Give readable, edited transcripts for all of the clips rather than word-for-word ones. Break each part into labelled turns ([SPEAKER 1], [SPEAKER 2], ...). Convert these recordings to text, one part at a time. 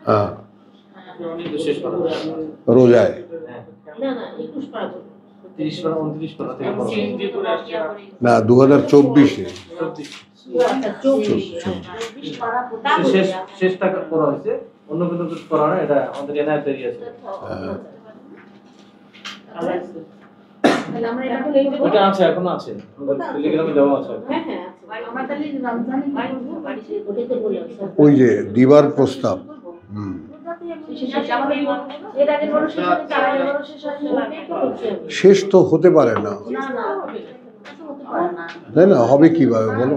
[SPEAKER 1] হ্যাঁ রোজায় না 2024-এ
[SPEAKER 2] শেষটা করা হয়েছে, অন্য কোনো কিছু করা না, এটা আমাদের এনআইএ তৈরি আছে। ওটা আছে, এখনো আছে, টেলিগ্রামে দেওয়া আছে।
[SPEAKER 1] ওই যে দিবার প্রস্তাব শেষ তো হতে পারে না, তাই না? হবে কিভাবে বলো?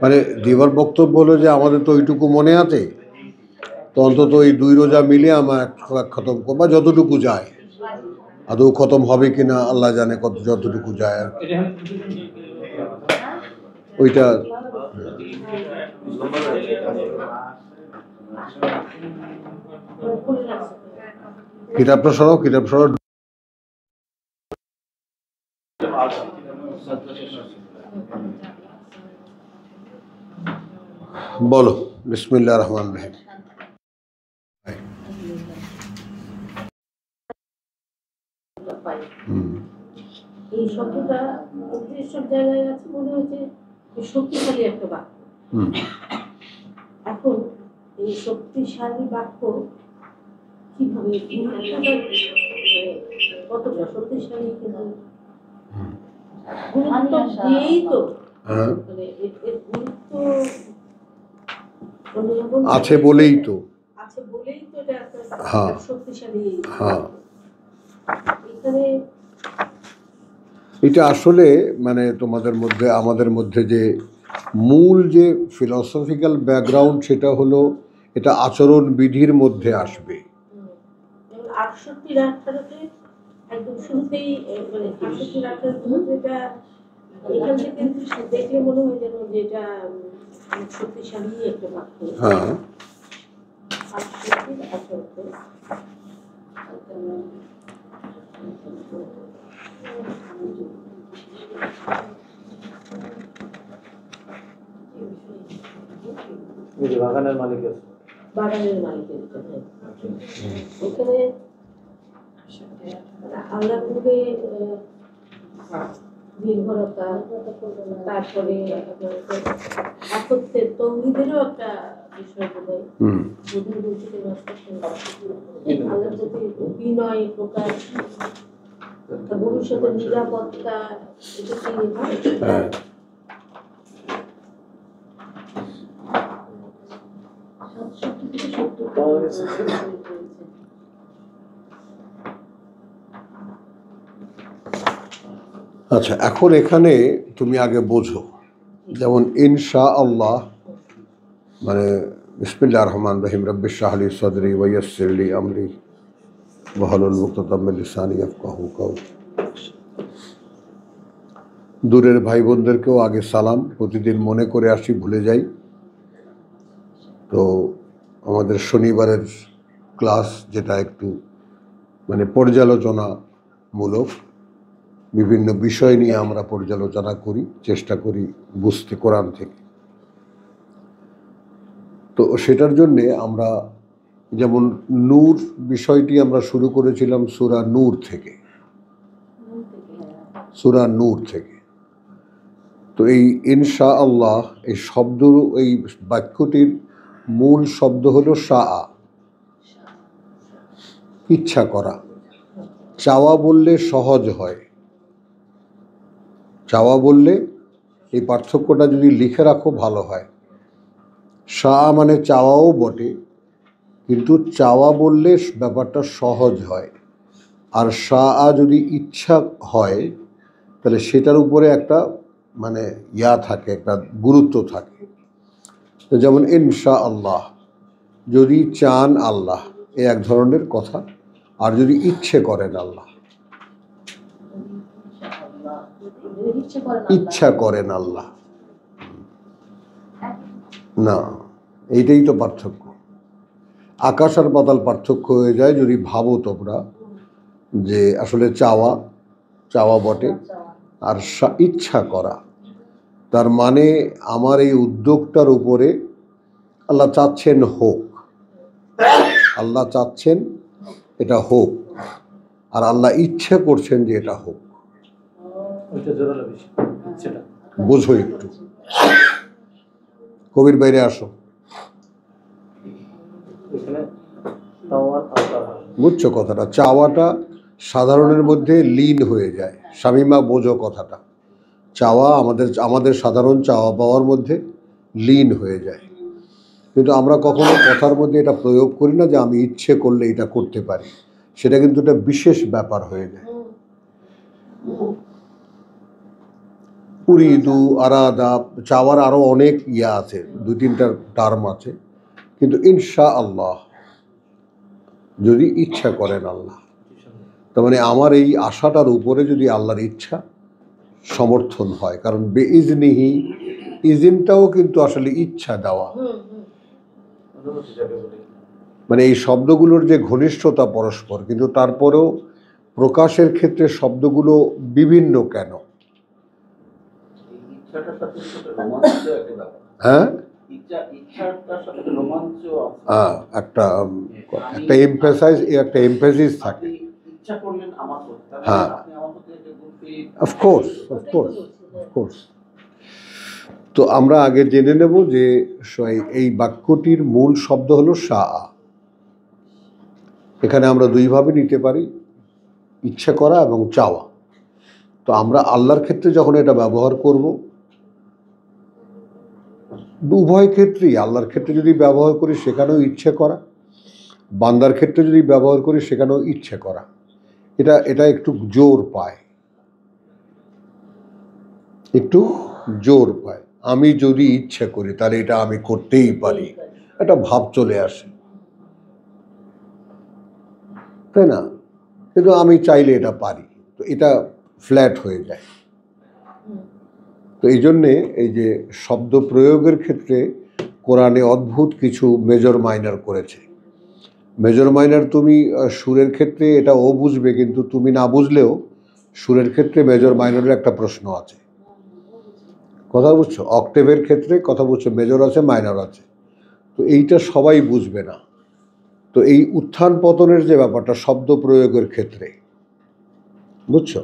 [SPEAKER 1] মানে দিবার বক্তব্য হলো যে আমাদের তো ওইটুকু মনে আছে, তো অন্তত ওই 2 রোজা মিলে আমার খতম করবা, যতটুকু যায়। আদৌ খতম হবে কিনা আল্লাহ জানে, যতটুকু যায় আর ওইটা। কিতাবটা সরাও, কিতাব সরাও। বলো বিসমিল্লাহির রহমানির রহিম।
[SPEAKER 3] এই শব্দটা সব জায়গায় আছে, মনে হচ্ছে শক্তিশালী একটা বাক্য। এখন এই শক্তিশালী বাক্য কিভাবে কতটা শক্তিশালী, কিন্তু গুরুত্ব দিয়েই তো, মানে এর গুরুত্ব
[SPEAKER 1] আছে বলেই তো
[SPEAKER 3] এটা একটা শক্তিশালী। এখানে
[SPEAKER 1] এটা আসলে মানে তোমাদের মধ্যে আমাদের মধ্যে যে মূল যে ফিলসফিক্যাল ব্যাকগ্রাউন্ড, সেটা হলো এটা আচরণ বিধির মধ্যে আসবে।
[SPEAKER 3] 68-18-তে একদম শুরুতেই, মানে 68-18-টা এখান থেকে দেখলে মনে হয় যেন যে এটা শক্তিশালী একটা বাক্য।
[SPEAKER 1] হ্যাঁ,
[SPEAKER 3] 68-18-তে
[SPEAKER 2] বাগানের মালিকের
[SPEAKER 3] ওখানে আল্লাহ থেকে নির্ভরতা, তারপরে একত্রের তৌহিদেরও একটা বিষয় বোধহয় আল্লাহর প্রতি বিনয় প্রকাশ, ভবিষ্যতের নিরাপত্তা, এটা কি
[SPEAKER 1] আচ্ছা। এখন এখানে তুমি আগে বোঝো, যেমন ইনশা আল্লাহ মানে বিসমিল্লাহির রহমানির রহিম, রব্বি ইশরাহ লি সাদরি ওয়া ইয়াসসির লি আমরি ওয়াহলুল উকদাতাম মিন লিসানি ইয়াফকাহু কাওলি। দূরের ভাই বোনদেরকেও আগে সালাম, প্রতিদিন মনে করে আসি, ভুলে যাই। তো আমাদের শনিবারের ক্লাস, যেটা একটু মানে পর্যালোচনামূলক, বিভিন্ন বিষয় নিয়ে আমরা পর্যালোচনা করি, চেষ্টা করি বুঝতে কোরআন থেকে। তো সেটার জন্যে আমরা যেমন নূর বিষয়টি আমরা শুরু করেছিলাম সূরা নূর থেকে, সূরা নূর থেকে। তো এই ইনশা আল্লাহ এই শব্দ, এই বাক্যটির মূল শব্দ হলো শাআ, ইচ্ছা করা। চাওয়া বললে সহজ হয়, চাওয়া বললে এই পার্থক্যটা যদি লিখে রাখো ভালো হয়। শাআ মানে চাওয়াও বটে, কিন্তু চাওয়া বললে ব্যাপারটা সহজ হয়। আর শাআ যদি ইচ্ছা হয়, তাহলে সেটার উপরে একটা মানে থাকে, একটা গুরুত্ব থাকে। তো যেমন ইনশা আল্লাহ, যদি চান আল্লাহ, এ এক ধরনের কথা। আর যদি ইচ্ছে করেন আল্লাহ, ইচ্ছা করেন আল্লাহ, না, এইটাই তো পার্থক্য। আকাশ আর পাতাল পার্থক্য হয়ে যায় যদি ভাবো তোমরা যে আসলে চাওয়া চাওয়া বটে, আর ইচ্ছা করা। তার মানে আমার এই উদ্যোগটার উপরে আল্লাহ চাচ্ছেন হোক, আল্লাহ চাচ্ছেন এটা হোক, আর আল্লাহ ইচ্ছে করছেন যে এটা হোক।
[SPEAKER 2] ওইটা জোরালো বেশি ইচ্ছেটা।
[SPEAKER 1] বোঝো একটু, কবির বাইরে আসো,
[SPEAKER 2] এখানে তাওয়ার আওতার হয়।
[SPEAKER 1] বুঝছো কথাটা? চাওয়াটা সাধারণের মধ্যে লীন হয়ে যায়। শামীমা বোঝো কথাটা, চাওয়া আমাদের সাধারণ চাওয়া পাওয়ার মধ্যে লীন হয়ে যায়, কিন্তু আমরা কখনো কথার মধ্যে এটা প্রয়োগ করি না যে আমি ইচ্ছে করলে এটা করতে পারি। সেটা কিন্তু একটা বিশেষ ব্যাপার হয়ে যায়। উরিদু, আরাদা, চাওয়ার আরো অনেক ইয়া আছে, 2-3টা টার্ম আছে, কিন্তু ইনশা আল্লাহ, যদি ইচ্ছা করেন আল্লাহ। তার মানে আমার এই আশাটার উপরে যদি আল্লাহর ইচ্ছা সমর্থন হয়, কারণ বেইজনিহি, ইজিনটাও কিন্তু আসলে ইচ্ছা দেওয়া,
[SPEAKER 2] অনুমতি যাকে বলে।
[SPEAKER 1] মানে এই শব্দগুলোর যে ঘনিষ্ঠতা পরস্পর, কিন্তু তারপরেও প্রকাশের ক্ষেত্রে শব্দগুলো বিভিন্ন কেন?
[SPEAKER 4] ইচ্ছাটার সাথে একটা রোমাঞ্চ একটা ব্যাপার।
[SPEAKER 1] হ্যাঁ,
[SPEAKER 4] ইচ্ছাটার সাথে একটা রোমাঞ্চ আছে।
[SPEAKER 1] একটা এমফেসিস থাকে।
[SPEAKER 4] আপনি ইচ্ছা করলেন আমার প্রতি, তার মানে
[SPEAKER 1] হ্যাঁ।
[SPEAKER 4] আপনি আমার প্রতি একটা গভীর
[SPEAKER 1] অফকোর্স। তো আমরা আগে জেনে নেব যে এই বাক্যটির মূল শব্দ হলো শাআ। এখানে আমরা দুইভাবে নিতে পারি, ইচ্ছা করা এবং চাওয়া। তো আমরা আল্লাহর ক্ষেত্রে যখন এটা ব্যবহার করব, উভয় ক্ষেত্রেই, আল্লাহর ক্ষেত্রে যদি ব্যবহার করি সেখানেও ইচ্ছে করা, বান্দার ক্ষেত্রে যদি ব্যবহার করি সেখানেও ইচ্ছে করা, এটা একটু জোর পায়, একটু জোর পায়। আমি যদি ইচ্ছে করি তাহলে এটা আমি করতেই পারি, একটা ভাব চলে আসে, তাই না? কিন্তু আমি চাইলে এটা পারি, তো এটা ফ্ল্যাট হয়ে যায়। তো এই জন্যে এই যে শব্দ প্রয়োগের ক্ষেত্রে কোরআনে অদ্ভুত কিছু মেজর মাইনার করেছে। মেজর মাইনার তুমি সুরের ক্ষেত্রে এটা ও বুঝবে, কিন্তু তুমি না বুঝলেও সুরের ক্ষেত্রে মেজর মাইনরের একটা প্রশ্ন আছে। কথা বুঝছো? অক্টেভের ক্ষেত্রে কথা বুঝছো, মেজর আছে মাইনর আছে, তো এইটা সবাই বুঝবে না। তো এই উত্থান পতনের যে ব্যাপারটা শব্দ প্রয়োগের ক্ষেত্রে, বুঝছো?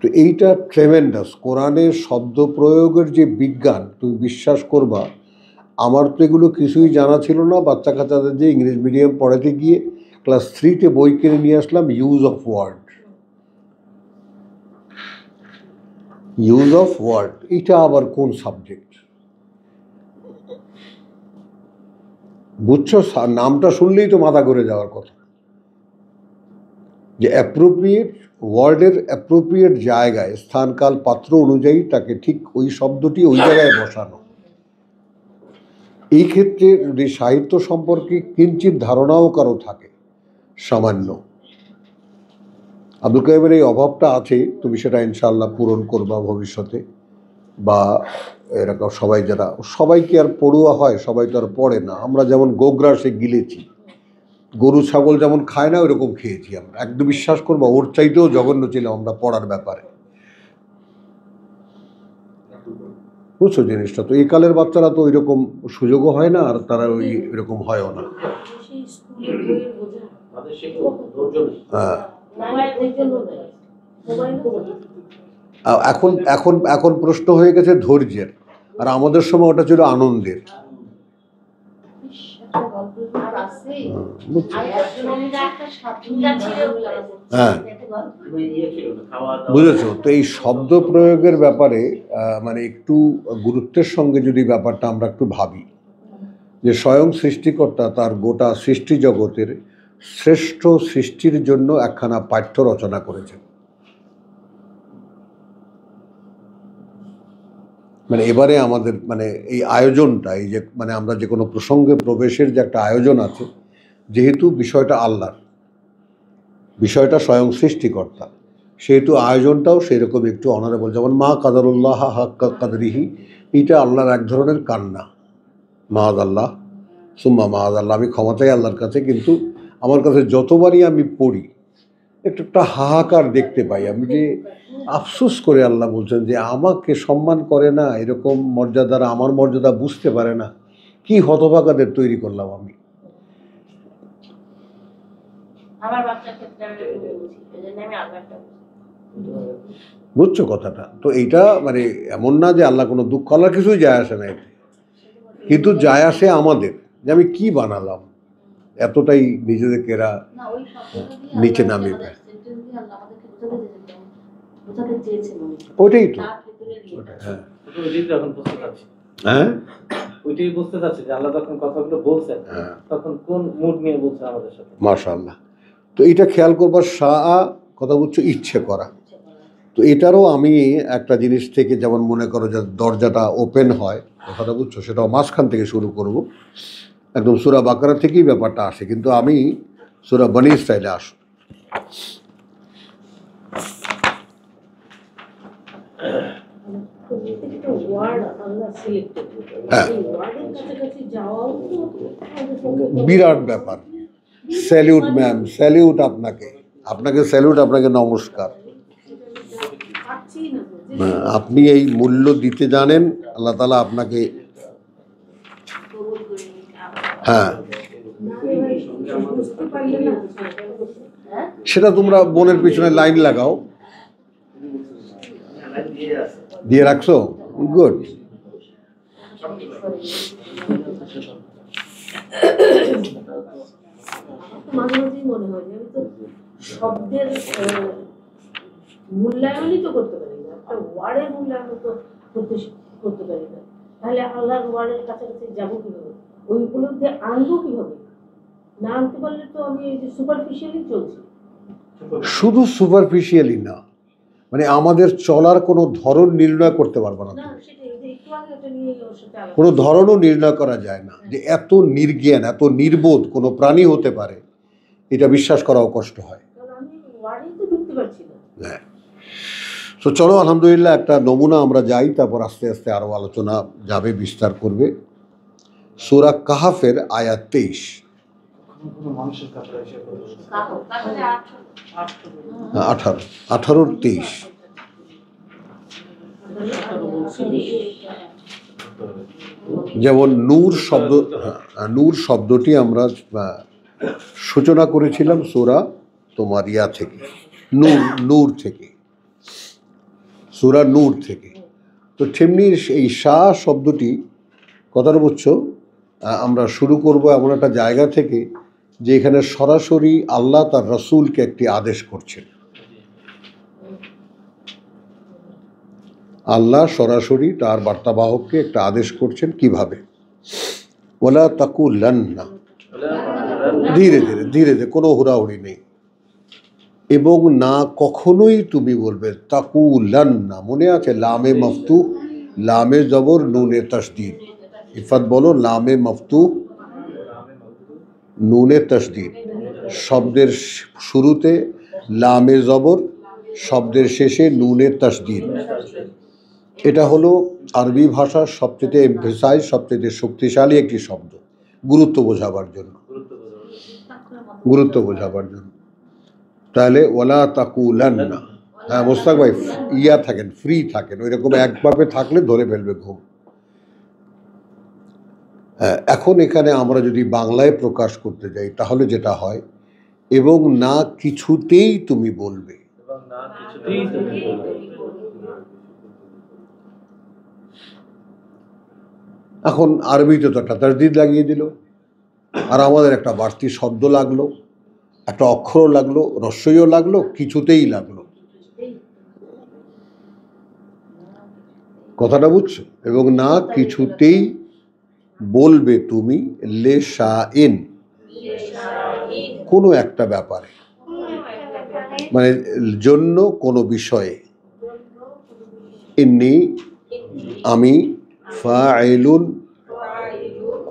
[SPEAKER 1] তো এইটা ট্রেমেন্ডাস। কোরআনের শব্দ প্রয়োগের যে বিজ্ঞান, তুমি বিশ্বাস করবা, আমার তো এগুলো কিছুই জানা ছিল না। বাচ্চা কাচ্চাদের যে ইংলিশ মিডিয়াম পড়াতে গিয়ে ক্লাস 3-তে বই কিনে নিয়ে আসলাম, ইউজ অফ ওয়ার্ড। এটা আবার কোন সাবজেক্ট? বুঝছো? নামটা শুনলেই তো মাথা ঘুরে যাওয়ার কথা, যে অ্যাপ্রোপ্রিয়েট ওয়ার্ডের অ্যাপ্রোপ্রিয়েট জায়গায়, স্থান কাল পাত্র অনুযায়ী তাকে ঠিক ওই শব্দটি ওই জায়গায় বসানো। এই ক্ষেত্রে যদি সাহিত্য সম্পর্কে কিঞ্চিত ধারণাও কারো থাকে সামান্য, আব্দুল কাইমের এই অভাবটা আছে, তুমি সেটা ইনশাআল্লাহ পূরণ করবা ভবিষ্যতে। বা এরকম সবাই কি আর পড়ুয়া হয়? সবাই তো আর পড়ে না। আমরা যেমন গোগ্রাসে গিলেছি, গরু ছাগল যেমন খায় না, ওইরকম খেয়েছি আমরা। একদম বিশ্বাস করবো, ওর চাইতেও জঘন্য ছিলাম আমরা পড়ার ব্যাপারে, বুঝছো জিনিসটা? তো এই কালের বাচ্চারা তো ওইরকম সুযোগও হয় না, আর তারা ওইরকম হয়ও না।
[SPEAKER 4] তাদের সেই ধৈর্য নেই।
[SPEAKER 1] হ্যাঁ,
[SPEAKER 3] মোবাইল
[SPEAKER 1] এখন প্রশ্ন হয়ে গেছে ধৈর্যের, আর আমাদের সময় ওটা ছিল আনন্দের। বুঝছো? হ্যাঁ, বুঝেছো? তো এই শব্দ প্রয়োগের ব্যাপারে মানে একটু গুরুত্বের সঙ্গে যদি ব্যাপারটা আমরা একটু ভাবি, যে স্বয়ং সৃষ্টিকর্তা তার গোটা সৃষ্টি জগতের শ্রেষ্ঠ সৃষ্টির জন্য একখানা পাঠ্য রচনা করেছেন। মানে এবারে আমাদের মানে এই আয়োজনটা, এই যে মানে আমরা যে কোনো প্রসঙ্গে প্রবেশের যে একটা আয়োজন আছে, যেহেতু বিষয়টা আল্লাহর, বিষয়টা স্বয়ং সৃষ্টিকর্তা, সেহেতু আয়োজনটাও সেরকম একটু অনারেবল। যেমন মা কাদারুল্লাহ হাক্কা কাদরিহি, এইটা আল্লাহর এক ধরনের কান্না। মাদ আল্লাহ সুম্মা মাদ আল্লাহ, আমি ক্ষমা চাই আল্লাহর কাছে, কিন্তু আমার কাছে যতবারই আমি পড়ি একটা হাহাকার দেখতে পাই আমি, যে আফসোস করে আল্লাহ বলছেন যে আমাকে সম্মান করে না, এরকম মর্যাদার আমার মর্যাদা বুঝতে পারে না, কি হতভাগাদের তৈরি করলাম আমি।
[SPEAKER 3] আমার বাচ্চার ক্ষেত্রে আমি এরকম বুঝি, এজন্য আমি আল্লাহটা
[SPEAKER 1] বুঝছো কথাটা? তো এইটা মানে এমন না যে আল্লাহ কোনো দুঃখ, আল্লাহর কিছুই যায় আসে না এতে, কিন্তু যায় আসে আমাদের, যে আমি কি বানালাম, এতটাই নিজেদেরকে এরা
[SPEAKER 5] না ওই শব্দটা দিয়ে
[SPEAKER 1] নিচে
[SPEAKER 5] আল্লাহ
[SPEAKER 1] নামিয়ে
[SPEAKER 5] আমাদের
[SPEAKER 1] দেয়।
[SPEAKER 5] sentence দিয়ে আল্লাহ আমাদেরকে বোঝাতে চেয়েছেন উনি।
[SPEAKER 1] ওইটাই তো।
[SPEAKER 5] তার ভেতরে নিয়ে
[SPEAKER 1] হ্যাঁ
[SPEAKER 2] ওইটাই তো এখন বুঝতে পারছি,
[SPEAKER 1] হ্যাঁ
[SPEAKER 2] ওইটাই বুঝতে চাচ্ছি যে আল্লাহ তখন কথাগুলো বলছেন
[SPEAKER 1] হ্যাঁ,
[SPEAKER 2] তখন কোন মুড নিয়ে বলছেন আমাদের সাথে।
[SPEAKER 1] মাশাআল্লাহ। তো এটা খেয়াল করবার কথা বুঝছো, ইচ্ছে করা। তো এটারও আমি একটা জিনিস থেকে, যেমন মনে করো যে দরজাটা ওপেন হয়, কথাটা বুঝছো, সেটাও মাঝখান থেকে শুরু করব, একদম সূরা বাকারা থেকেই ব্যাপারটা আসে, কিন্তু আমি সূরা বনী ইসরাইলে আসব।
[SPEAKER 3] প্রত্যেকটা ওয়ার্ড আল্লাহ সিলেক্টেড,
[SPEAKER 1] হ্যাঁ।
[SPEAKER 3] এই ওয়ার্ডের কাছাকাছি যাওয়াও তো আমাদের পক্ষে
[SPEAKER 1] বিরাট ব্যাপার। স্যালিউট ম্যাম, স্যালিউট আপনাকে, আপনাকে স্যালিউট, আপনাকে নমস্কার।
[SPEAKER 3] পাচ্ছি না তো, যে
[SPEAKER 1] হ্যাঁ, আপনি এই মূল্য দিতে জানেন, আল্লাহ তাআলা আপনাকে,
[SPEAKER 5] কবুল করে নিতে আমরা।
[SPEAKER 1] হ্যাঁ
[SPEAKER 3] না রে ভাই, বুঝতে পারলে না।
[SPEAKER 5] হ্যাঁ
[SPEAKER 1] সেটা তোমরা বোনের পিছনে লাইন লাগাও, দিয়ে রাখছো, গুড।
[SPEAKER 3] মাঝে মাঝেই মনে হয় যে আমি তো শব্দের মূল্যায়নই তো করতে পারি না, একটা ওয়ার্ডের মূল্যায়ন তো করতে পারি না, তাহলে আল্লাহর ওয়ার্ডের কাছাকাছি যাবো কিভাবে, ওই উপলব্ধি আনবো কিভাবে? না আনতে পারলে তো আমি এই যে সুপারফিশিয়ালি চলছি।
[SPEAKER 1] শুধু সুপারফিশিয়ালি না, মানে আমাদের চলার কোনো ধরন নির্ণয় করতে পারবো না।
[SPEAKER 3] না সেটাই, এই যে একটু আগে ওটা নিয়ে ওর সাথে আলাদা
[SPEAKER 1] কোনো ধরনও নির্ণয় করা যায় না, যে এত নির্জ্ঞান, এত নির্বোধ কোনো প্রাণী হতে পারে, এটা বিশ্বাস করাও কষ্ট হয়।
[SPEAKER 3] কারণ আমি ওয়ার্ডেই তো ঢুকতে পারছি না।
[SPEAKER 1] হ্যাঁ। তো চলো আলহামদুলিল্লাহ, একটা নমুনা আমরা যাই, তারপর আস্তে আস্তে আরও আলোচনা যাবে, বিস্তার করবে। সূরা কাহাফের আয়াত 23,
[SPEAKER 2] কোনো মানুষের কাছে এসে
[SPEAKER 5] তাহলে
[SPEAKER 1] 18-র 23। যেমন নূর শব্দ, নূর শব্দটি আমরা সূচনা করেছিলাম সূরা তোমার ইয়া থেকে, নূর, নূর থেকে, সূরা নূর থেকে। তো তেমনি এই শাহ শব্দটি, কথাটা বুঝছো, আমরা শুরু করব এমন একটা জায়গা থেকে যে এখানে সরাসরি আল্লাহ তার রাসূলকে একটি আদেশ করছেন। আল্লাহ সরাসরি তার বার্তাবাহককে একটা আদেশ করছেন, কিভাবে? ওয়ালা তাকুলান্না, ধীরে ধীরে ধীরে ধীরে, কোনো হুড়াহুড়ি নেই, এবং না কখনোই তুমি বলবে, তাকুলান্না, মনে আছে লামে মফতু, লামে জবর নুনে তাসদীদ, ইফাত বলো, লামে মফতু নুনে তাসদীদ, শব্দের শুরুতে লামে জবর, শব্দের শেষে নুনে তাসদীদ। এটা হলো আরবি ভাষার সবচেয়ে এমফেসাইজ, সবচেয়ে শক্তিশালী একটি শব্দ, গুরুত্ব বোঝাবার জন্য, গুরুত্ব বোঝাবার জন্য। তাহলে ওয়ালা তাকুলান্না, হ্যাঁ মোস্তাক ভাই ইয়া থাকেন, ফ্রি থাকেন, ওই রকম একভাবে থাকলে ধরে ফেলবে ঘুম। হ্যাঁ, এখন এখানে আমরা যদি বাংলায় প্রকাশ করতে যাই, তাহলে যেটা হয়, এবং না কিছুতেই তুমি বলবে।
[SPEAKER 2] এবং না কিছুতেই তুমি বলবে।
[SPEAKER 1] এখন আরবিতে তো একটা তাসদীদ লাগিয়ে দিল, আর আমাদের একটা বাড়তি শব্দ লাগলো, একটা অক্ষরও লাগলো, রস্বইও লাগলো, কিছুতেই লাগলো। কথাটা বুঝছো? এবং না কিছুতেই বলবে তুমি, লেশাইন, কোনো একটা ব্যাপারে, মানে জন্য কোনো বিষয়ে, ইন্নী, আমি, ফাইলুন,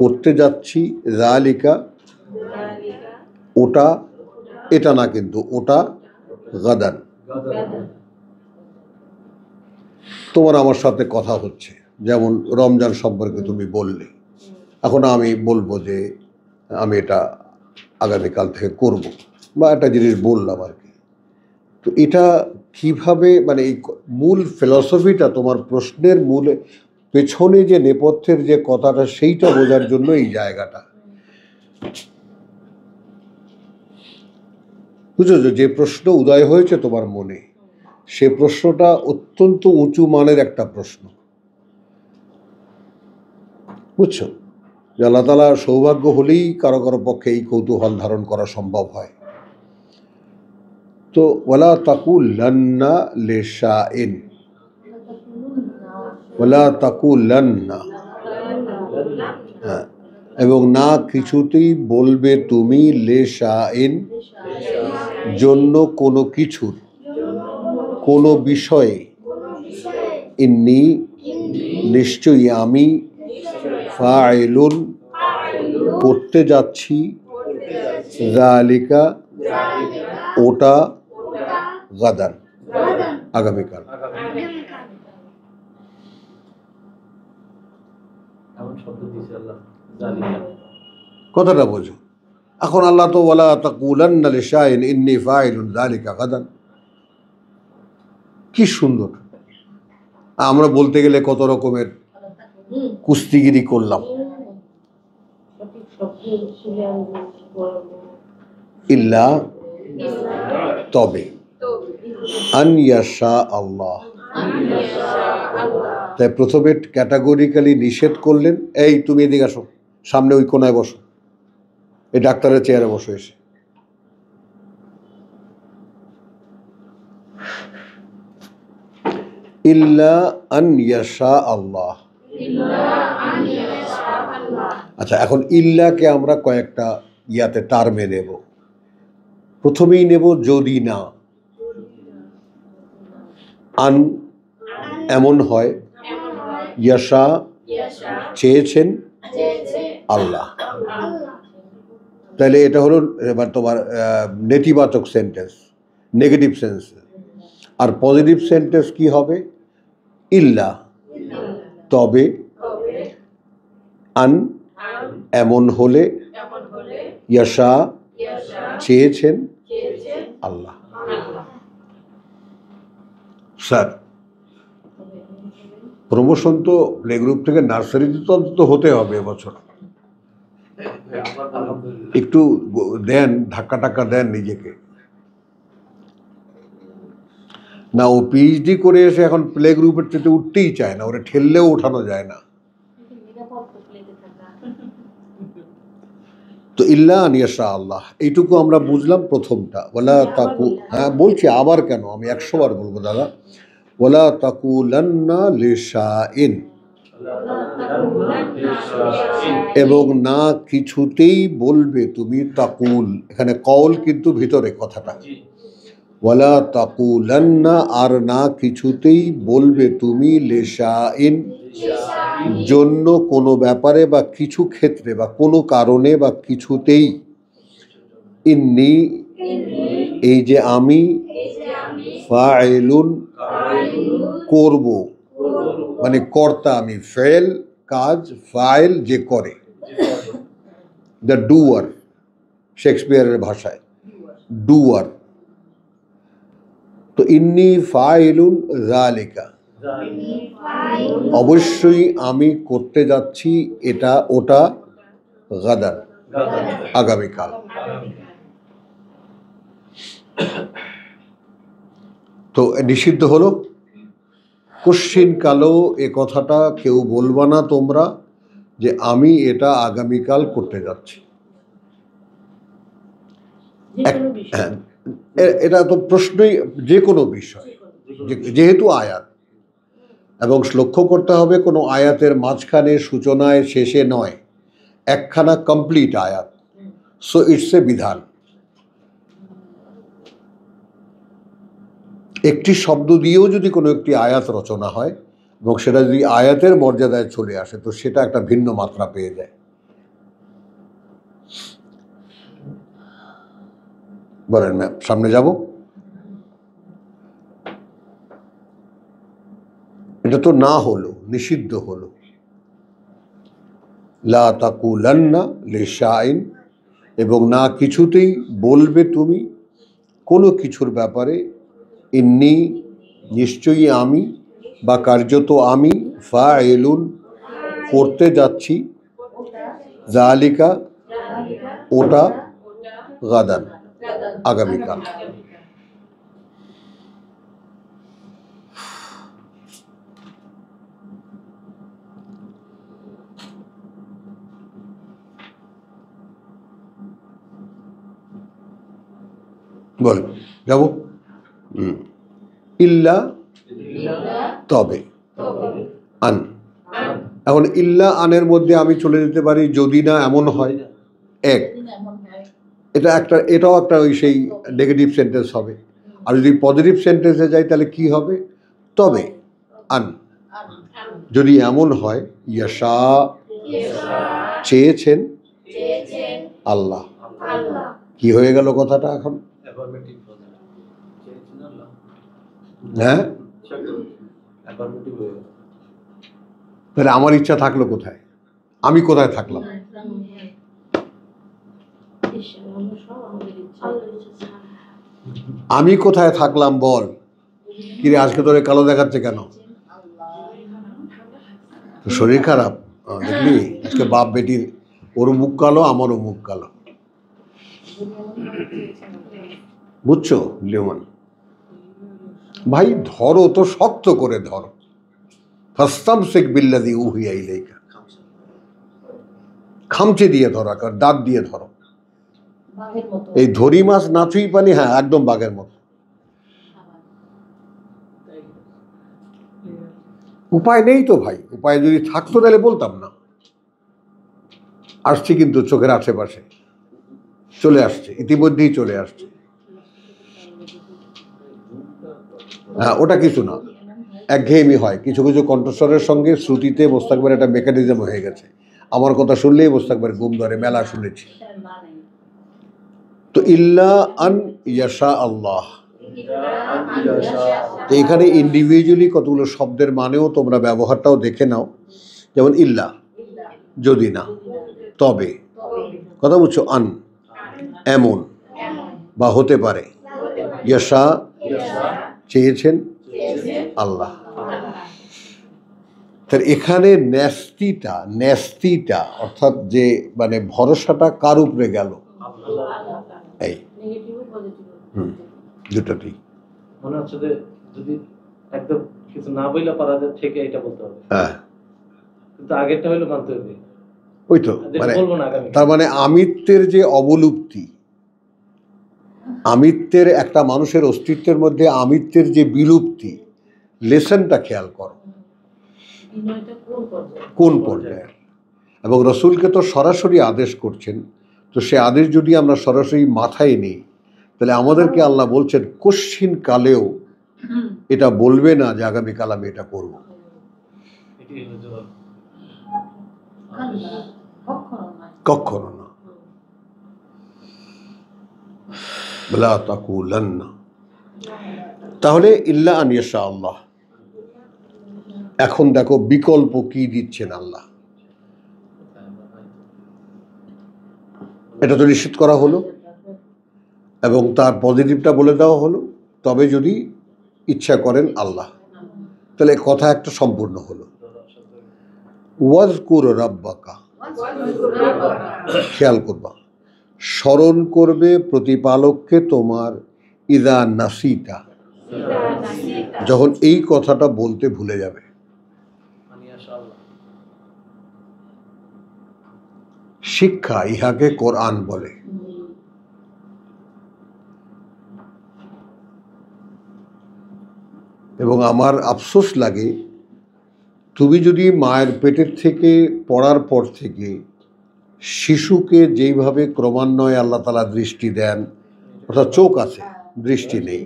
[SPEAKER 1] করতে যাচ্ছি, যালিকা, ওটা, এটা না কিন্তু, ওটা, গাদান, তোমার আমার সাথে কথা হচ্ছে, যেমন রমজান সম্পর্কে তুমি বললে, এখন আমি বলবো যে আমি এটা আগামীকাল থেকে করব, বা একটা জিনিস বললাম আর কি, তো এটা কিভাবে, মানে এই মূল ফিলসফিটা, তোমার প্রশ্নের মূলে পেছনে যে নেপথ্যের যে কথাটা, সেইটা বোঝার জন্য এই জায়গাটা। বুঝেছো? যে প্রশ্ন উদয় হয়েছে তোমার মনে, সে প্রশ্নটা অত্যন্ত উঁচু মানের একটা প্রশ্ন। বুঝছো? যে আল্লাহ তাআলা সৌভাগ্য হলেই কারো কারো পক্ষে এই কৌতূহল ধারণ করা সম্ভব হয়। তো ওয়ালা তাকুলান্না লিশাইন, ওয়ালা তাকুলান্না, হ্যাঁ, এবং না কিছুতেই বলবে তুমি, লিশাইন, জন্য কোনো কিছুর, কোনো বিষয়ে, ইন্নি, নিশ্চয়ই আমি, ফাইলুন, করতে যাচ্ছি, যালিকা, ওটা, গাদান, আগামীকাল।
[SPEAKER 2] এমন শব্দ দিয়েছে আল্লাহ, জালিকা।
[SPEAKER 1] কথাটা বোঝো। এখন আল্লাহ তো ওয়ালা তাকুলান্না লিশাইন ইন্নী ফাইলুন যালিকা গাদান, কি সুন্দর। আমরা বলতে গেলে কত রকমের কুস্তিগিরি করলাম।
[SPEAKER 3] সঠিক শব্দ শুনে আমি বলবো
[SPEAKER 1] ইল্লা, তবে, আন ইয়াশা আল্লাহ। তাই প্রথমে ক্যাটাগরিক্যালি নিষেধ করলেন, এই তুমি এদিকে আসো, সামনে ওই কোনায় বসো, এই ডাক্তারের চেয়ারে বসো এসে। ইল্লা আন ইয়াশা আল্লাহ। আচ্ছা, এখন ইল্লাকে আমরা কয়েকটা ইয়াতে টার্মে নেব। প্রথমেই নেব যদি না। আন এমন হয়, ইয়াশা চেয়েছেন আল্লাহ। তাহলে এটা হলো এবার তোমার নেতিবাচক সেন্টেন্স, নেগেটিভ সেন্স। আর পজিটিভ সেন্টেন্স কি হবে? ইল্লা, তবে, আন এমন হলে, ইয়াশা চেয়েছেন আল্লাহ। স্যার, প্রমোশন তো প্লে গ্রুপ থেকে নার্সারিতে তো অন্তত হতে হবে এবছর। একটু দেন, ধাক্কা টাক্কা দেন নিজেকে। না, ও পিএইচডি করে এসে এখন প্লে গ্রুপের থেকে উঠতেই চায় না, ওরা ঠেললেও ওঠানো যায় না। তো ইল্লা আন ইয়াশা আল্লাহ, এইটুকু আমরা বুঝলাম প্রথমটা। ওয়ালা তাকু, হ্যাঁ বলছি আবার কেন, আমি 100 বার বলবো দাদা। ওয়ালা তাকুলান্না লিশাইন, এবং না কিছুতেই বলবে তুমি, তাকুল, এখানে কওল কিন্তু ভিতরে কথাটা। ওয়ালা তাকুলান্না, আর না কিছুতেই বলবে তুমি, লিশাইন, জন্য কোনো ব্যাপারে বা কিছু ক্ষেত্রে বা কোনো কারণে বা কিছুতেই, ইন্নি, এই যে আমি, ফাইলুন, করব, মানে কর্তা আমি, ফেল কাজ, ফাইল যে করে, দ্য ডুয়ার, শেক্সপিয়ারের ভাষায় ডুয়ার। তো ইন্নি ফাইলুন যালিকা, অবশ্যই আমি করতে যাচ্ছি এটা ওটা, গাদান, আগামীকাল। তো নিষিদ্ধ হলো, কশ্চিন কালেও এ কথাটা কেউ বলবা না তোমরা যে আমি এটা আগামীকাল করতে যাচ্ছি।
[SPEAKER 3] যে কোনো বিষয়।
[SPEAKER 1] হ্যাঁ, এটা তো প্রশ্নই, যে কোনো বিষয়, যেহেতু আয়াত, এবং লক্ষ্য করতে হবে কোনো আয়াতের মাঝখানে, সূচনায়, শেষে নয়, একখানা কমপ্লিট আয়াত। সো ইটস এ বিধান। একটি শব্দ দিয়েও যদি কোনো একটি আয়াত রচনা হয় এবং সেটা যদি আয়াতের মর্যাদায় চলে আসে, তো সেটা একটা ভিন্ন মাত্রা পেয়ে যায়। বলেন ম্যাম, সামনে যাব। এটা তো না হলো, নিষিদ্ধ হলো। লা তাকুলান্না লিশাইন, এবং না কিছুতেই বলবে তুমি কোনো কিছুর ব্যাপারে, ইন্নি নিশ্চয়ই আমি বা কার্যত আমি ফাইলুন করতে যাচ্ছি জালিকা ওটা গাদান আগামীকাল। বল যাব ইল্লা তবে আন। এখন ইল্লা আনের মধ্যে আমি চলে যেতে পারি যদি না এমন হয় এক, এটাও একটা ওই সেই নেগেটিভ সেন্টেন্স হবে। আর যদি পজিটিভ সেন্টেন্সে যাই তাহলে কি হবে? তবে আন, যদি এমন হয় ইয়াশা চেয়েছেন আল্লাহ। কি হয়ে গেল কথাটা এখন? হ্যাঁ, তাহলে আমার ইচ্ছা থাকলো কোথায়? আমি কোথায় থাকলাম? আমি কোথায় থাকলাম বল? কিরে আজকে তোরে কালো দেখাচ্ছে কেন? শরীর খারাপ? দেখলি আজকে বাপ বেটির, ওর মুখ কালো আমারও মুখ কালো, বুঝছো লিওমান ভাই? ধরো তো, শক্ত করে ধরো। ফাস্তামসিক বিল্লাযী উহিয়া ইলাইকা, খামচে দিয়ে ধরো, আর দাঁত দিয়ে ধরো। এই ধরি মাছ নাচুই পানি, হ্যাঁ একদম বাঘের মতো। উপায় নেই তো ভাই, উপায় যদি থাকতো তাহলে বলতাম না। আসছে কিন্তু চোখের আশেপাশে চলে আসছে, ইতিমধ্যেই চলে আসছে। হ্যাঁ, ওটা কিছু না, একঘেয়েমি হয়। কিছু কিছু কণ্ঠস্বরের সঙ্গে শ্রুতিতে মোস্তাকবার একটা মেকানিজম হয়ে গেছে। আমার কথা শুনলেই মোস্তাকবার ঘুম ধরে, মেলা শুনেছি। তো ইল্লা আন ইয়াশা আল্লাহ, তো এখানে ইন্ডিভিজুয়ালি কতগুলো শব্দের মানেও তোমরা ব্যবহারটাও দেখে নাও। যেমন ইল্লা যদি না, তবে, কথা বুঝছো? আন এমন বা হতে পারে, ইয়াশা চেয়েছেন আল্লাহ। তাহলে এখানে ন্যাস্তিটা অর্থাৎ যে মানে ভরসাটা কার উপরে গেল? এই দুটোতেই
[SPEAKER 2] মনে হচ্ছে যে যদি একদম কিছু না বইলে পারা যায় থেকে এটা বলতে হবে,
[SPEAKER 1] হ্যাঁ,
[SPEAKER 2] কিন্তু আগেরটা হইলো মানতে হবে।
[SPEAKER 1] ওই তো মানে তার মানে আমিত্বের যে অবলুপ্তি, আমিত্বের একটা মানুষের অস্তিত্বের মধ্যে আমিত্বের যে বিলুপ্তি, লেসনটা খেয়াল করো কোন পর্যায়ে। এবং রসুলকে তো সরাসরি আদেশ করছেন, তো সে আদেশ যদি আমরা সরাসরি মাথায় নিই তাহলে আমাদেরকে আল্লাহ বলছেন কশ্চিন কালেও এটা বলবে না যে আগামীকাল আমি এটা করবো। কখনো না। লা তাকুলান্না। তাহলে ইল্লা আন ইয়াশা আল্লাহ। এখন দেখো বিকল্প কি দিচ্ছেন আল্লাহ। এটা তো নিশ্চিত করা হলো এবং তার পজিটিভটা বলে দেওয়া হলো, তবে যদি ইচ্ছা করেন আল্লাহ। তাহলে কথা একটা সম্পূর্ণ হলো। ওয়াজকুর রাব্বাকা, খেয়াল করবা, স্মরণ করবে প্রতিপালককে তোমার, ইদা নাসিতা, যখন এই কথাটা বলতে ভুলে যাবে। শিক্ষা, ইহাকে কোরআন বলে। এবং আমার আফসোস লাগে, তুমি যদি মায়ের পেটের থেকে পড়ার পর থেকে শিশুকে যেইভাবে ক্রমান্বয়ে আল্লাহ তাআলা দৃষ্টি দেন, অর্থাৎ চোখ আছে দৃষ্টি নেই,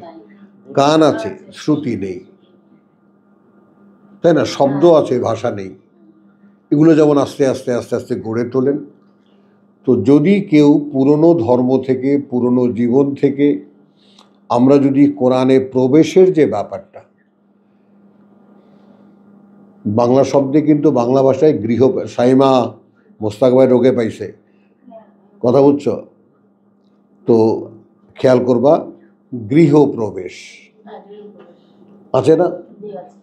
[SPEAKER 1] কান আছে শ্রুতি নেই, তাই না, শব্দ আছে ভাষা নেই, এগুলো যেমন আস্তে আস্তে আস্তে আস্তে গড়ে তোলেন। তো যদি কেউ পুরনো ধর্ম থেকে, পুরনো জীবন থেকে আমরা যদি কোরআনে প্রবেশের যে ব্যাপারটা, বাংলা শব্দে কিন্তু বাংলা ভাষায় গৃহ, সাইমা মোস্তাক ভাই রোগে পাইছে, কথা বুঝছো তো, খেয়াল করবা, গৃহ প্রবেশ আছে না?
[SPEAKER 5] জি আছে।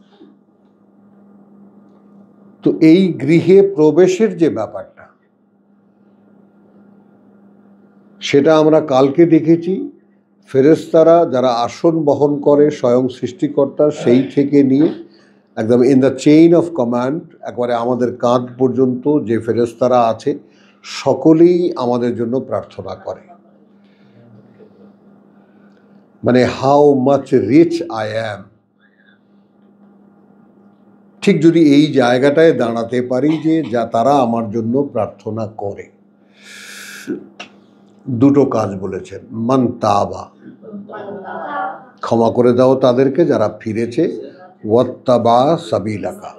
[SPEAKER 1] তো এই গৃহে প্রবেশের যে ব্যাপারটা, সেটা আমরা কালকে দেখেছি। ফেরেশতারা যারা আসন বহন করে স্বয়ং সৃষ্টিকর্তার, সেই থেকে নিয়ে একদম in the chain of command একবারে আমাদের কাঁধ পর্যন্ত যে ফেরেশতারা আছে, সকলেই আমাদের জন্য প্রার্থনা করে। মানে how much rich I am. ঠিক যদি এই জায়গাটায় দাঁড়াতে পারি যে যা তারা আমার জন্য প্রার্থনা করে, দুটো কাজ বলেছেন। মান তাবা, ক্ষমা করে দাও তাদেরকে যারা ফিরেছে, ওয়াত্তাবা সাবিলাকা,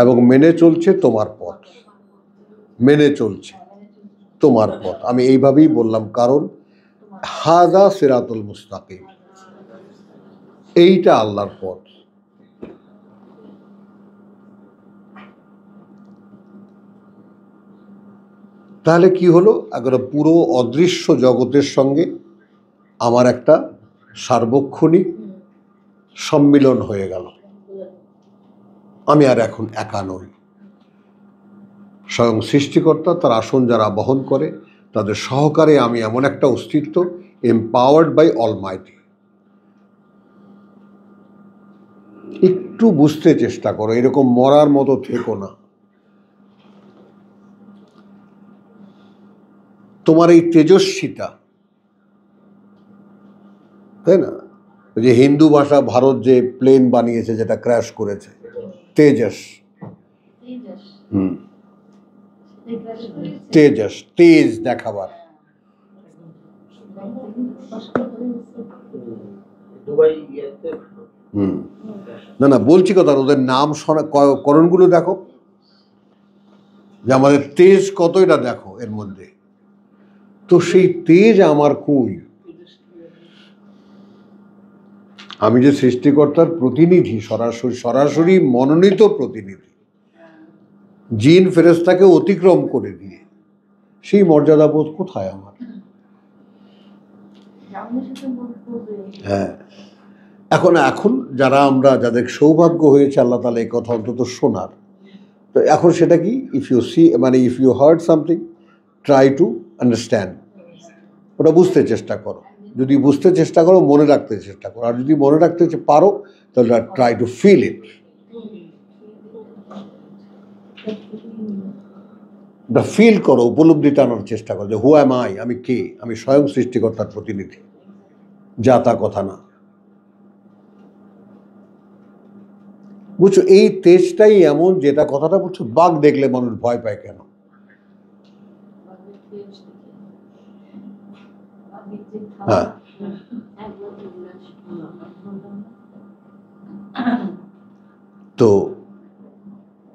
[SPEAKER 1] এবং মেনে চলছে তোমার পথ, মেনে চলছে তোমার পথ। আমি এইভাবেই বললাম, কারণ হাদা সিরাতুল মুস্তাকিম, এইটা আল্লাহর পথ। তাহলে কি হলো? একবারে পুরো অদৃশ্য জগতের সঙ্গে আমার একটা সার্বক্ষণিক সম্মিলন হয়ে গেল। আমি আর এখন একা নই। স্বয়ং সৃষ্টিকর্তা তার আসন যারা বহন করে, তাদের সহকারে আমি এমন একটা অস্তিত্ব, এম্পাওয়ার্ড বাই অলমাইটি। একটু বুঝতে চেষ্টা করো, এরকম মরার মতো থেকো না। তোমার এই তেজস্বিতা, তাই না? যে হিন্দু ভাষা ভারত যে প্লেন বানিয়েছে, যেটা ক্র্যাশ করেছে, তেজস, তেজস, তেজ দেখাবার।
[SPEAKER 4] দুবাই ইয়েতে
[SPEAKER 1] না না, বলছি কথা, ওদের নাম করণগুলো দেখো, যে আমাদের তেজ কত, এটা দেখো এর মধ্যে। তো সেই তেজ আমার কই? আমি যে সৃষ্টিকর্তার প্রতিনিধি, সরাসরি সরাসরি মনোনীত প্রতিনিধি, জিন ফেরেশতাকে অতিক্রম করে দিয়ে, সেই মর্যাদাবোধ কোথায় আমার? হ্যাঁ, এখন যারা আমরা, যাদের সৌভাগ্য হয়েছে আল্লাহ তাআলা এই কথা অন্তত শোনার, তো এখন সেটা কি? ইফ ইউ সি, মানে if you heard something, try to understand, ওটা বুঝতে চেষ্টা করো। যদি বুঝতে চেষ্টা করো, মনে রাখতে চেষ্টা করো। আর যদি মনে রাখতে পারো, তাহলে try to feel it. Feel করো, উপলব্ধিটা আনার চেষ্টা করো যে হু অ্যাম আই, আমি কে? আমি স্বয়ং সৃষ্টিকর্তার প্রতিনিধি, যা তা কথা না। বুঝছো, এই তেজটাই এমন, যেটা কথাটা বুঝছো, বাঘ দেখলে মানুষ ভয় পায় কেন? হ্যাঁ, তো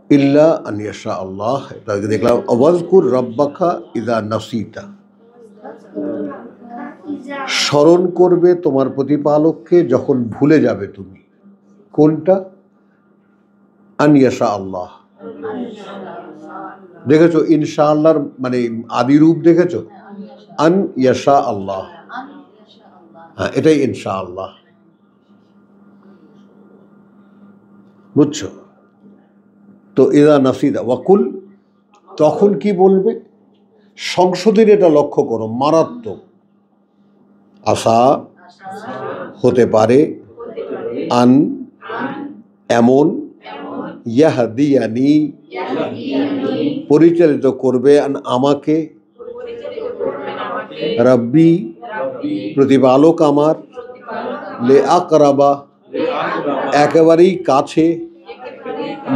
[SPEAKER 1] ইল্লা আন ইয়াশা আল্লাহ, তাকে দেখলাম ওয়াজকুর রাব্বাকা ইযা নাসিতা, স্মরণ করবে তোমার প্রতিপালককে যখন ভুলে যাবে তুমি। কোনটা? আন ইয়াশা আল্লাহ। দেখেছো ইনশাআল্লাহর মানে আদি রূপ দেখেছো? আন ইয়াশা আল্লাহ, হ্যাঁ, এটাই ইনশাআল্লাহ। বুঝছো? তো ইদা নাসিদা ওয়াকুল, তখন কি বলবে? সংশোধন, এটা লক্ষ্য করো, মারাত্মক। আশা, হতে পারে, আন, এমন, ইয়াহদিয়ানি, পরিচালিত করবে, আন, আমাকে, রাব্বি, প্রতিপালক আমার, লে আকরাবা, একেবারেই কাছে,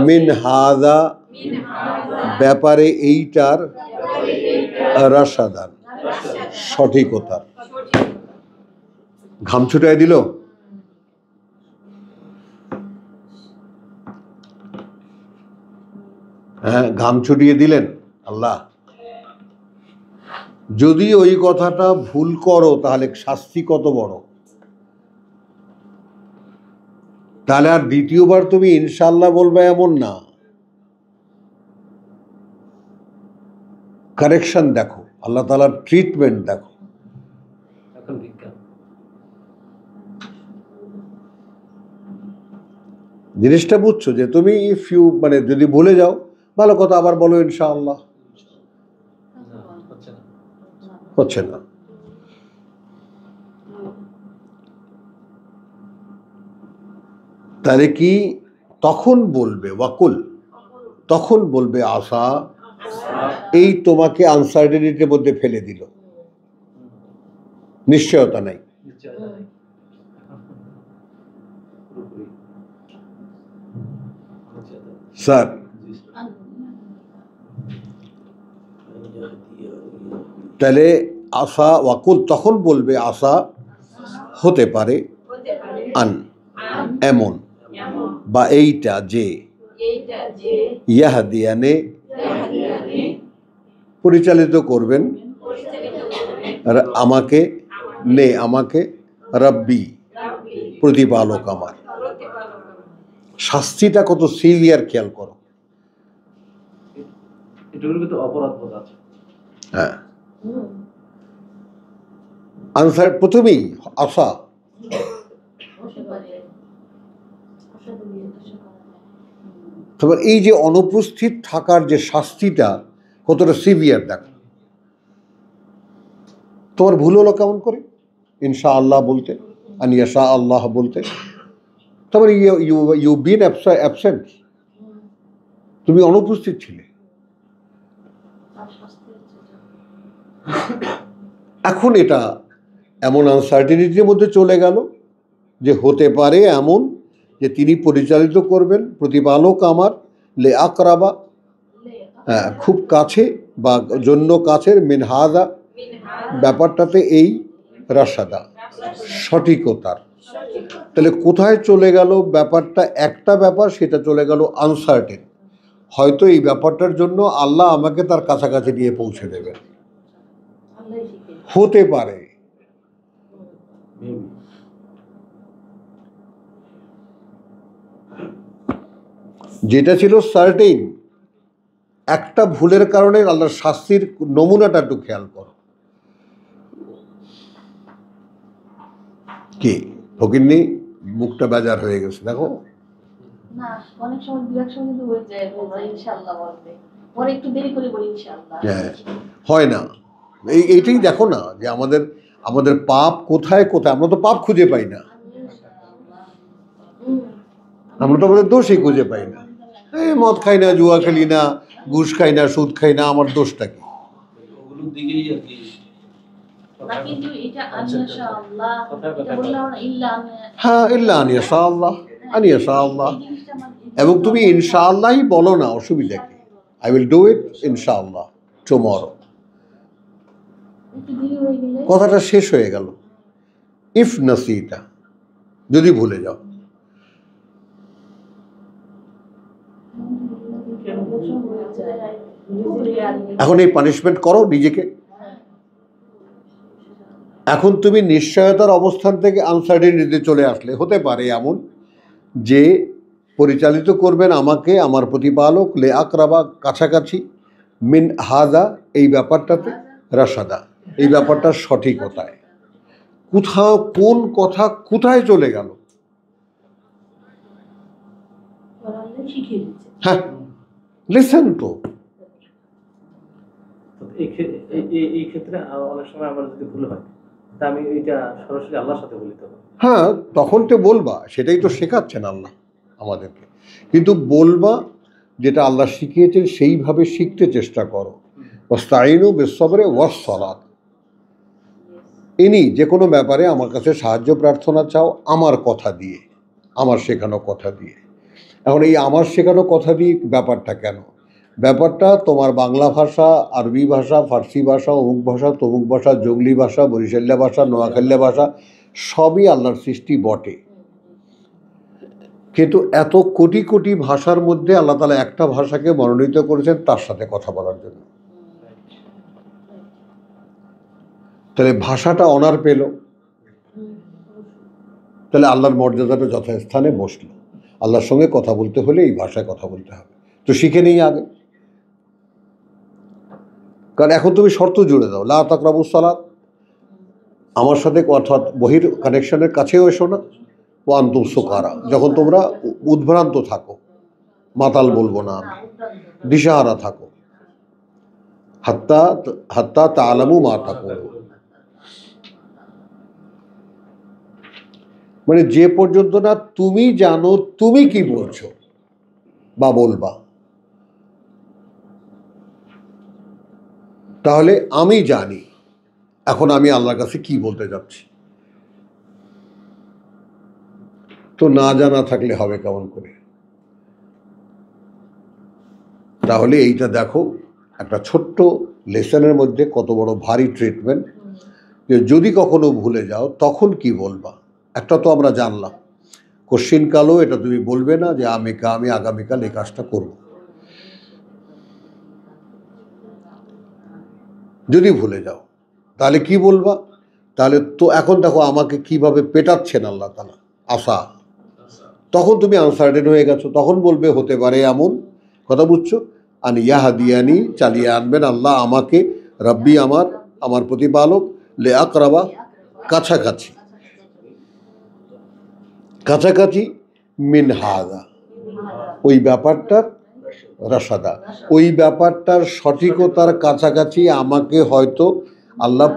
[SPEAKER 1] মিন হাদা, ব্যাপারে এইটার, রাশাদান, সঠিকতার। ঘাম ছুটায় দিল। হ্যাঁ, ঘাম ছুটিয়ে দিলেন আল্লাহ। যদি ওই কথাটা ভুল করো, তাহলে শাস্তি কত বড়। তাহলে আর দ্বিতীয়বার তুমি ইনশাআল্লাহ বলবে এমন না। কারেকশন দেখো, আল্লাহ তাআলার ট্রিটমেন্ট দেখো।
[SPEAKER 2] এখন বিজ্ঞান
[SPEAKER 1] জিনিসটা বুঝছো যে তুমি ইফ ইউ মানে যদি ভুলে যাও ভালো কথা, আবার বলো ইনশাআল্লাহ,
[SPEAKER 2] হচ্ছে না।
[SPEAKER 1] হচ্ছে না। তাহলে কি তখন বলবে ওয়াকুল, তখন বলবে আশা, এই তোমাকে আনসার্টেনিটির মধ্যে ফেলে দিল, নিশ্চয়তা নাই।
[SPEAKER 2] নিশ্চয়তা নেই। পুরোপুরি নিশ্চয়তা নেই।
[SPEAKER 1] স্যার তাহলে আশা ওয়াকুল তখন বলবে আশা হতে পারে, আন এমন, বা এইটা যে, ইয়াহদিয়ানে পরিচালিত করবেন, আমাকে আমাকে রব্বি প্রতিপালক আমার। শাস্তিটা কত সিভিয়ার খেয়াল করো।
[SPEAKER 2] এটুকুর ভিতরে অপরাধ বোধ আছে।
[SPEAKER 1] হ্যাঁ, আনসার প্রথমেই আশা, তোমার এই যে অনুপস্থিত থাকার যে শাস্তিটা কতটা সিভিয়ার দেখো। তোমার ভুল হলো কেমন করে ইনশা আল্লাহ বলতে, আনিয়াশা আল্লাহ বলতে, তারপরে ইউ বিন অ্যাবসেন্ট, তুমি অনুপস্থিত ছিলে। এখন এটা এমন আনসার্টেনিটির মধ্যে চলে গেল যে হতে পারে এমন যে তিনি পরিচালিত করবেন, প্রতিপালক আমার, লে আকরাবা, হ্যাঁ খুব কাছে বা জন্য কাছের, মিনহাদা ব্যাপারটাতে এই রাশাদা সঠিকতার। তাহলে কোথায় চলে গেল ব্যাপারটা? একটা ব্যাপার সেটা চলে গেল আনসার্টেন, হয়তো এই ব্যাপারটার জন্য আল্লাহ আমাকে তার কাছাকাছি নিয়ে পৌঁছে দেবেন, হতে পারে। যেটা ছিল সার্টেইন, একটা ভুলের কারণে আল্লাহর শাস্তির নমুনাটা একটু খেয়াল করো। কি ফকিন্নি মুখটা বেজার হয়ে গেছে দেখো।
[SPEAKER 5] না অনেক সময় দু এক সময় কিন্তু হয়ে যায় ইনশাআল্লাহ বলতে, পরে একটু দেরি করে বলি ইনশাআল্লাহ।
[SPEAKER 1] হ্যাঁ, হয় না। এইটাই দেখো না যে আমাদের পাপ কোথায় কোথায়, আমরা তো পাপ খুঁজে পাই না, আমরা তো আমাদের দোষই খুঁজে পাই না। এই মদ খাই না, জুয়া খেলি না, ঘুষ খাই না, সুদ খাই না, আমার দোষটা কি?
[SPEAKER 4] ওগুলোর দিকেই আর কি।
[SPEAKER 5] না কিন্তু এটা আনিয়াশা আল্লাহ এটা বললাম না, ইল্লা
[SPEAKER 1] হ্যাঁ, ইল্লা আনিয়াশা আল্লাহ, আনিয়াশা আল্লাহ। এবং তুমি ইনশাআল্লাহই বলো না, অসুবিধা কি? আই উইল ডু ইট ইনশাআল্লাহ টুমরো।
[SPEAKER 5] একটু দেরি হয়ে গেলে
[SPEAKER 1] কথাটা শেষ হয়ে গেল। ইফ নাসিটা, যদি ভুলে যাও, এখন এই পানিশমেন্ট করো নিজেকে। এখন তুমি নিশ্চয়তার অবস্থান থেকে আনসার্টেনিটিতে চলে আসলে, হতে পারে এমন যে পরিচালিত করবেন আমাকে আমার প্রতিপালক, লে আকরাবা কাছাকাছি, মিন হাদা এই ব্যাপারটাতে, রাশাদা এই ব্যাপারটার সঠিকতায়। কোথাও কোন কথা কোথায় চলে গেল?
[SPEAKER 3] শিখিয়ে দিচ্ছে।
[SPEAKER 1] হ্যাঁ, লিসেন তো।
[SPEAKER 2] এই ক্ষেত্রে অনেক সময় আমার যদি ভুল হয় তা আমি এটা সরাসরি আল্লাহর সাথে বলিতে হবে।
[SPEAKER 1] হ্যাঁ, তখন তো বলবা, সেটাই তো শেখাচ্ছেন আল্লাহ আমাদেরকে। কিন্তু বলবা যেটা আল্লাহ শিখিয়েছেন সেইভাবে শিখতে চেষ্টা করো। ওয়াস্তাইনু বিসসবরি ওয়াসসালাত, ইনি যে কোনো ব্যাপারে আমার কাছে সাহায্য প্রার্থনা চাও আমার কথা দিয়ে, আমার শেখানো কথা দিয়ে। এখন এই আমার শেখানো কথা দিয়ে ব্যাপারটা কেন? ব্যাপারটা তোমার বাংলা ভাষা, আরবি ভাষা, ফার্সি ভাষা, অমুক ভাষা, তমুক ভাষা, জঙ্গলি ভাষা, বরিশাল্লা ভাষা, নোয়াখাল্লা ভাষা, সবই আল্লাহর সৃষ্টি বটে। কিন্তু এত কোটি কোটি ভাষার মধ্যে আল্লাহ তাআলা একটা ভাষাকে মনোনীত করেছেন তার সাথে কথা বলার জন্য। তাহলে ভাষাটা অনার পেল, তাহলে আল্লাহর মর্যাদাটা যথাস্থানে বসলো। আল্লাহর সঙ্গে কথা বলতে হলে এই ভাষায় কথা বলতে হবে, তো শিখে নেই আগে। কারণ এখন তুমি শর্ত জুড়ে দাও, লা তাকরাবুস সালাত, আমার সাথে অর্থাৎ বহির কানেকশনের কাছেও এসো না, ওয়া আনতুম সুকারা, যখন তোমরা উদ্ভ্রান্ত থাকো, মাতাল বলবো না আমি, দিশাহারা থাকো, হাত্তা হাত্তা তাআলামু মা তাকুলুন, মানে যে পর্যন্ত না তুমি জানো তুমি কি বলছো বা বলবা, তাহলে আমি জানি এখন আমি আল্লাহর কাছে কি বলতে যাচ্ছি। তো না জানা থাকলে হবে কেমন করে? তাহলে এইটা দেখো, একটা ছোট্ট লেসনের মধ্যে কত বড় ভারী ট্রিটমেন্ট, যে যদি কখনো ভুলে যাও তখন কি বলবা। একটা তো আমরা জানলাম, কোশ্চিনকালও এটা তুমি বলবে না যে আমি আগামীকাল এই কাজটা করব। যদি ভুলে যাও তাহলে কি বলবা? তাহলে তো এখন দেখো আমাকে কিভাবে পেটাচ্ছেন আল্লাহ তাআলা, আশা, তখন তুমি আনসার্টেন হয়ে গেছো, তখন বলবে হতে পারে এমন কথা, বুঝছো? আন ইয়াহদিয়ানি, চালিয়ে আনবেন আল্লাহ আমাকে, রব্বি আমার প্রতিপালক, লে আকরাবা, কাছাকাছি, কাছাকাছি, মিন হাদা, ওই ব্যাপারটার রাসাদা, ওই ব্যাপারটার সঠিকতার কাছাকাছি আমাকে হয়তো আল্লাহ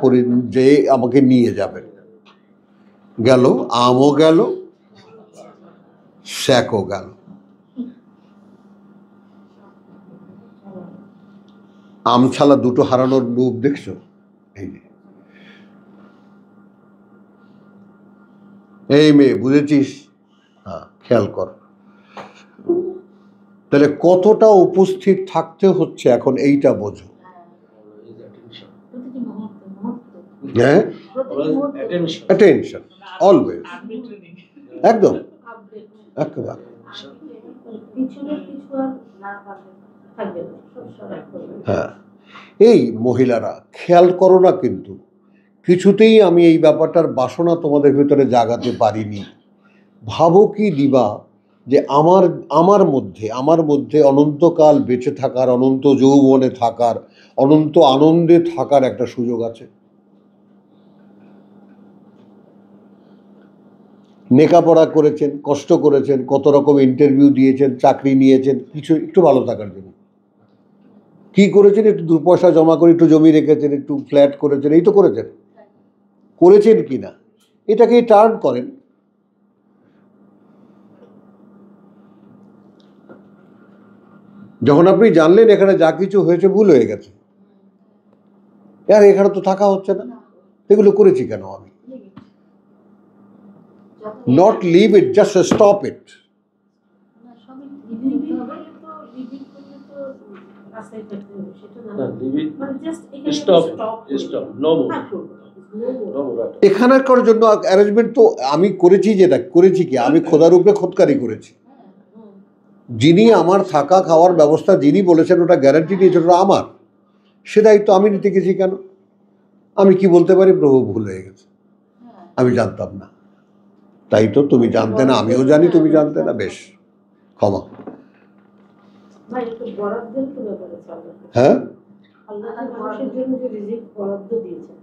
[SPEAKER 1] যে আমাকে নিয়ে যাবেন। গেল আমও গেল, শ্যাকও গেল। আমছালা দুটো হারানোর লোভ দেখছো? এই যে, এই মেয়ে বুঝেছিস? হ্যাঁ, খেয়াল কর তাহলে কতটা উপস্থিত থাকতে হচ্ছে এখন, এইটা বোঝো।
[SPEAKER 5] প্রতিটি মুহূর্তে মুহূর্তে
[SPEAKER 1] হ্যাঁ,
[SPEAKER 5] প্রতিটি মুহূর্তে
[SPEAKER 1] অ্যাটেনশন অলওয়েজ, একদম
[SPEAKER 3] আপডেট
[SPEAKER 1] একেবারে।
[SPEAKER 3] পিছনের কিছু আর
[SPEAKER 5] না পারবে
[SPEAKER 3] থাকবে না, সব সরাই করবে।
[SPEAKER 1] হ্যাঁ, এই মহিলারা খেয়াল করো না, কিন্তু কিছুতেই আমি এই ব্যাপারটার বাসনা তোমাদের ভিতরে জাগাতে পারিনি। ভাবো কি দিবা যে আমার মধ্যে অনন্তকাল বেঁচে থাকার, অনন্ত যৌবনে থাকার, অনন্ত আনন্দে থাকার একটা সুযোগ আছে। লেখাপড়া করেছেন, কষ্ট করেছেন, কত রকম ইন্টারভিউ দিয়েছেন, চাকরি নিয়েছেন, কিছু একটু ভালো থাকার জন্য। কি করেছেন? একটু দু পয়সা জমা করে একটু জমি রেখেছেন, একটু ফ্ল্যাট করেছেন, এই তো করেছেন কি না, এটাকে টার্ন করেন। যখন আপনি জানলেন এখানে যা কিছু হয়েছে ভুল হয়ে গেছে, আর এখানে তো থাকা হচ্ছে না, এগুলো করেছি কেন আমি? Not leave it, just stop it.
[SPEAKER 5] সবই
[SPEAKER 3] রিভিউ
[SPEAKER 5] হবে।
[SPEAKER 3] করলে তো রিভিউ করলে তো রাস্তায় থাকতে হবে, সেটা না।
[SPEAKER 4] না, leave it,
[SPEAKER 3] মানে জাস্ট এখানে
[SPEAKER 4] stop,
[SPEAKER 3] stop
[SPEAKER 4] stop, no more,
[SPEAKER 3] না করবো না,
[SPEAKER 4] no more.
[SPEAKER 1] এখানকার জন্য অ্যারেঞ্জমেন্ট তো আমি করেছি, যেটা করেছি কি আমি খোদার উপরে খোদকারি করেছি। যিনি আমার থাকা খাওয়ার ব্যবস্থা যিনি বলেছেন, ওটা গ্যারান্টি নিয়েছেন, ওটা আমার, সে দায়িত্ব আমি নিতে গেছি কেন? আমি কি বলতে পারি, প্রভু ভুল হয়ে গেছে, আমি জানতাম না। তাই তো, তুমি জানতে না, আমিও জানি তুমি জানতে না, বেশ ক্ষমা।
[SPEAKER 3] ভাই একটু বরাদ্দের তো ব্যাপার আছে আল্লাহ।
[SPEAKER 1] হ্যাঁ,
[SPEAKER 3] আল্লাহ যে মানুষের জন্য যে রিজিক বরাদ্দ দিয়েছেন,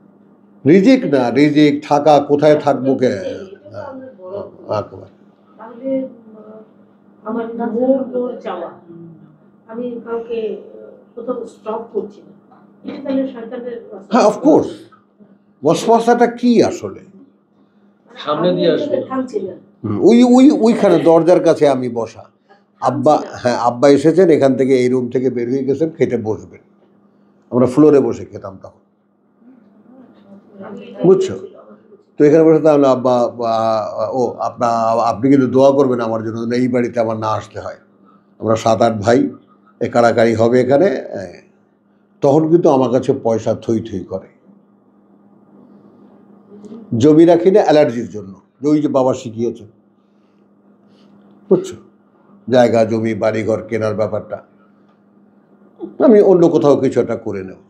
[SPEAKER 1] রিজিক না, রিজিক থাকা, কোথায় থাকবো কে?
[SPEAKER 3] এটা তো আল্লাহর বরাদ্দ।
[SPEAKER 1] একেবারে।
[SPEAKER 3] তাহলে আমার মোর চাওয়া, আমি কাউকে কোথাও স্টপ করছি না, এটা তাহলে শয়তানের রাস্তা।
[SPEAKER 1] হ্যাঁ, অফকোর্স। ওয়াসওয়াসাটা কি আসলে?
[SPEAKER 4] সামনে দিয়ে আসবে।
[SPEAKER 3] থামছি না।
[SPEAKER 1] ওইখানে দরজার কাছে আমি বসা, আব্বা, হ্যাঁ আব্বা এসেছেন, এখান থেকে এই রুম থেকে বের হয়ে গেছেন, খেতে বসবেন। আমরা ফ্লোরে বসে খেতাম তখন, বুঝছো? তো এখানে বসে তাহলে আব্বা, ও আপনি কিন্তু দোয়া করবেন আমার জন্য, এই বাড়িতে আমার না আসতে হয়। আমরা 7-8 ভাই, এ কাড়াকাড়ি হবে এখানে। তখন কিন্তু আমার কাছে পয়সা থই থই করে। জমি রাখি না অ্যালার্জির জন্য, ওই যে বাবা শিখিয়েছে, বুঝছো? জায়গা জমি বাড়িঘর কেনার ব্যাপারটা আমি অন্য কোথাও কিছু একটা করে নেব।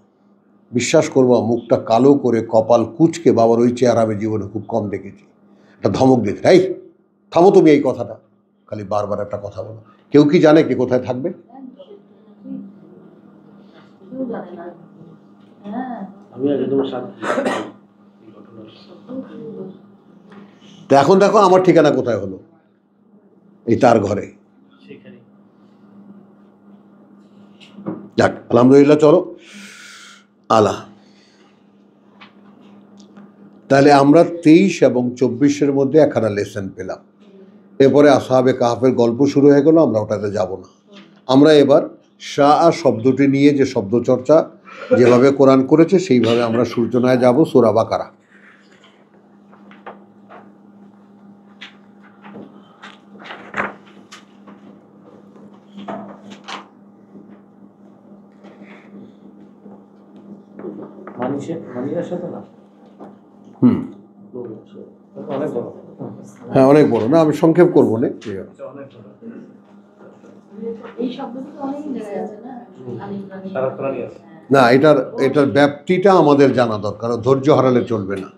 [SPEAKER 1] বিশ্বাস করবো, মুখটা কালো করে কপাল কুচকে বাবার ওই চেহারা আমি জীবনে খুব কম দেখেছি। একটা ধমক দিতে, এই থামো তুমি এই কথাটা, খালি বারবার একটা কথা বলো। কেউ কি জানে কে কোথায় থাকবে?
[SPEAKER 5] কেউ জানে না। হ্যাঁ
[SPEAKER 4] আমি একদম সাক্ষী এই ঘটনার।
[SPEAKER 1] তো এখন দেখো আমার ঠিকানা কোথায় হলো, এই তার ঘরে।
[SPEAKER 2] সেখানে
[SPEAKER 1] যাক আলহামদুলিল্লাহ, চলো আলা। তাহলে আমরা 23 এবং 24-এর মধ্যে একখানা লেসন পেলাম। এরপরে আসহাবে কাহাফের গল্প শুরু হয়ে গেল, আমরা ওটাতে যাব না। আমরা এবার শাহ শব্দটি নিয়ে যে শব্দ চর্চা যেভাবে কোরআন করেছে সেইভাবে আমরা সূচনায় যাব, সূরা বাকারা।
[SPEAKER 2] মানিয়ার সাথে না, অনেক বড়।
[SPEAKER 1] হ্যাঁ অনেক বড় না, আমি সংক্ষেপ করবো না।
[SPEAKER 2] অনেক বড়,
[SPEAKER 5] এই শব্দটি তো অনেক জায়গায় আছে না,
[SPEAKER 2] সারা কোরআনই আছে।
[SPEAKER 1] না, এটার ব্যাপ্তিটা আমাদের জানা দরকার, ধৈর্য হারালে চলবে না।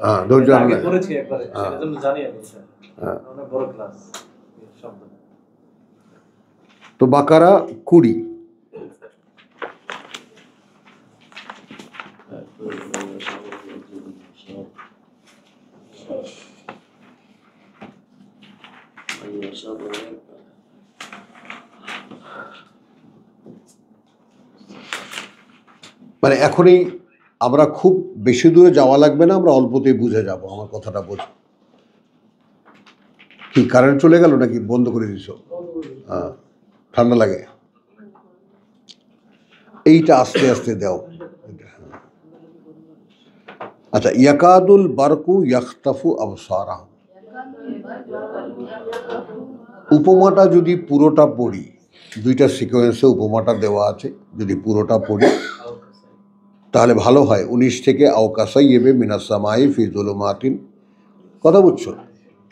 [SPEAKER 1] হ্যাঁ, ধৈর্য হারালে
[SPEAKER 2] করেছি একবারে,
[SPEAKER 1] হ্যাঁ।
[SPEAKER 2] সেজন্য জানি আমি এটা।
[SPEAKER 1] হ্যাঁ।
[SPEAKER 2] অনেক বড় ক্লাস শব্দ।
[SPEAKER 1] তো বাকারা 20। মানে এখনই আমরা খুব বেশি দূরে যাওয়া লাগবে না, আমরা অল্পতেই বুঝে যাব। আমার কথাটা বোঝ। কি কারেন্ট চলে গেল নাকি বন্ধ করে দিছো? হ্যাঁ, ঠান্ডা লাগে। এইটা আস্তে আস্তে দাও। আচ্ছা, ইয়াকাদুল বারকু ইয়াখতাফু আবসারাহুম। উপমাটা যদি পুরোটা পড়ি, দুইটা সিকোয়েন্সে উপমাটা দেওয়া আছে, যদি পুরোটা পড়ি তাহলে ভালো হয়। 19 থেকে আওকাসাইয়েবে মিনাস-সামাই ফি যুলুমাতিন। কথা বুঝছো?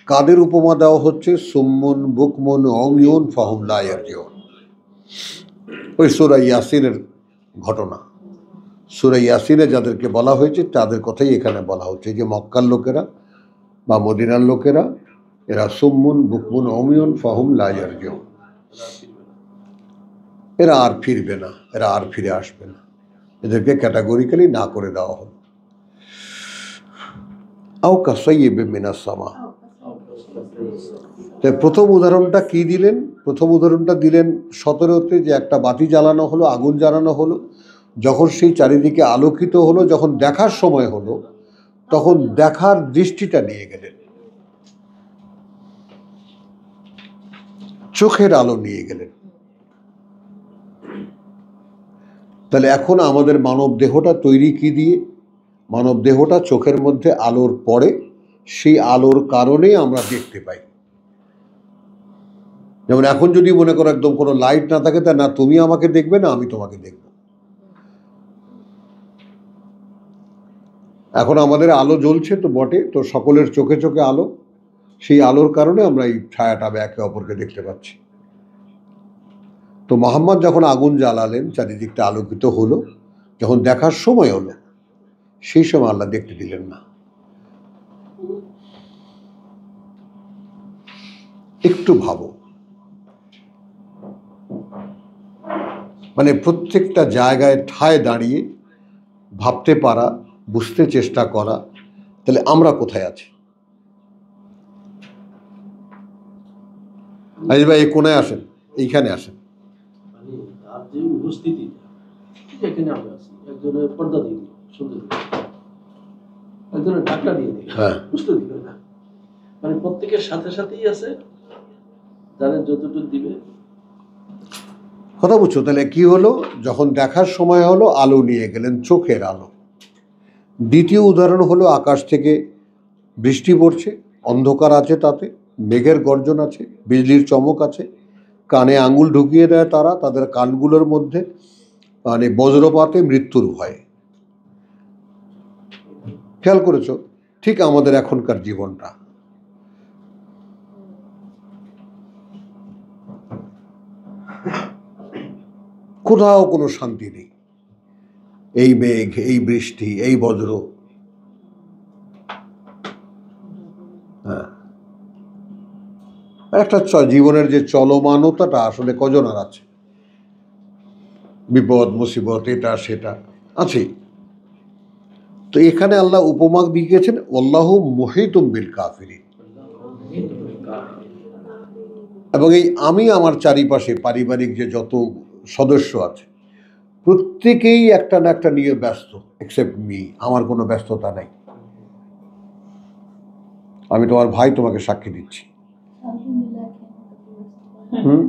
[SPEAKER 1] কাদের উপমা দেওয়া হচ্ছে? সুম্মুন বুকমুন উময়ুন ফাহুম লা ইয়ারজিউন। ওই সূরা ইয়াসিনের ঘটনা। সূরা ইয়াসিনে যাদেরকে বলা হয়েছে তাদের কথাই এখানে বলা হচ্ছে, যে মক্কার লোকেরা বা মদিনার লোকেরা, এরা সুম্মুন বুকমুন উময়ুন ফাহুম লা ইয়ারজিউন। এরা আর ফিরবে না, এরা আর ফিরে আসবে না। এদেরকে ক্যাটাগরিক্যালি না করে দেওয়া হল। আও কাসাইয়্যিবে মিনাস সামা। তাই প্রথম উদাহরণটা কি দিলেন? প্রথম উদাহরণটা দিলেন 17-তে, যে একটা বাতি জ্বালানো হলো, আগুন জ্বালানো হলো, যখন সেই চারিদিকে আলোকিত হলো, যখন দেখার সময় হলো, তখন দেখার দৃষ্টিটা নিয়ে গেলেন, চোখের আলো নিয়ে গেলেন। তাহলে এখন আমাদের মানব দেহটা তৈরি কি দিয়ে? মানব দেহটা চোখের মধ্যে আলোর পড়ে, সেই আলোর কারণে আমরা দেখতে পাই। যেমন এখন যদি মনে করো একদম কোনো লাইট না থাকে, তা না তুমি আমাকে দেখবে না আমি তোমাকে দেখব। এখন আমাদের আলো জ্বলছে তো বটে, তো সকলের চোখে চোখে আলো, সেই আলোর কারণে আমরা এই ছায়াটা একে অপরকে দেখতে পাচ্ছি। তো মোহাম্মদ যখন আগুন জ্বালালেন, চারিদিকটা আলোকিত হলো, যখন দেখার সময় হলো, সেই সময় আল্লাহ দেখতে দিলেন না। একটু ভাবো, মানে প্রত্যেকটা জায়গায় ঠায় দাঁড়িয়ে ভাবতে পারা, বুঝতে চেষ্টা করা, তাহলে আমরা কোথায় আছি? আজ ভাই এই কোনায় আসেন, এইখানে আসেন।
[SPEAKER 4] মানে তার যে উপস্থিতিটা, এখানে আমরা আছি, একজনের পর্দা দিয়ে দিই, শুনতে দিই, একজনের ঢাকটা দিয়ে দিই,
[SPEAKER 1] হ্যাঁ।
[SPEAKER 4] বুঝতে দিবে না। মানে প্রত্যেকের সাথে সাথেই আছে, যাদের যতটুকু দিবে।
[SPEAKER 1] কথা বুঝছো? তাহলে কি হলো? যখন দেখার সময় হলো, আলো নিয়ে গেলেন, চোখের আলো। দ্বিতীয় উদাহরণ হলো, আকাশ থেকে বৃষ্টি পড়ছে, অন্ধকার আছে, তাতে মেঘের গর্জন আছে, বিজলির চমক আছে, কানে আঙুল ঢুকিয়ে দেয় তারা, তাদের কানগুলোর মধ্যে, মানে বজ্রপাতে মৃত্যুর ভয়। খেয়াল করেছো? ঠিক আমাদের এখনকার জীবনটা। কোথাও কোনো শান্তি নেই। এই মেঘ, এই বৃষ্টি, এই বজ্র। হ্যাঁ, একটা জীবনের যে চলমানতাটা আসলে কজনের আছে? বিপদ মুসিবত এটা সেটা আছেই। তো এখানে আল্লাহ উপমা দিয়ে গেছেন আল্লাহু মুহিতুম বিল কাফিরিন। এবং এই আমি আমার চারিপাশে পারিবারিক যে যত সদস্য আছে প্রত্যেকেই একটা না একটা নিয়ে ব্যস্ত, এক্সেপ্ট মি। আমার কোনো ব্যস্ততা নেই। আমি তোমার ভাই, তোমাকে সাক্ষী দিচ্ছি। হুম,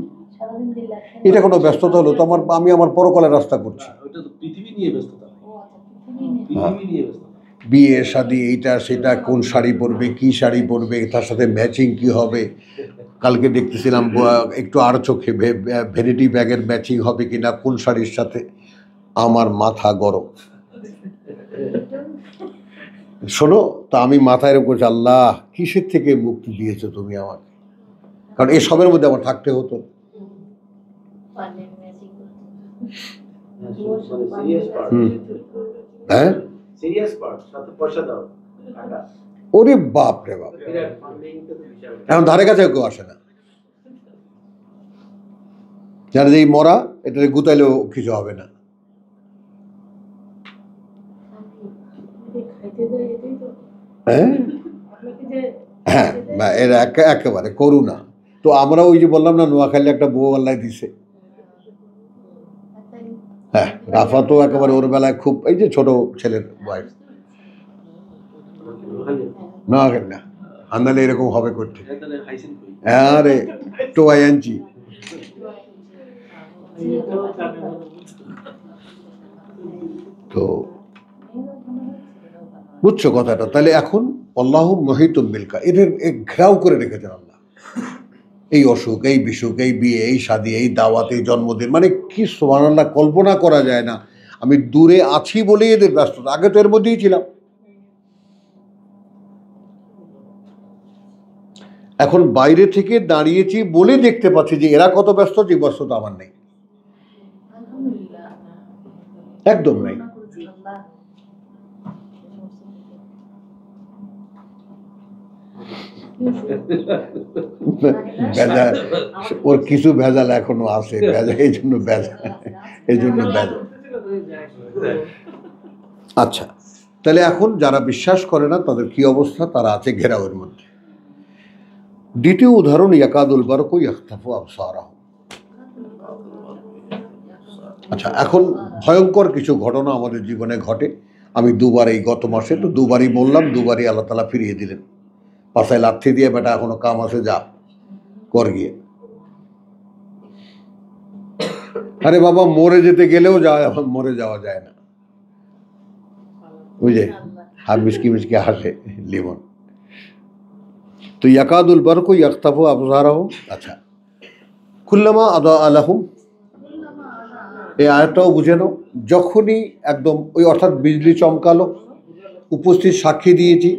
[SPEAKER 1] এটা কোনো ব্যস্ততা হলো তো? আমি আমার পরকালের রাস্তা করছি।
[SPEAKER 4] ওটা তো পৃথিবী নিয়ে ব্যস্ততা, পৃথিবী নিয়ে ব্যস্ততা।
[SPEAKER 1] বিয়ে শাদী, এইটা সেটা, কোন শাড়ি পরবে, কি শাড়ি পরবে, তার সাথে ম্যাচিং কি হবে। কালকে দেখতেছিলাম একটু আর চোখে ভ্যানিটি ব্যাগের ম্যাচিং হবে কিনা কোন শাড়ির সাথে। আমার মাথা গরম। শোনো, তা আমি মাথায় এরকম করছি, আল্লাহ কিসের থেকে মুক্তি দিয়েছো তুমি আমাকে? কারণ এসবের মধ্যে আমার থাকতে হতো। হ্যাঁ, ওরে বাপ রে বাপ, এখন ধারে কাছে কেউ আসে না। যারা যে মরা, এটা গুতাইলেও কিছু হবে না। হ্যাঁ হ্যাঁ, এরা একেবারে করুণা। তো আমরা ওই যে বললাম না, নোয়াখালী একটা বউ আল্লাহ দিছে। হ্যাঁ, রাফা তো একেবারে ওর বেলায় খুব, এই যে ছোট ছেলের ওয়াইফ, নোয়াখালী না, আন্দালে এরকম হবে করতে। আরে টোয়াই আনছি। তো বুঝছো কথাটা? তাহলে এখন আল্লাহু মুহিতুম বিল কাফিরিন, এদের ঘেরাও করে রেখেছেন আল্লাহ। এই অসুখ, এই বিসুখ, এই বিয়ে, এই শাদী, এই দাওয়াত, এই জন্মদিন, মানে কি সুবহানাল্লাহ, কল্পনা করা যায় না। আমি দূরে আছি বলেই এদের ব্যস্ততা, আগে তো এর মধ্যেই ছিলাম। এখন বাইরে থেকে দাঁড়িয়েছি বলে দেখতে পাচ্ছি যে এরা কত ব্যস্ত, যে ব্যস্ততা আমার নেই, একদম নেই। ভেজাল, ওর কিছু ভেজাল এখনো আছে, ভেজাল, এই জন্য ভেজাল, এই জন্য ভেজাল। আচ্ছা, তাহলে এখন যারা বিশ্বাস করে না তাদের কি অবস্থা? তারা আছে ঘেরাওয়ের মধ্যে। দ্বিতীয় উদাহরণ, ইয়াকাদুল বারকু ইয়াখতাফু আবসারাহুম। আচ্ছা, এখন ভয়ঙ্কর কিছু ঘটনা আমাদের জীবনে ঘটে। আমি দুবার, এই গত মাসে তো দুবারই বললাম, দুবারই আল্লাহ তাআলা ফিরিয়ে দিলেন। পাশায় লাথি দিয়ে, বেটা এখনো কাম আছে, যা কর গিয়ে। আরে বাবা, মরে যেতে গেলেও মরে যাওয়া যায় না। বুঝে হাত মিসকি মিসকি হাসে লিমন। তো ইয়াকাদুল বারকু ইয়াখতাফু আবসারাহুম। আচ্ছা, কুল্লামা আদা আলাহুম, এই আয়াতটাও বুঝে নাও। যখনই একদম ওই, অর্থাৎ বিজলি চমকালো, উপস্থিত সাক্ষী দিয়েছি,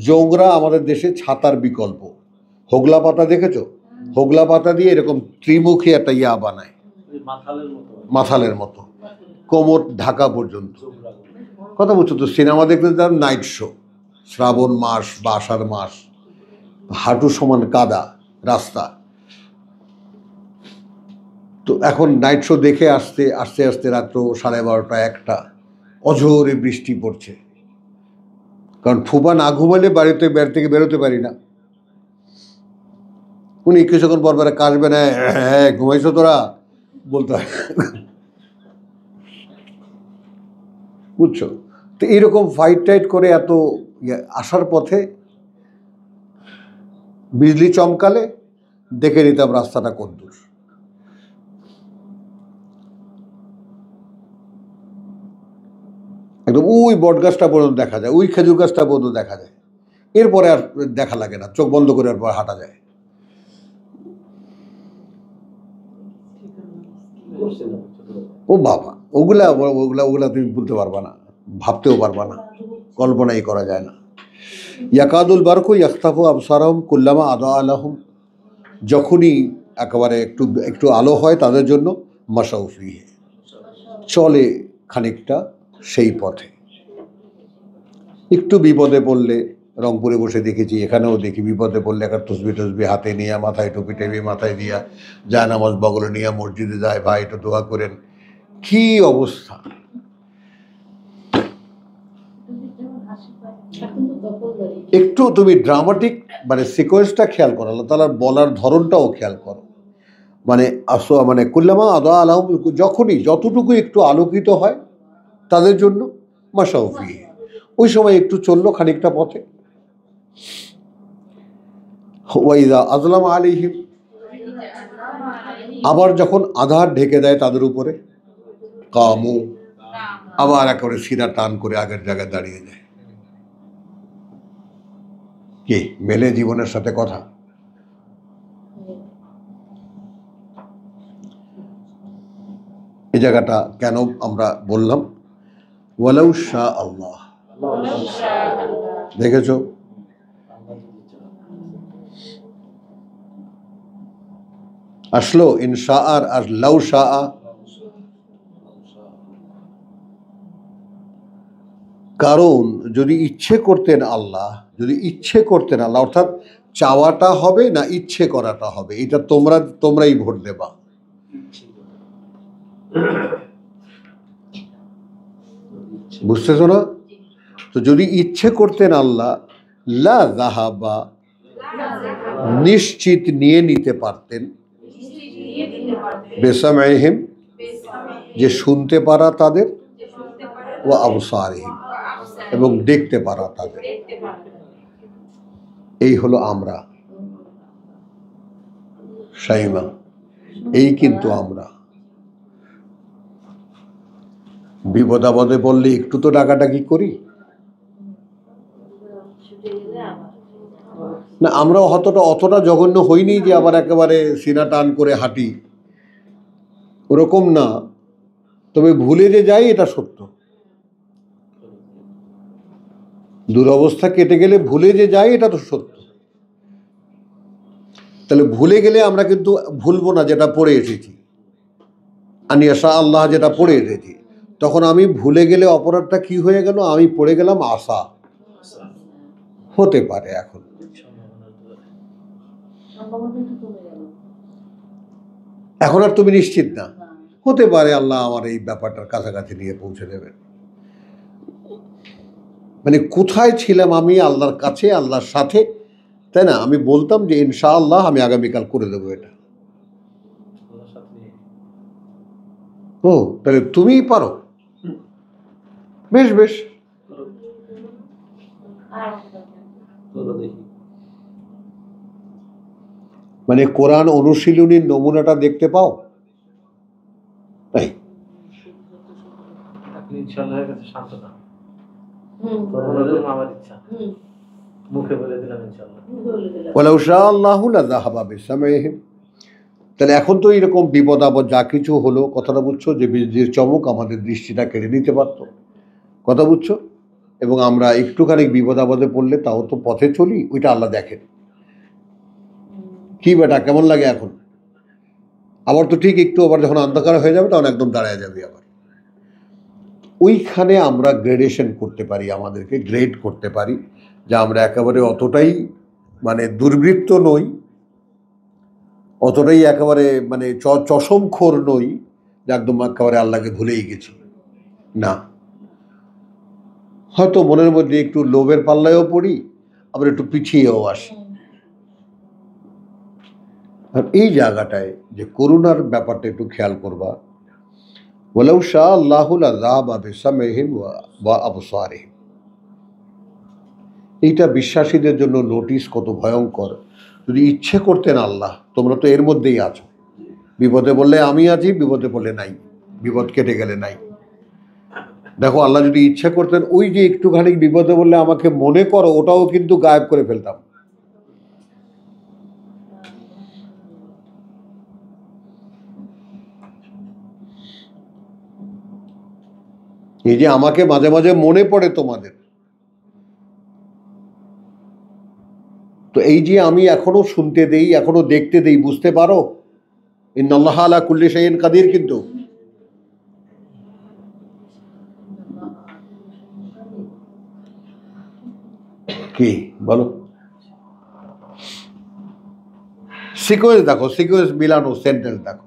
[SPEAKER 1] জোংরা আমাদের দেশে ছাতার বিকল্প। হোগলা পাতা দেখেছো? হোগলা পাতা দিয়ে এরকম ত্রিমুখী একটা ইয়া বানায়, মাথালের মতো, কোমর ঢাকা পর্যন্ত। কথা বলছো তো, সিনেমা দেখতে যান, নাইট শো, শ্রাবণ মাস বা আষাঢ় মাস, হাঁটু সমান কাদা রাস্তা। তো এখন নাইট শো দেখে আসতে আস্তে আস্তে রাত্র 12:30 1টা, অঝোরে বৃষ্টি পড়ছে। কারণ ফুপা না ঘুমালে বাড়ি থেকে বেরোতে পারি না। উনি কিছুক্ষণ পর পরে কাশবে না, হ্যাঁ ঘুমাইছো তোরা, বলতে হয়। বুঝছো? তো এইরকম ফাইট টাইট করে এত আসার পথে বিজলি চমকালে দেখে নিতাম রাস্তাটা কদ্দূর। একদম ওই বট গাছটা পর্যন্ত দেখা যায়, ওই খেজুর গাছটা পর্যন্ত দেখা যায়। এরপরে আর দেখা লাগে না, চোখ বন্ধ করে পর হাঁটা যায়। ও বাবা, ওগুলা ওগুলা ওগুলা তুমি বলতে পারবা না, ভাবতেও পারবা না, কল্পনাই করা যায় না। ইয়াকাদুল বারকু ইয়াখতাফু আবসারাহুম কুল্লামা আদা আলাহুম, যখনই একেবারে একটু আলো হয় তাদের জন্য, মাশাউ ফিহি, চলে খানিকটা সেই পথে। একটু বিপদে পড়লে, রংপুরে বসে দেখেছি, এখানেও দেখি, বিপদে পড়লে একটা তসবি হাতে নিয়ে, মাথায় টুপি টেপি মাথায় দিয়া, যায় নামাজ বগলে নিয়ে মসজিদে যায়, ভাই একটু দোয়া করেন। কি অবস্থা!
[SPEAKER 3] এখন তো দখলদারি।
[SPEAKER 1] একটু তুমি ড্রামাটিক মানে সিকোয়েন্সটা খেয়াল করো, আল্লাহ তাআলার বলার ধরনটাও খেয়াল করো। মানে মানে কুল্লামা আদা আলাহম, যখনই যতটুকু একটু আলোকিত হয় তাদের জন্য মাশাউফি, ওই সময় একটু চললো খানিকটা পথে। ওয়াইদা আজলাম আলাইহিম, আবার যখন আধার ঢেকে দেয় তাদের উপরে, কামু, আবার একেবারে সিধা টান করে আগের জায়গায় দাঁড়িয়ে যায়। কি মেলে জীবনের সাথে কথা? এই জায়গাটা কেন আমরা বললাম ওয়ালাউ শাহ আল্লাহ, দেখেছো? আসলো ইনশা আর লাউ শাহ। কারণ যদি ইচ্ছে করতেন আল্লাহ, যদি ইচ্ছে করতেন আল্লাহ, অর্থাৎ চাওয়াটা হবে না ইচ্ছে করাটা হবে, এটা তোমরাই ভোট দেবা। বুঝতেছো না? তো যদি ইচ্ছে করতেন আল্লাহ, লা যাহাবা, নিশ্চিত নিয়ে নিতে পারতেন, বেসামাইহিম, যে শুনতে পারা তাদের, ও আবসারিহিম, এবং দেখতে পারা তাদের। এই হলো আমরা শাইমা, এই কিন্তু আমরা। বিপদ আপদে পড়লে একটু তো ডাকাডাকি করি না? আমরা অতটা জঘন্য হইনি যে আবার একেবারে সিনা টান করে হাঁটি, ওরকম না। তবে ভুলে যে যাই এটা সত্য। দুরবস্থা কেটে গেলে ভুলে যে যাই এটা তো সত্য। তাহলে ভুলে গেলে আমরা কিন্তু ভুলবো না যেটা পড়ে এসেছি, আনিয়াশা আল্লাহ যেটা পড়ে এসেছি। তখন আমি ভুলে গেলে অপরাধটা কি হয়ে গেল? আমি পড়ে গেলাম আশা। হতে পারে এখন এখন আর তুমি নিশ্চিত না, হতে পারে আল্লাহ আমার এই ব্যাপারটার কাছাকাছি নিয়ে পৌঁছে দেবেন। মানে কোথায় ছিলাম আমি? আল্লাহর কাছে, আল্লাহর সাথে, তাই না? আমি বলতাম যে ইনশাআল্লাহ আমি আগামীকাল করে দেবো এটা। ও তাহলে তুমিই পারো, বেশ বেশ। মানে কোরআন অনুশীলনীর নমুনাটা দেখতে পাও তাই?
[SPEAKER 2] আপনি ইনশাআল্লাহর কাছে শান্ত না,
[SPEAKER 3] হুম,
[SPEAKER 2] আমার ইচ্ছা মুখে বলে দিলাম ইনশাআল্লাহ।
[SPEAKER 3] বলে দিলাম।
[SPEAKER 1] ওয়ালাউ শাআ আল্লাহু লাযাহাবা বিসামাইহিম। তাহলে এখন তো এরকম বিপদ আপদ যা কিছু হলো, কথাটা বুঝছো, যে বীর্যের চমক আমাদের দৃষ্টিটা কেড়ে নিতে পারত, কথা বুঝছো? এবং আমরা একটুখানি বিপদ আপদে পড়লে তাও তো পথে চলি, ওইটা আল্লাহ দেখেন। কি বেটা কেমন লাগে এখন? আবার তো ঠিক একটু আবার যখন অন্ধকার হয়ে যাবে তখন একদম দাঁড়ায় যাবে আবার। ওইখানে আমরা গ্রেডেশন করতে পারি, আমাদেরকে গ্রেড করতে পারি যে আমরা একেবারে অতটাই মানে দুর্বৃত্ত নই, অতটাই একেবারে মানে চশমখোর নই যে একদম একেবারে আল্লাহকে ভুলেই গেছি না। হয়তো মনের মধ্যে একটু লোভের পাল্লায়ও পড়ি, আবার একটু পিছিয়েও আসি। আর এই জায়গাটায় যে করুণার ব্যাপারটা একটু খেয়াল করবা। ওয়ালাউ শাআ আল্লাহু লাযাহাবা বিসামইহিম ওয়া আবসারিহিম, এইটা বিশ্বাসীদের জন্য নোটিশ কত ভয়ঙ্কর। যদি ইচ্ছে করতেন আল্লাহ, তোমরা তো এর মধ্যেই আছো, বিপদে বললে আমি আছি, বিপদে পড়লে নাই, বিপদ কেটে গেলে নাই। দেখো আল্লাহ যদি ইচ্ছে করতেন ওই যে একটুখানি বিপদে বললে আমাকে মনে করো, ওটাও কিন্তু গায়েব করে ফেলতাম। এই যে আমাকে মাঝে মাঝে মনে পড়ে তোমাদের, তো এই যে আমি এখনো শুনতে দেই, এখনো দেখতে দেই, বুঝতে পারো ইন্নাল্লাহা আলা কুল্লি শাইইন কাদির। কিন্তু কি বলো? সিকোয়েন্স দেখো, সিকোয়েন্স মিলানো সেন্টেন্স দেখো।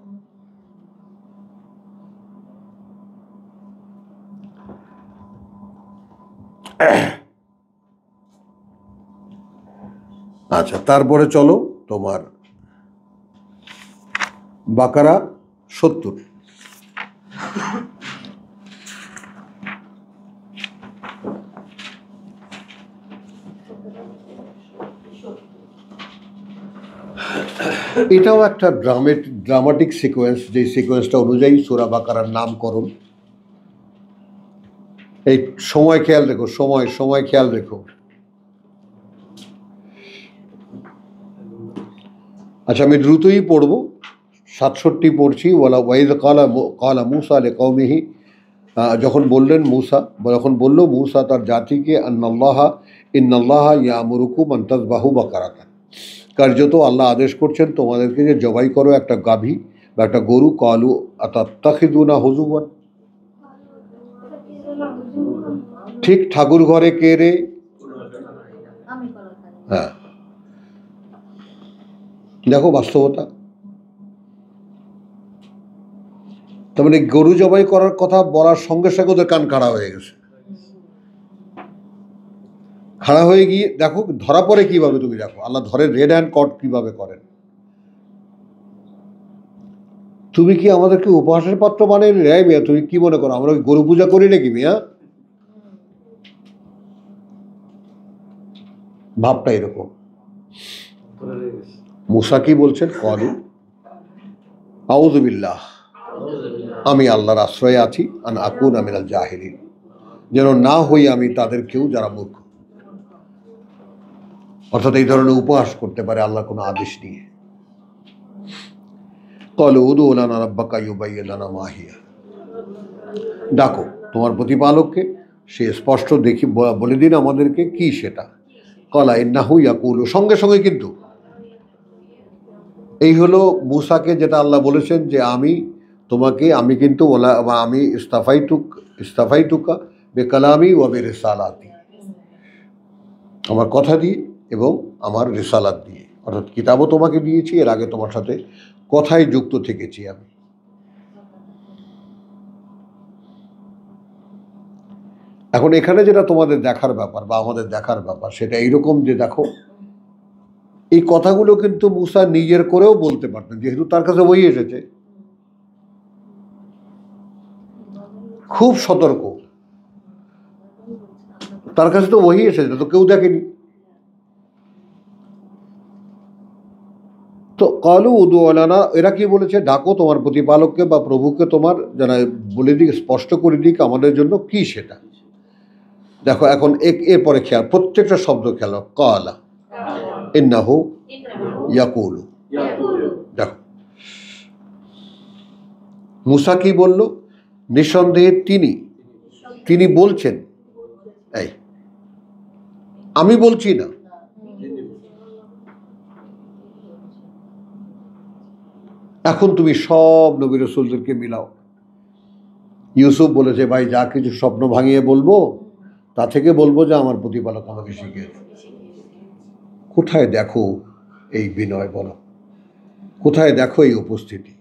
[SPEAKER 1] আচ্ছা, তারপরে চলো তোমার বাকারা 70। এটাও একটা ড্রামাটিক সিকোয়েন্স, যে সিকোয়েন্সটা অনুযায়ী সূরা বাকারার নামকরণ। এই সময় খেয়াল রেখো, সময় খেয়াল রেখো। আচ্ছা, আমি দ্রুতই পড়ব। 67 পড়ছি। ওয়াইদ কালা মূসা লিকওমিহি, যখন বলল মূসা তার জাতিকে, ইন্নাল্লাহা ইয়ামুরুকুম আন তাযবাহু বাকারাতান, কার্যত আল্লাহ আদেশ করছেন তোমাদেরকে যে জবাই করো একটা গাভী বা একটা গরু। কালু আতাত্তাখিযুনা হুজুওয়ান, ঠিক ঠাকুর ঘরে কে রে?
[SPEAKER 5] আমি করা খাই।
[SPEAKER 1] হ্যাঁ, দেখো বাস্তবতা। তার মানে গরু জবাই করার কথা বলার সঙ্গে সঙ্গে ওদের কান খাড়া হয়ে গেছে। খাড়া হয়ে গিয়ে দেখো ধরা পড়ে কিভাবে, তুমি দেখো আল্লাহ ধরে রেড হ্যান্ড কট কিভাবে করেন। তুমি কি আমাদেরকে উপহাসের পাত্র বানিয়ে নিলে? মিয়া, তুমি কি মনে করো আমরা গরু পূজা করি নাকি মিয়া? ভাবটা এরকম। মুসা কি বলছেন? ক্বালু আউযু বিল্লাহ, আমি আল্লাহর আশ্রয়ে আছি, আন আকুনা মিনাল জাহিলিন, যেন না হই আমি তাদের কেউ যারা মূর্খ। অর্থাৎ এই ধরনের উপহাস করতে পারে আল্লাহর কোনো আদেশ নিয়ে। ক্বালু উদু লানা রাব্বাকা ইউবাইয়্যিন লানা মা হিয়া, ডাকো তোমার প্রতিপালককে, সে স্পষ্ট বলে দিন আমাদেরকে কি সেটা। ক্বালা ইন্নাহু ইয়াকুলু, সঙ্গে সঙ্গে কিন্তু এই হলো মূসাকে যেটা আল্লাহ বলেছেন যে আমি কিন্তু আমি ইস্তাফাইতুকা বেকালামি ওয়া বিরিসালাতি, আমার কথা দিয়ে এবং আমার রিসালাত দিয়ে, অর্থাৎ কিতাবও তোমাকে দিয়েছি, এর আগে তোমার সাথে কথায় যুক্ত থেকেছি আমি। এখন এখানে যেটা তোমাদের দেখার ব্যাপার বা আমাদের দেখার ব্যাপার সেটা এইরকম যে দেখো এই কথাগুলো কিন্তু মূসা নিজের করেও বলতে পারতেন, যেহেতু তার কাছে ওই এসেছে। খুব সতর্ক, তার কাছে তো ওই এসেছে, তো কেউ দেখেনি। তো ক্বালু উদু লানা, এরা কি বলেছে? ডাকো তোমার প্রতিপালককে বা প্রভুকে, তোমার যারা বলে দিক, স্পষ্ট করে দিক আমাদের জন্য কি সেটা। দেখো এখন এরপরে খেয়াল, প্রত্যেকটা শব্দ খেয়াল। ক্বালা ইন্নাহু ইয়াকুলু, দেখো মূসা কি বলল? নিঃসন্দেহে তিনি বলছেন। এই আমি বলছি না, এখন তুমি সব নবী রাসূলদেরকে মিলাও। ইউসুফ বলেছে, ভাই যা কিছু স্বপ্ন ভাঙিয়ে বলবো তা থেকে বলবো যে আমার প্রতিপালক আমাকে শিখিয়েছে। কোথায় দেখো এই বিনয়, বলো কোথায় দেখো এই উপস্থিতি?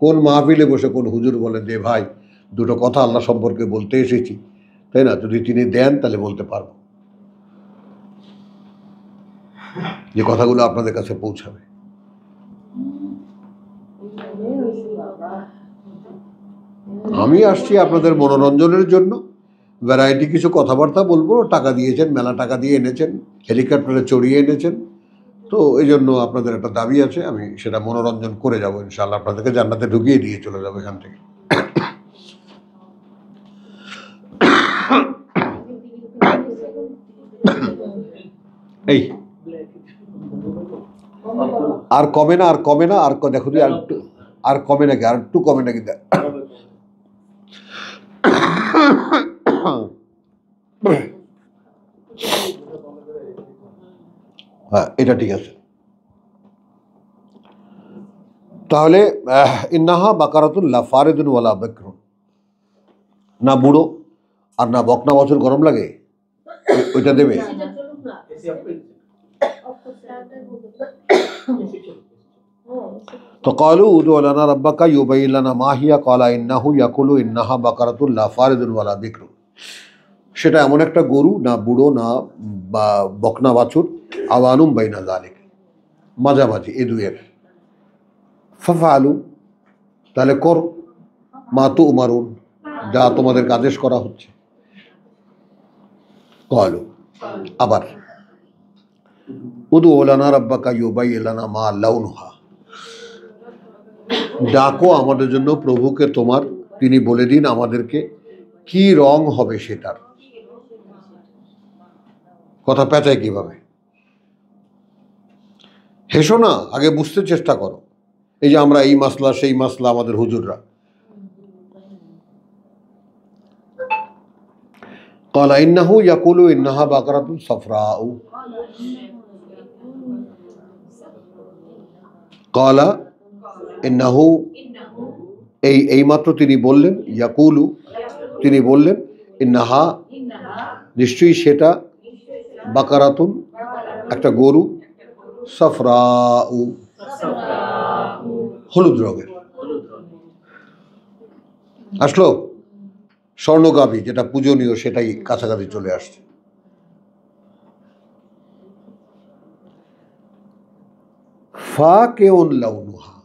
[SPEAKER 1] কোন মাহফিলে বসে কোন হুজুর বলেন যে ভাই দুটো কথা আল্লাহ সম্পর্কে বলতে এসেছি, তাই না, যদি তিনি দেন তাহলে বলতে পারবো, যে কথাগুলো আপনাদের কাছে পৌঁছাবে। আমি আসছি আপনাদের মনোরঞ্জনের জন্য, ভ্যারাইটি কিছু কথাবার্তা বলবো। টাকা দিয়েছেন, মেলা টাকা দিয়ে এনেছেন, হেলিকপ্টারে চড়িয়ে এনেছেন, তো এই জন্য আপনাদের একটা দাবি আছে, আমি সেটা মনোরঞ্জন করে যাব ইনশাআল্লাহ, আপনাদেরকে জান্নাতে ঢুকিয়ে দিয়ে চলে যাবো এখান থেকে। এই আর কমে না, দেখো তুই আর কমে নাকি, আর একটু কমে নাকি দেখ। হ্যাঁ, এটা ঠিক আছে। তাহলে ইন্নাহা বাকারাতুন লা ফারিদুন ওয়ালা বিকরুন, না বুড়ো আর না বকনা বছর গরম লাগে, ওইটা দেবে। তো ক্বালু উদু লানা রাব্বাকা ইউবাইয়্যিন লানা মা হিয়া, ক্বালা ইন্নাহু ইয়াকুলু ইন্নাহা বাকারাতুন লা ফারিদুন ওয়ালা বিকরুন। সেটা এমন একটা গরু, না বুড়ো না বা বকনা বাছুর, আওয়ানুম বাইনা জালিক, মাঝামাঝি এ দুয়ের। ফাফআলু, তাহলে করো, মা তু উমারুন, যা তোমাদেরকে আদেশ করা হচ্ছে। ক্বালু, আবার উদু লানা রাব্বাকা ইউবাইয়িন লানা মা লাউনুহা, ডাকো আমাদের জন্য প্রভুকে তোমার, তিনি বলে দিন আমাদেরকে কি রং হবে সেটার। কথা পেঁচায় কিভাবে? হেসো না, আগে বুঝতে চেষ্টা করো। এই যে আমরা এই মাসলা সেই মাসলা, আমাদের হুজুররা قال إنه يقول إنها بقرة صفراء قال إنه এই মাত্র তিনি বললেন, ইয়াকুলু তিনি বললেন, ইন্নাহা নিশ্চয়ই সেটা, বাকারাতুন একটা গরু, সাফরাউ হলুদ রঙের। আসলো স্বর্ণগাভী, যেটা পূজনীয়, সেটাই কাছাকাছি চলে আসছে। ফাকিউন লাউনুহা,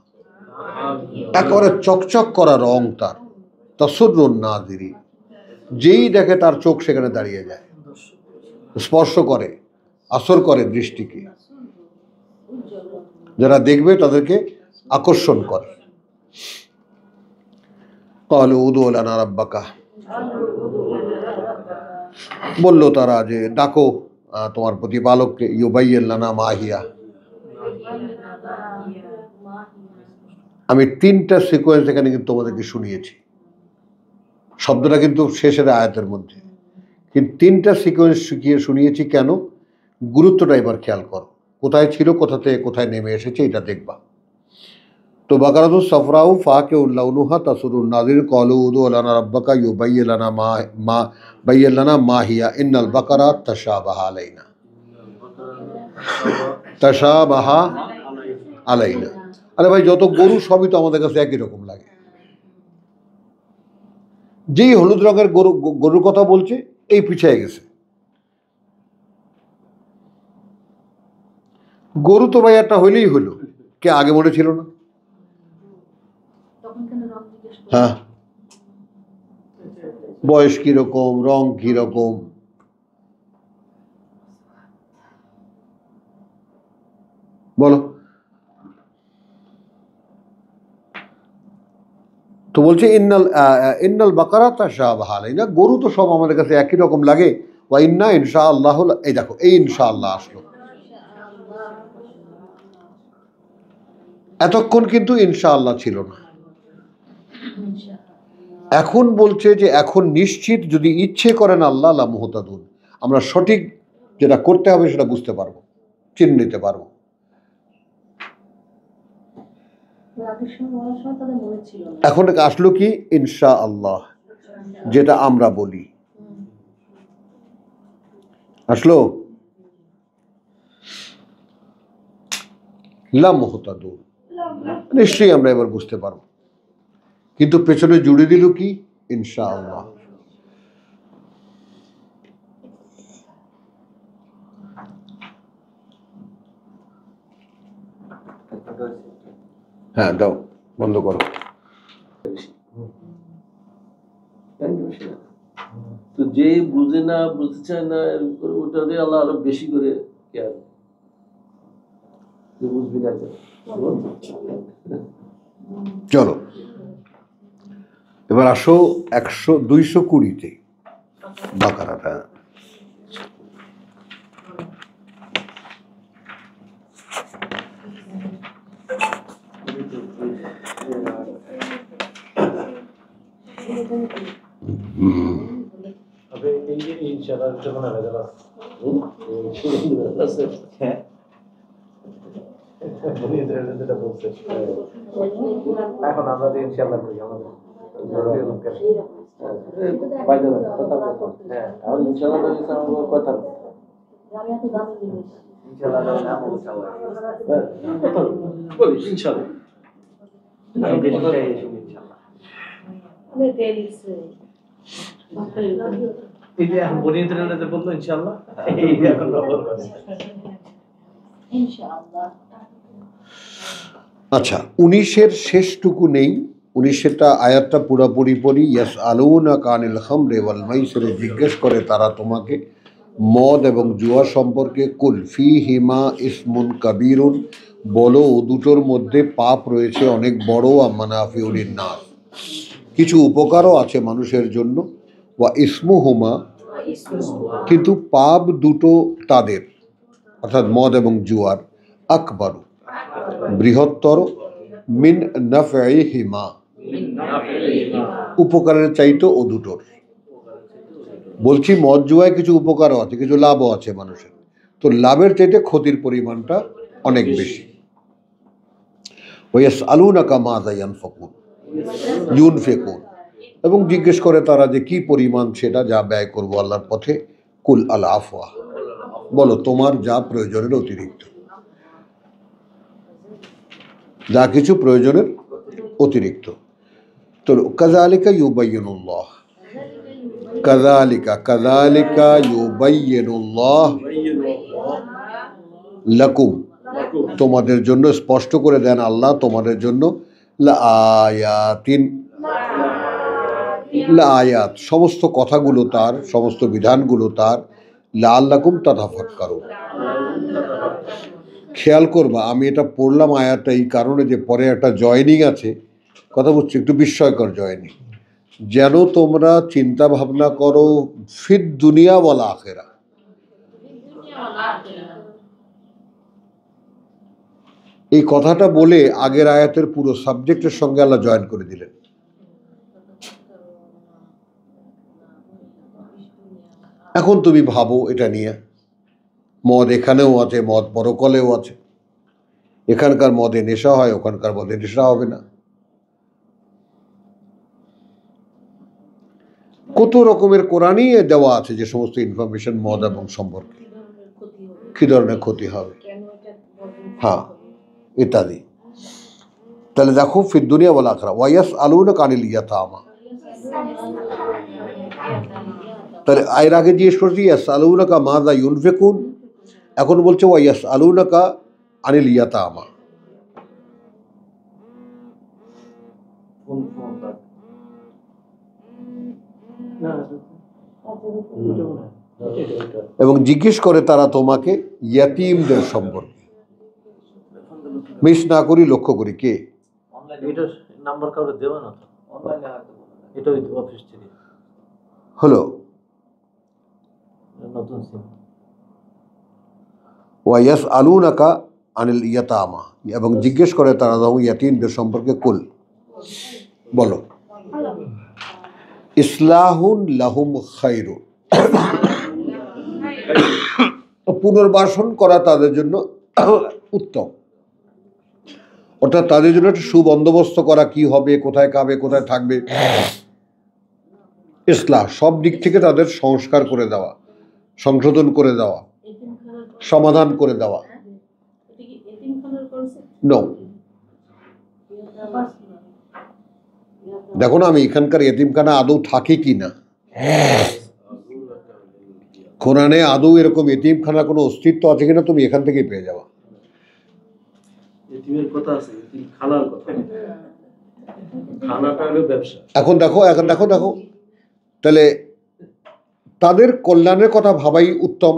[SPEAKER 1] একেবারে চকচক করা রং তার, তাসুরুন নাযিরিন, যেই দেখে তার চোখ সেখানে দাঁড়িয়ে যায়, স্পর্শ করে, আসর করে দৃষ্টিকে, যারা দেখবে তাদেরকে আকর্ষণ করে। ক্বালু উদু লানা রাব্বাকা, বলল তারা যে ডাকো তোমার প্রতিপালককে, ইউবাইয়িন লানা মা হিয়া। আমি 3টা সিকোয়েন্স এখানে কিন্তু তোমাদেরকে শুনিয়েছি, শব্দটা কিন্তু শেষের আয়াতের মধ্যে, কিন্তু 3টা সিকোয়েন্স শিখিয়ে শুনিয়েছি কেন? গুরুত্বটা এবার খেয়াল করো, কোথায় ছিল, কোথা থেকে কোথায় নেমে এসেছে, এটা দেখবা। তো বাকারাতু সাফরাউ ফাকিউন লাউনুহা তাসুরুন নাযিরিন ক্বালু উদু লানা রাব্বাকা ইউবাইয়িন লানা মা হিয়া ইন্নাল বাকারা তাশাবাহা আলাইনা, তাশাবাহা আলাইনা। আরে ভাই, যত গরু সবই তো আমাদের কাছে একই রকম লাগে। যেই হলুদ রঙের গরুর কথা বলছে, এই পিছিয়ে গেছে। গরু তো ভাই একটা হইলেই হলো, কে আগে মনে ছিল না? হ্যাঁ, বয়স কিরকম, রং কিরকম, বলো। তো বলছে ইন্নাল বাকারা তাশাবাহা আলাইনা, গরু তো সব আমাদের কাছে একই রকম লাগে। ওয়া ইন্না ইনশাআল্লাহ, এই দেখো এই ইনশাআল্লাহ আসলো। এতক্ষণ কিন্তু ইনশাআল্লাহ ছিল না, এখন বলছে যে এখন নিশ্চিত, যদি ইচ্ছে করেন আল্লাহ লা মুহতাদুন, আমরা সঠিক যেটা করতে হবে সেটা বুঝতে পারবো, চিনে নিতে পারবো। এখন আসলো কি ইনশাআল্লাহ, যেটা আমরা বলি আসলো লা মুহতাদুন, নিশ্চয়ই আমরা এবার বুঝতে পারবো। কিন্তু পেছনে জুড়ে দিল কি ইনশাআল্লাহ। হ্যাঁ দাও, বন্ধ করো।
[SPEAKER 4] তো যে বুঝে না, বুঝতে চায় না, ওটাতে আল্লাহ আরো বেশি করে কেয়ার, বুঝবি না।
[SPEAKER 1] চলো এবার আসো 220তে বাকারাটা।
[SPEAKER 2] এখন আমরা ইনশাআল্লাহ করি আমাদের
[SPEAKER 4] কথা বলিস ইনশাআল্লাহ।
[SPEAKER 3] Ele
[SPEAKER 2] এই যে এখন বনিয়তের যে বললো ইনশাআল্লাহ, এই যে এখন ব্যবহার করে।
[SPEAKER 5] ইনশাআল্লাহ।
[SPEAKER 1] আচ্ছা, 19-এর শেষটুকু নেই, 19-এরটা আয়াতটা পুরোপুরি পড়ি। ইয়াসআলুনাকা আনিল খামরি ওয়াল মাইসির, জিজ্ঞেস করে তারা তোমাকে মদ এবং জুয়া সম্পর্কে। কুল ফীহিমা ইসমুন কাবীরুন, বলো ও দুটোর মধ্যে পাপ রয়েছে অনেক বড়। মানাফিউ লিন্নাস, কিছু উপকারও আছে মানুষের জন্য। ওয়া ইসমুহুমা, কিন্তু পাপ দুটো তাদের, অর্থাৎ মদ এবং জুয়ার, আকবারু, বৃহত্তর, মিন নাফইহিমা, উপকারের চাইতে ও দুটোর। বলছি মদ জুয়ায় কিছু উপকারও আছে, কিছু লাভও আছে মানুষের, তো লাভের চাইতে ক্ষতির পরিমাণটা অনেক বেশি। ওয়াসআলুনাকা মাযা ইউনফিকুন, এবং জিজ্ঞেস করে তারা যে কি পরিমাণ সেটা যা ব্যয় করবো আল্লাহর পথে। কুল আল আফওয়া, বলো তোমার যা প্রয়োজনের অতিরিক্ত, যা কিছু প্রয়োজনের অতিরিক্ত। তো কাযালিকা ইউবাইয়িনুল্লাহ, কাযালিকা ইউবাইয়িনুল্লাহ লাকুম, তোমাদের জন্য স্পষ্ট করে দেন আল্লাহ তোমাদের জন্য, লাআয়াতিন, লাআয়াত, সমস্ত কথাগুলো তার, সমস্ত বিধানগুলো তার। লাআল্লাকুম তাতাফাক্কারুন, খেয়াল করবা আমি এটা পড়লাম আয়াতটা এই কারণে যে পরে একটা জয়েনিং আছে, কথা বুঝছি, একটু বিস্ময়কর জয়েনিং, যেন তোমরা চিন্তা ভাবনা করো ফিদ দুনিয়া ওয়াল আখিরা। এই কথাটা বলে আগের আয়াতের পুরো সাবজেক্টের সঙ্গে আল্লাহ জয়েন করে দিলেন। এখন তুমি ভাবো এটা নিয়ে, মদ এখানেও আছে, মদ পরকালেও আছে। এখানকার মদে নেশা হয়, ওখানকার মদে নেশা হবে না। কত রকমের কোরআনই দেওয়া আছে যে সমস্ত ইনফরমেশন মদ এবং সম্পর্কে, কি ধরনের ক্ষতি হবে, হ্যাঁ, ইত্যাদি। তাহলে দেখো ফিদ দুনিয়া ওয়াল আখিরা। ওয়াসআলুনাকা আনিল ইয়াতামা, তাহলে এর আগে জিজ্ঞেস করছি ইয়াসআলুনাকা মাযা ইউনফিকুন, এখন বলছে ওয়াসআলুনাকা আনিল ইয়াতামা। এবং জিজ্ঞেস করে তারা তোমাকে ইয়াতিমদের সম্পর্কে। মিস না করি, লক্ষ্য করি কে
[SPEAKER 2] এটা নাম্বার কাউরে দেওয়া না তো, অনলাইনে এটা ওই অফিস থেকে
[SPEAKER 1] হলো।
[SPEAKER 2] নতুন সিম।
[SPEAKER 1] ওয়াসআলুনাকা আনিল ইয়াতামা, এবং জিজ্ঞেস করে তারা ইয়াতিমদের সম্পর্কে। কুল, বলো ইসলাহুন লাহুম খায়রুন, পুনর্বাসন করা তাদের জন্য উত্তম, অর্থাৎ তাদের জন্য একটা সুবন্দোবস্ত করা, কি হবে, কোথায় খাবে, কোথায় থাকবে, ইসলাহ, সব দিক থেকে তাদের সংস্কার করে দেওয়া, সংশোধন করে দেওয়া, সমাধান করে দেওয়া। নো, দেখো না আমি এখানকার এতিমখানা আদৌ থাকে কি না, কোরআনে আদৌ এরকম এতিমখানার কোনো অস্তিত্ব আছে কিনা তুমি এখান থেকেই পেয়ে যাওয়া।
[SPEAKER 4] এতিমের কথা আছে, এতিম খানার কথা, খানাটা হলো ব্যবসা।
[SPEAKER 1] এখন দেখো তাহলে তাদের কল্যাণের কথা ভাবাই উত্তম।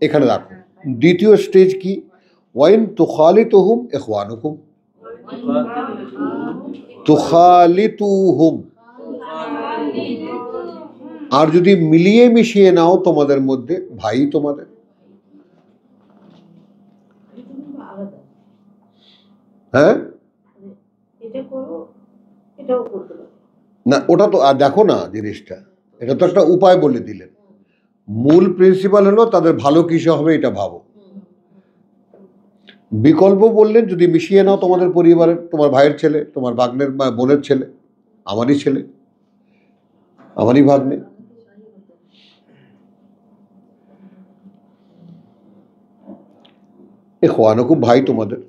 [SPEAKER 1] এখানে দেখো দ্বিতীয় স্টেজ কি, ওয়াইন তুখালিতুহুম ইখওয়ানুকুম, তুখালিতুহুম, আর যদি মিলিয়ে মিশিয়ে নাও তোমাদের মধ্যে, ভাই তোমাদের। হ্যাঁ না, ওটা তো আর দেখো না জিনিসটা, এটা তো একটা উপায় বলে দিলেন। মূল প্রিন্সিপাল হলো তাদের ভালো কিসে হবে এটা ভাবো। বিকল্প বললেন যদি মিশিয়ে নাও তোমাদের পরিবারের, তোমার ভাইয়ের ছেলে, তোমার ভাগ্নের বা বোনের ছেলে, আমারই ছেলে, আমারই ভাগ্নে, ইখওয়ানুকুম, ভাই তোমাদের।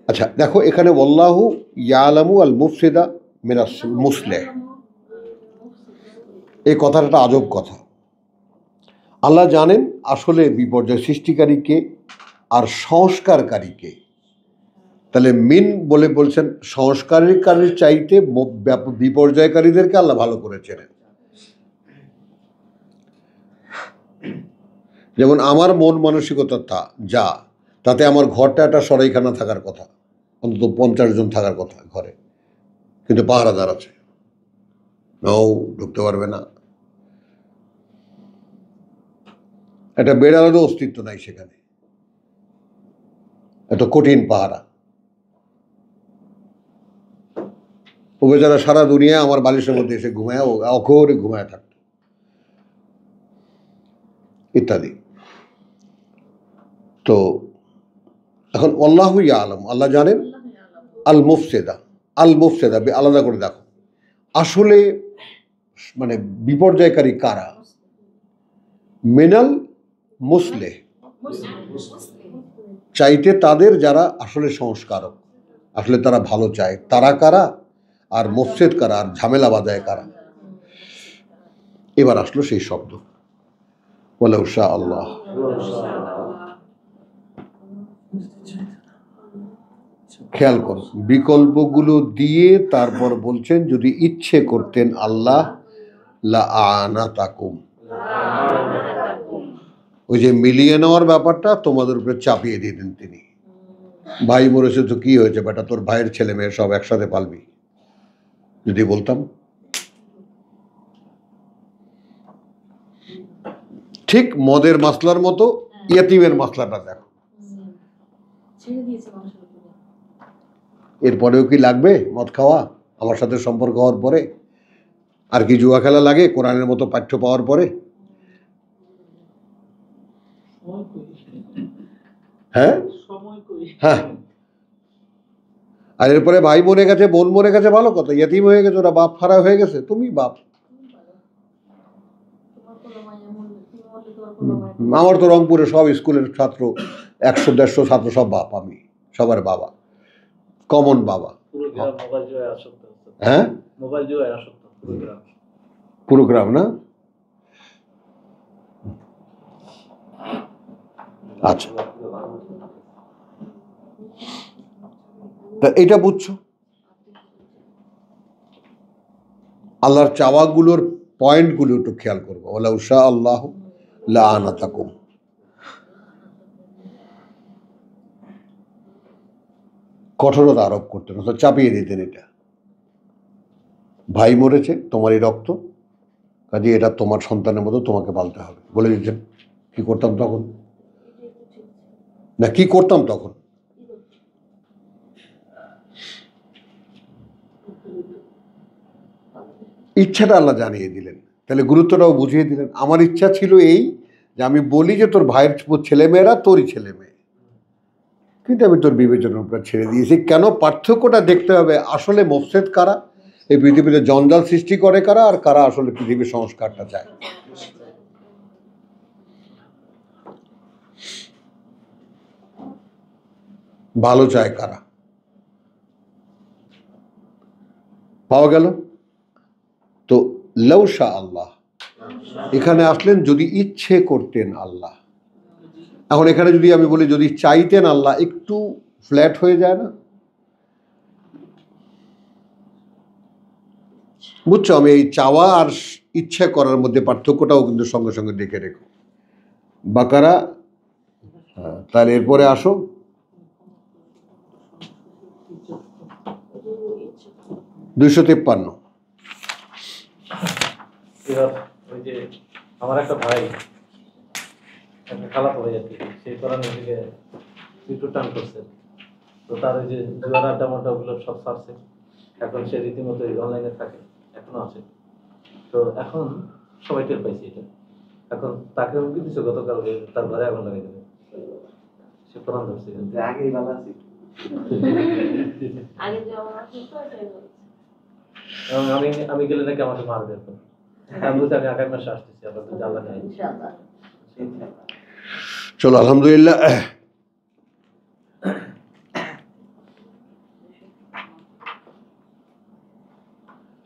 [SPEAKER 1] আচ্ছা দেখো এখানে ওয়াল্লাহু ইয়ালামু আল মুফসিদা মিনাস মুসলিহ, এই কথাটা আজব কথা। আল্লাহ জানেন আসলে বিপর্যয় সৃষ্টিকারীকে আর সংস্কারকারীকে। তাহলে মিন বলে বলছেন সংস্কারকারীর চাইতে বিপর্যয়কারীদেরকে আল্লাহ ভালো করে চেনেন। যেমন আমার মন মানসিকতা তাতে আমার ঘরটা একটা সরাইখানা থাকার কথা, অন্তত 50 জন থাকার কথা ঘরে, কিন্তু পাহারাদার আছে, ঢুকতে পারবে না। একটা বেড়ালেরও অস্তিত্ব নাই সেখানে, এত কঠিন পাহারা। ও বেচারা সারা দুনিয়া আমার বালিশের মধ্যে এসে ঘুমায়, ও অঘরে ঘুমায় থাকত ইত্যাদি। তো এখন আল্লাহু ইয়ালাম, আল্লাহ জানেন। আল মুফসেদা, আলাদা করে দেখো, আসলে মানে বিপর্যয়কারী কারা? মিনাল মুসলেহ, চাইতে তাদের যারা আসলে সংস্কারক, আসলে তারা ভালো চায়, তারা কারা? আর মুফসেদ কারা? আর ঝামেলা বাজায় কারা? এবার আসলো সেই শব্দ, ওয়ালাউ শা আল্লাহ। খেয়াল করো, বিকল্পগুলো দিয়ে তারপর বলছেন যদি ইচ্ছে করতেন আল্লাহ লা আনাতাকুম, ওই যে মিলিয়ে নেওয়ার ব্যাপারটা তোমাদের উপরে চাপিয়ে দিতেন তিনি। ভাই মরেছে তো কি হয়েছে বেটা, তোর ভাইয়ের ছেলে মেয়ে সব একসাথে পালবি, যদি বলতাম। ঠিক মদের মাসলার মতো ইয়াতিমের মাসলাটা দেখো, এরপরেও কি লাগবে মদ খাওয়া? আমার সাথে সম্পর্ক হওয়ার পরে আর কি জুয়া খেলা লাগে কোরআনের মতো পাঠ্য পাওয়ার পরে? হ্যাঁ হ্যাঁ, আর এরপরে ভাই মরে গেছে, বোন মরে গেছে, ভালো কথা, ইয়াতিম হয়ে গেছে, ওরা বাপ ফারা হয়ে গেছে, তুমি বাপ। আমার তো রংপুরে সব স্কুলের ছাত্র 100-150 ছাত্র সব বাপ, আমি সবার বাবা, কমন বাবা। হ্যাঁ পুরো গ্রাম না? আচ্ছা, তা এটা বুঝছো? আল্লাহর চাওয়াগুলোর পয়েন্টগুলো একটু খেয়াল করবো। ওয়ালাউ শা আল্লাহ লা আনাতাকুম, কঠোরতা আরোপ করতেন, অর্থাৎ চাপিয়ে দিতেন। এটা ভাই মরেছে, তোমারই রক্ত, কাজে এটা তোমার সন্তানের মতো, তোমাকে পালতে হবে বলে দিতেন। কি করতাম তখন? না কি করতাম তখন? ইচ্ছাটা আল্লাহ জানিয়ে দিলেন, তাহলে গুরুত্বটাও বুঝিয়ে দিলেন। আমার ইচ্ছা ছিল এই যে আমি বলি যে তোর ভাইয়ের ছেলেমেয়েরা তোরই ছেলে মেয়ে, কিন্তু আমি তোর বিবেচনার উপর ছেড়ে দিয়েছি। কেন? পার্থক্যটা দেখতে হবে, আসলে মুফসিদ কারা, এই পৃথিবীতে জঞ্জাল সৃষ্টি করে কারা, আর কারা আসলে পৃথিবীর সংস্কারটা চায়। ভালো চায় কারা, পাওয়া গেল। তো লাউ শা আল্লাহ, এখানে আসলেন যদি ইচ্ছে করতেন আল্লাহ। এখন এখানে যদি আমি বলি যদি চাইতেন আল্লাহ, একটু ফ্ল্যাট হয়ে যায় না? বুঝছো? আমি এই চাওয়া আর ইচ্ছা করার মধ্যে পার্থক্যটাও কিন্তু সঙ্গে সঙ্গে দেখে রেখো। বাকারা, তাহলে এরপরে আসো, দুইশো 53।
[SPEAKER 2] ওই যে আমার একটা ভাই, একটা খালাতো ভাই আর কি, সেই কোরআনের দিকে একটু টান করছে, তো তার ওই যে জুয়ার আড্ডা মাড্ডা ওগুলো সব ছাড়ছে। এখন সে রীতিমতো অনলাইনে থাকে, এখনো আছে। তো এখন সবাই টের পাইছে এটা। এখন তাকে হুমকি দিচ্ছে গতকাল তার ঘরে আগুন লাগাই দেবে, সে কোরআন ধরছে। আগেই ভালো আছে, আমি গেলে নাকি আমাকে মারবে। আমি বলছি আমি আগামী মাসে আসতেছি, আবার তো জ্বালা নেই।
[SPEAKER 1] চলো আলহামদুলিল্লাহ।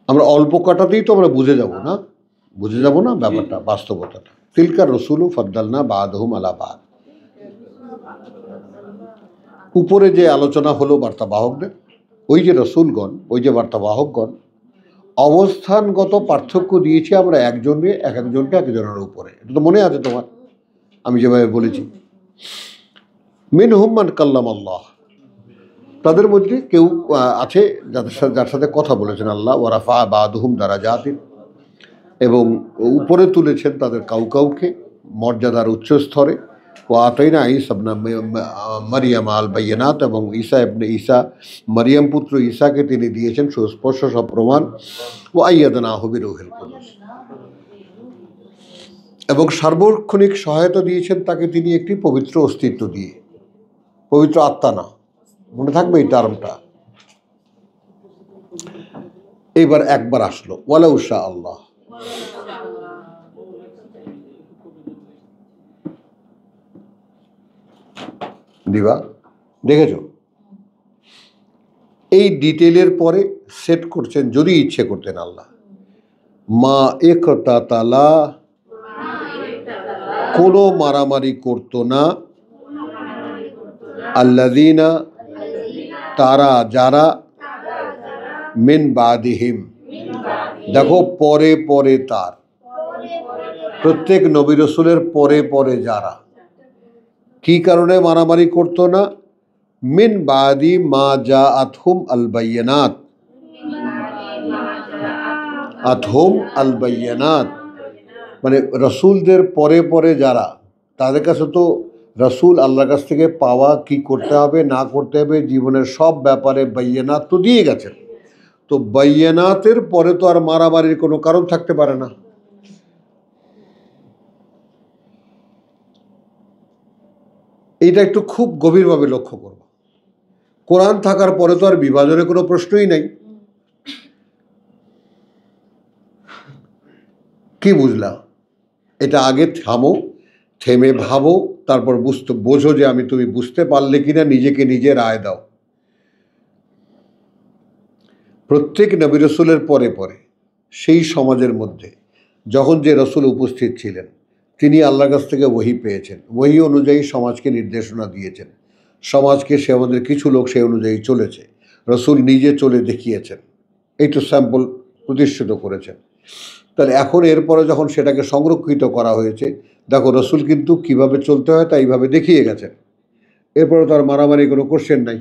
[SPEAKER 1] আমরা অল্প কাটাতেই তো আমরা বুঝে যাব না ব্যাপারটা, বাস্তবতাটা। তিলকা রসুলু ফদ্দালনা বাদহুম আলা বাদ। উপরে যে আলোচনা হলো বার্তাবাহকদের, ওই যে রসুলগণ, ওই যে বার্তাবাহকগণ, অবস্থানগত পার্থক্য দিয়েছি আমরা একজনকে এক একজনের উপরে। এটা তো মনে আছে তোমার, আমি যেভাবে বলেছি। মিনহুম মান কাল্লাম আল্লাহ, তাদের মধ্যে কেউ আছে যার সাথে কথা বলেছেন আল্লাহ। ওয়ারাফা বাদহুম দারাজাতিন, এবং উপরে তুলেছেন তাদের কাউকে মর্যাদার উচ্চ স্তরে। ও আতাইনা ঈসা ইবনে মারিয়াম আল বাইয়িনাত, এবং ঈসা মারিয়াম পুত্র ঈসাকে তিনি দিয়েছেন সুস্পষ্ট সব প্রমাণ। ও আইয়াদনাহু বিরূহিল কুদুস, এবং সার্বক্ষণিক সহায়তা দিয়েছেন তাকে তিনি একটি পবিত্র অস্তিত্ব দিয়ে, পবিত্র আত্মা না, মনে থাকবে এই টার্মটা। এইবার একবার আসলো ওয়ালাউ শা আল্লাহ। দিবা দেখেছ, এই ডিটেলের পরে সেট করছেন যদি ইচ্ছে করতেন আল্লাহ। মা একতালা, কোনো মারামারি করতো না, আল্লাযীনা, তারা যারা, মিন বাদিহিম, দেখো পরে পরে তার, প্রত্যেক নবী রাসূলের পরে পরে যারা, কি কারণে মারামারি করতো না? মিন বাদি মা জাআতহুম আল বাইয়িনাত, আতহুম আল বাইয়িনাত, মানে রসুলদের পরে পরে যারা, তাদের কাছে তো রসুল আল্লাহর কাছ থেকে পাওয়া, কি করতে হবে না করতে হবে জীবনের সব ব্যাপারে বাইয়িনাত তো দিয়ে গেছেন। তো বাইয়িনাতের পরে তো আর মারামারির কোনো কারণ থাকতে পারে না। এইটা একটু খুব গভীরভাবে লক্ষ্য করব। কোরআন থাকার পরে তো আর বিভাজনের কোনো প্রশ্নই নাই। কি বুঝলা? এটা আগে থামো, থেমে ভাবো, তারপর বোঝো যে তুমি বুঝতে পারলে কিনা, নিজেকে নিজে রায় দাও। প্রত্যেক নবী রসুলের পরে পরে সেই সমাজের মধ্যে যখন যে রসুল উপস্থিত ছিলেন, তিনি আল্লাহর কাছ থেকে ওহী পেয়েছেন, ওহী অনুযায়ী সমাজকে নির্দেশনা দিয়েছেন, সমাজকে সে আমাদের কিছু লোক সেই অনুযায়ী চলেছে, রসুল নিজে চলে দেখিয়েছেন, এইটু স্যাম্পল প্রতিষ্ঠিত করেছেন। তাহলে এখন এরপরে যখন সেটাকে সংরক্ষিত করা হয়েছে, দেখো রসুল কিন্তু কিভাবে চলতে হয় তা এইভাবে দেখিয়ে গেছেন। এরপরে তো আর মারামারি কোনো কোশ্চেন নাই।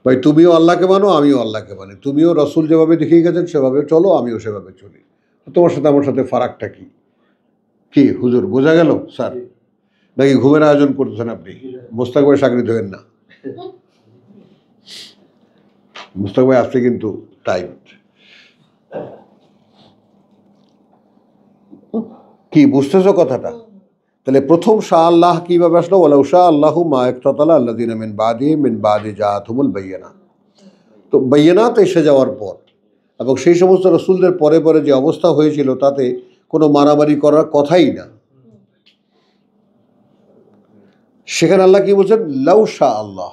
[SPEAKER 1] ভাই তুমিও আল্লাহকে মানো, আমিও আল্লাহকে মানি, তুমিও রসুল যেভাবে দেখিয়ে গেছেন সেভাবে চলো, আমিও সেভাবে চলি। তোমার সাথে আমার সাথে ফারাকটা কি? কি হুজুর বোঝা গেল স্যার? নাকি ঘুমের আয়োজন করতেছেন আপনি? মোস্তাক ভাই চাকরি ধরেন না, মোস্তাক ভাই আসছে কিন্তু টাইম। কি বুঝতেছো কথাটা? তাহলে প্রথম শাহ আল্লাহ কিভাবে আসলো? ওয়ালাউ শাহ আল্লাহু মা ইকতাতালা আল্লাযীনা মিন বাদিহিম মিন বাদি জাআতহুমুল বাইয়িনাত। তো বাইয়িনাত এসে যাওয়ার পর এবং সেই সমস্ত রসুলদের পরে পরে যে অবস্থা হয়েছিল, তাতে কোনো মারামারি করার কথাই না। সেখানে আল্লাহ কি বলছেন? লাউ শাহ আল্লাহ।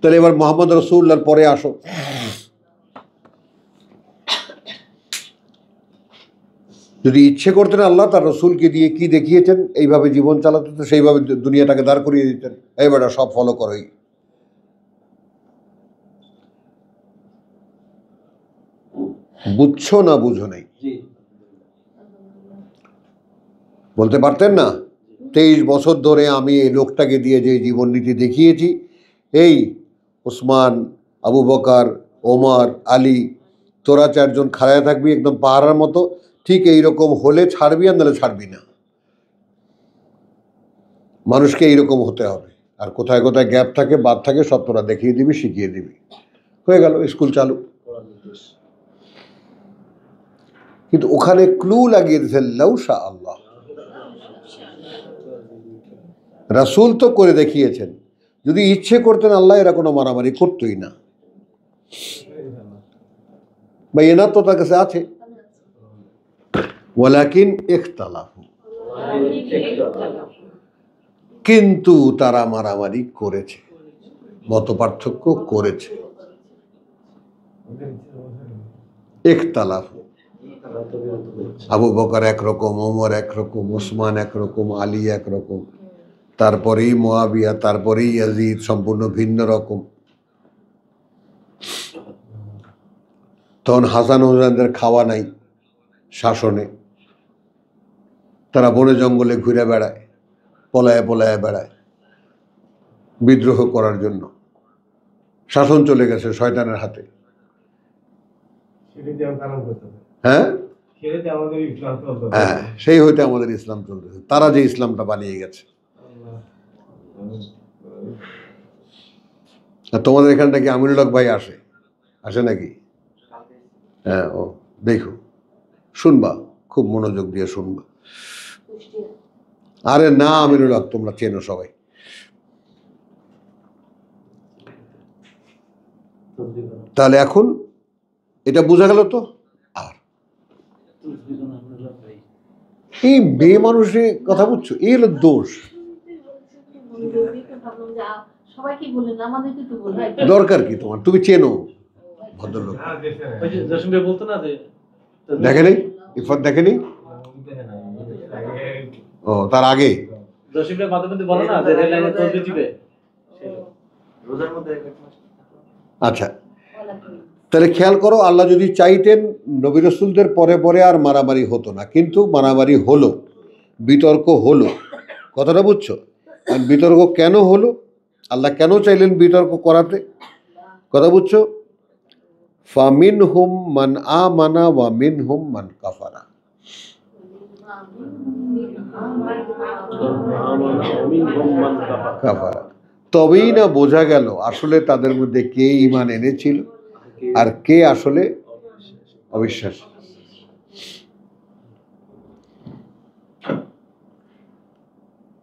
[SPEAKER 1] তাহলে এবার মোহাম্মদ রসুল্লাহর পরে আসো। যদি ইচ্ছে করতেন আল্লাহ তার রসুলকে দিয়ে কি দেখিয়েছেন, এইভাবে জীবন চালাতে, তো সেইভাবে দুনিয়াটাকে দাঁড় করিয়ে দিতেন, এই বেটা সব ফলো করোই। বুঝছো না বুঝো নাই? বলতে পারতেন না 23 বছর ধরে আমি এই লোকটাকে দিয়ে যে জীবন নীতি দেখিয়েছি, এই ওসমান, আবু বকর, ওমর, আলী, তোরা 4 জন খাড়ায় থাকবি একদম পাহাড়ের মতো, ঠিক এইরকম হলে ছাড়বি, আর নাহলে ছাড়বি না। মানুষকে এইরকম হতে হবে। আর কোথায় কোথায় গ্যাপ থাকে, বাদ থাকে, সব তোরা দেখিয়ে দিবি, শিখিয়ে দিবি, হয়ে গেল, স্কুল চালু। কিন্তু ওখানে ক্লু লাগিয়ে দিয়েছে লাউ শাহ আল্লাহ। রাসূল তো করে দেখিয়েছেন, যদি ইচ্ছে করতেন আল্লাহ এরা কোনো মারামারি করতোই না। বা এনার তো তার কাছে আছে। ওয়ালাকিন ইখতালাফু, কিন্তু তারা মারামারি করেছে, মত পার্থক্য করেছে। ইখতালাফু, আবু বকর একরকম, ওমর একরকম, ওসমান একরকম, আলী একরকম, তারপরেই মুয়াবিয়া, তারপরেই ইয়াজিদ, সম্পূর্ণ ভিন্ন রকম। তখন হাসান হুসাইনদের খাওয়া নাই শাসনে, তারা বনে জঙ্গলে ঘুরে বেড়ায়, পলায়ে পলায়ে বেড়ায় বিদ্রোহ করার জন্য। শাসন চলে গেছে শয়তানের হাতে। হ্যাঁ হ্যাঁ, সেই হইতে আমাদের ইসলাম চলতেছে, তারা যে ইসলামটা বানিয়ে গেছে। আর তোমাদের এখানটা কি আমিনুল হক ভাই আসে আসে নাকি? হ্যাঁ, ও দেখো, শুনবা, খুব মনোযোগ দিয়ে শুনবা। আরে না, আমিনুল হক তোমরা চেনো সবাই। তাহলে এখন এটা বোঝা গেল তো। আর এই মেয়ে মানুষের কথা বুঝছো, এই হলো দোষ।
[SPEAKER 5] সবাই কি বলেন, আমাদেরকে তো বলেন।
[SPEAKER 1] দরকার কি তোমার? তুমি চেনো ভদ্রলোক।
[SPEAKER 2] ওই যে জসিম ভাই বলতো না যে
[SPEAKER 1] দেখেনি ইফাত, দেখেনি? ও, তার আগে
[SPEAKER 2] জসিম ভাই মাঝে মধ্যে বলে না যে রেল লাইনে তসবিহ দিবে
[SPEAKER 6] রোজার মধ্যে
[SPEAKER 1] আচ্ছা, তাহলে খেয়াল করো, আল্লাহ যদি চাইতেন নবী রাসূলদের পরে পরে আর মারামারি হতো না, কিন্তু মারামারি হলো, বিতর্ক হলো। কথাটা বুঝছো? আর বিতর্ক কেন হলো? আল্লাহ কেন চাইলেন বিতর্ক করাতে? কথা বুঝছো? ফামিনহুম মান আমানা ওয়া মিনহুম মান কাফারা। কাফারা, তবেই না বোঝা গেল আসলে তাদের মধ্যে কে ঈমান এনেছিল আর কে আসলে অবিশ্বাস।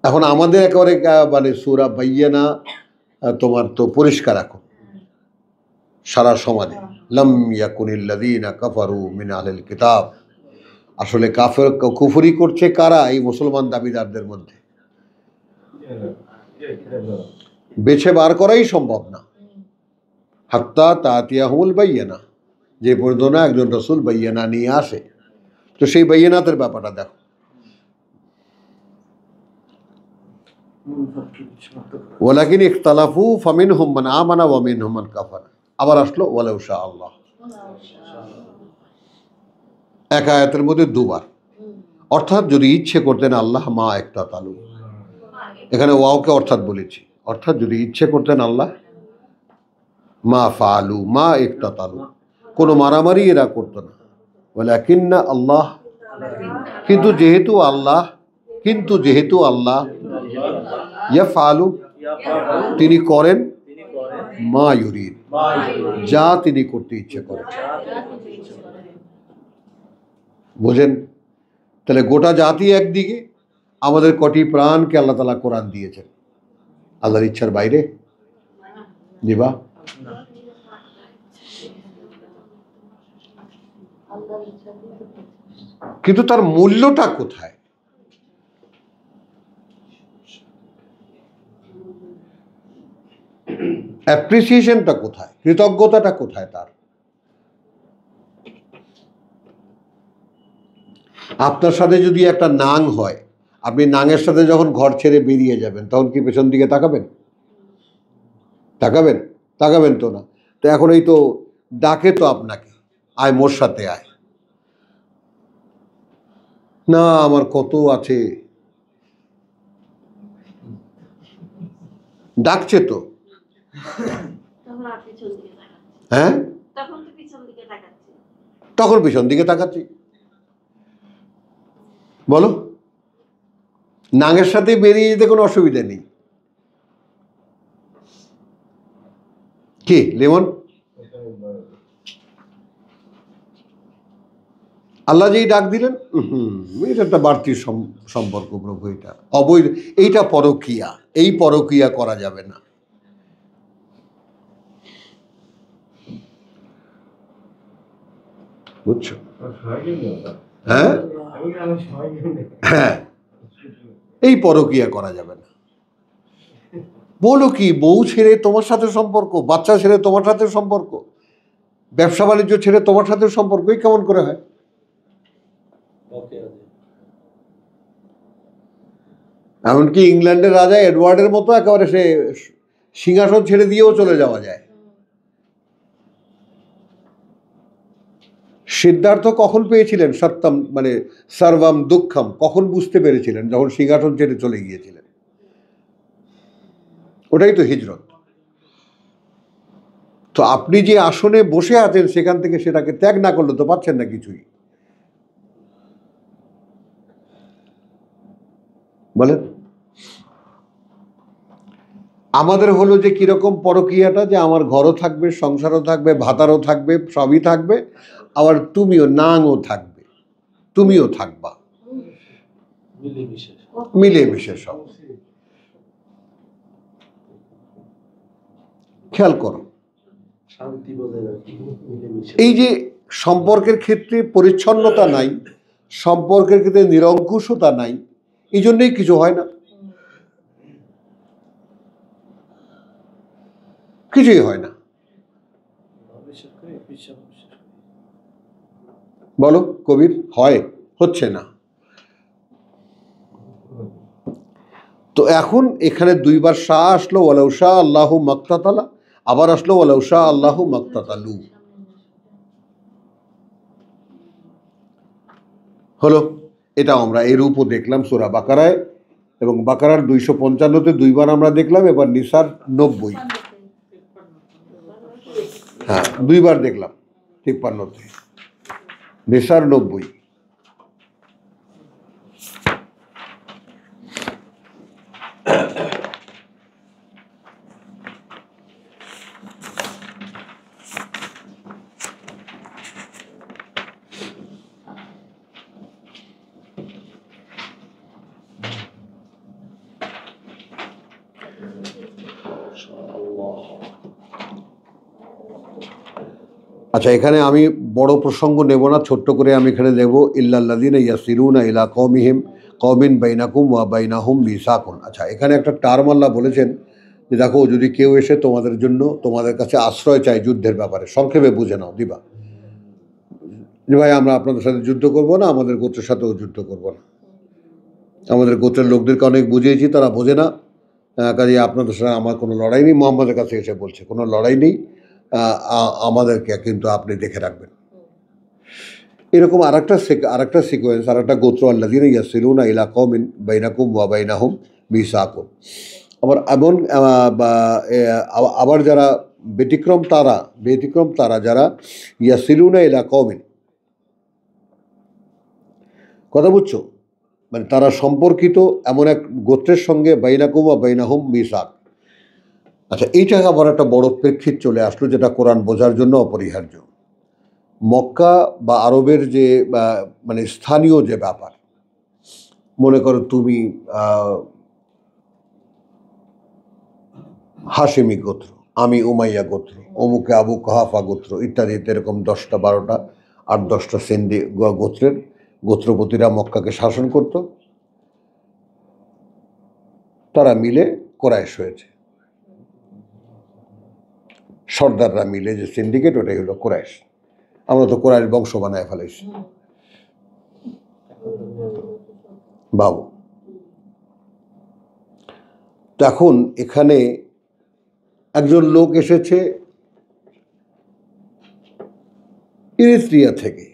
[SPEAKER 1] এখন আমাদের একেবারে মানে সূরা বাইয়ানা তোমার তো পরিষ্কার এখন সারা সমাজে, লাম ইয়াকুনিল্লাযীনা কাফারু মিন আহলিল কিতাব। আসলে কাফের কুফরি করছে কারা? এই মুসলমান দাবিদারদের মধ্যে। বেছে বার করাই সম্ভব না, হাত্তা তাতিয়াহুল বাইয়ানা, যে পর্যন্ত না একজন রাসূল বাইয়ানা নিয়ে আসে। তো সেই বাইয়ানাতের ব্যাপারটা দেখো। ওয়ালাকিন ইখতালাফু ফামিনহুম মান আমানা ওয়া মিনহুম মান কাফারা। আবার আসলো ওয়ালাউ শা আল্লাহ, এক আয়াতের মধ্যে দুবার। অর্থাৎ যদি ইচ্ছে করতেন আল্লাহ, মা একটা তালু, এখানে ওয়াওকে অর্থাৎ বলেছি, অর্থাৎ যদি ইচ্ছে করতেন আল্লাহ, মা ফালু মা একটা তালু, কোনো মারামারি এরা করতো না। ওয়ালাকিন্না আল্লাহ, কিন্তু যেহেতু আল্লাহ ইয়াফআলু, তিনি করেন, মা ইউরিদ, যা তিনি করতে ইচ্ছে করেন। বোঝেন? তাহলে গোটা জাতি একদিকে, আমাদের কটি প্রাণকে আল্লাহ তাআলা কোরআন দিয়েছেন আল্লাহর ইচ্ছার বাইরে দিবা? কিন্তু তার মূল্যটা কোথায়? অ্যাপ্রিসিয়েশনটা কোথায়? কৃতজ্ঞতাটা কোথায় তার? আপনার সাথে যদি একটা নাং হয়, আপনি নাঙের সাথে যখন ঘর ছেড়ে বেরিয়ে যাবেন, তখন কি পেছন দিকে তাকাবেন? তাকাবেন তো না। তো এখন এই তো ডাকে তো আপনাকে, আয় মোর সাথে আয়, না আমার কত আছে, ডাকছে তো। হ্যাঁ, তখন পিছন দিকে তাকাচ্ছি। বলো, নাঙের সাথে বেরিয়ে যেতে কোনো অসুবিধা নেই। কি লেমন? আল্লাহ যেই ডাক দিলেন, এটা একটা বাড়তি সম্পর্ক প্রভু, এটা অবৈধ, এইটা পরকীয়া, এই পরকীয়া করা যাবে না। বুঝছো? হ্যাঁ হ্যাঁ, এই পরকীয়া করা যাবে না। বলো কি, বউ ছেড়ে তোমার সাথে সম্পর্ক, বাচ্চা ছেড়ে তোমার সাথে সম্পর্ক, ব্যবসা বাণিজ্য ছেড়ে তোমার সাথে সম্পর্কই কেমন করে হয়?
[SPEAKER 4] ওকে আছে।
[SPEAKER 1] এমনকি ইংল্যান্ডের রাজা এডওয়ার্ডের মতো একেবারে সে সিংহাসন ছেড়ে দিয়েও চলে যাওয়া যায়। সিদ্ধার্থ কখন পেয়েছিলেন সত্যম, মানে সর্বম দুঃখম, কখন বুঝতে পেরেছিলেন? যখন সিংহাসন ছেড়ে চলে গিয়েছিলেন। ওটাই তো হিজরত। তো আপনি যে আসনে বসে আছেন সেখান থেকে সেটাকে ত্যাগ না করলে তো পাচ্ছেন না কিছুই। বলেন, আমাদের হলো যে কিরকম পরকীয়াটা, যে আমার ঘরও থাকবে, সংসারও থাকবে, ভাতারও থাকবে, সবই থাকবে, আবার তুমিও নাংও থাকবে, তুমিও থাকবা,
[SPEAKER 4] মিলেমিশে
[SPEAKER 1] মিলেমিশে সব। খেয়াল করো,
[SPEAKER 4] শান্তি বজায় রাখি, মিলেমিশে।
[SPEAKER 1] এই যে সম্পর্কের ক্ষেত্রে পরিচ্ছন্নতা নাই, সম্পর্কের ক্ষেত্রে নিরঙ্কুশতা নাই, এই জন্যই কিছু হয় না, কিছুই হয় না।
[SPEAKER 4] বিশ্বাস করি, বিশ্বাস করি।
[SPEAKER 1] বলো কবির, হয়? হচ্ছে না। তো এখন এখানে দুইবার শাহ আসলো, ওয়ালাউ শাহ আল্লাহু মাক্তাতালা, আবার আসলো ওয়ালাউ শাহ আল্লাহু মাক্তাতালু। হলো, এটা আমরা এই রূপও দেখলাম সূরা বাকারায়, এবং বাকারার 255-তে দুইবার আমরা দেখলাম, এবার নিসার 90, হ্যাঁ দুইবার দেখলাম, 53-তে, নিসার 90। আচ্ছা, এখানে আমি বড় প্রসঙ্গ নেব না, ছোট্ট করে আমি এখানে দেব ইল্লাল্লাযীনা ইয়াসিরুনা ইলা কওমিহিম কওমিন বাইনাকুম ওয়া বাইনাহুম মিসাকুন। আচ্ছা, এখানে একটা টার্ম আল্লাহ বলেছেন যে দেখো, যদি কেউ এসে তোমাদের জন্য তোমাদের কাছে আশ্রয় চায় যুদ্ধের ব্যাপারে, সংক্ষেপে বুঝে নাও দিবা যে ভাই আমরা আপনাদের সাথে যুদ্ধ করব না, আমাদের গোত্রের সাথেও যুদ্ধ করব না, আমাদের গোত্রের লোকদেরকে অনেক বুঝিয়েছি, তারা বোঝে না, কাজে আপনাদের সাথে আমার কোনো লড়াই নেই। মোহাম্মদের কাছে এসে বলছে কোনো লড়াই নেই, আমাদেরকে কিন্তু আপনি দেখে রাখবেন। এরকম আরেকটা সিকোয়েন্স, আরেকটা গোত্র, আল্লাযীনা ইয়াসিলুনা ইলা কওমিন বাইনাকুম ওয়া বাইনাহুম মিসাকুন। আবার যারা ব্যতিক্রম তারা যারা ইয়াসিলুনা ইলা কওমিন, কথা বুঝছো, মানে তারা সম্পর্কিত এমন এক গোত্রের সঙ্গে, বাইনাকুম ওয়া বাইনাহুম মিসাক। আচ্ছা, এইটা আবার একটা বড় প্রেক্ষিত চলে আসলো, যেটা কোরআন বোঝার জন্য অপরিহার্য। মক্কা বা আরবের যে মানে স্থানীয় যে ব্যাপার, মনে করো তুমি হাশেমি গোত্র, আমি উমাইয়া গোত্র, অমুকে আবু কাহাফা গোত্র ইত্যাদি, এরকম 10টা 12টা 8-10টা সেন্দি গোত্রের গোত্রপতিরা মক্কাকে শাসন করত। তারা মিলে কোরাইশ হয়েছে, সর্দাররা মিলে যে সিন্ডিকেট, ওটাই হলো কোরাইশ। আমরা তো কোরাইশ বংশ বানায় ফেলেছি, বাবু। তো এখন এখানে একজন লোক এসেছে ইরিত্রিয়া থেকে,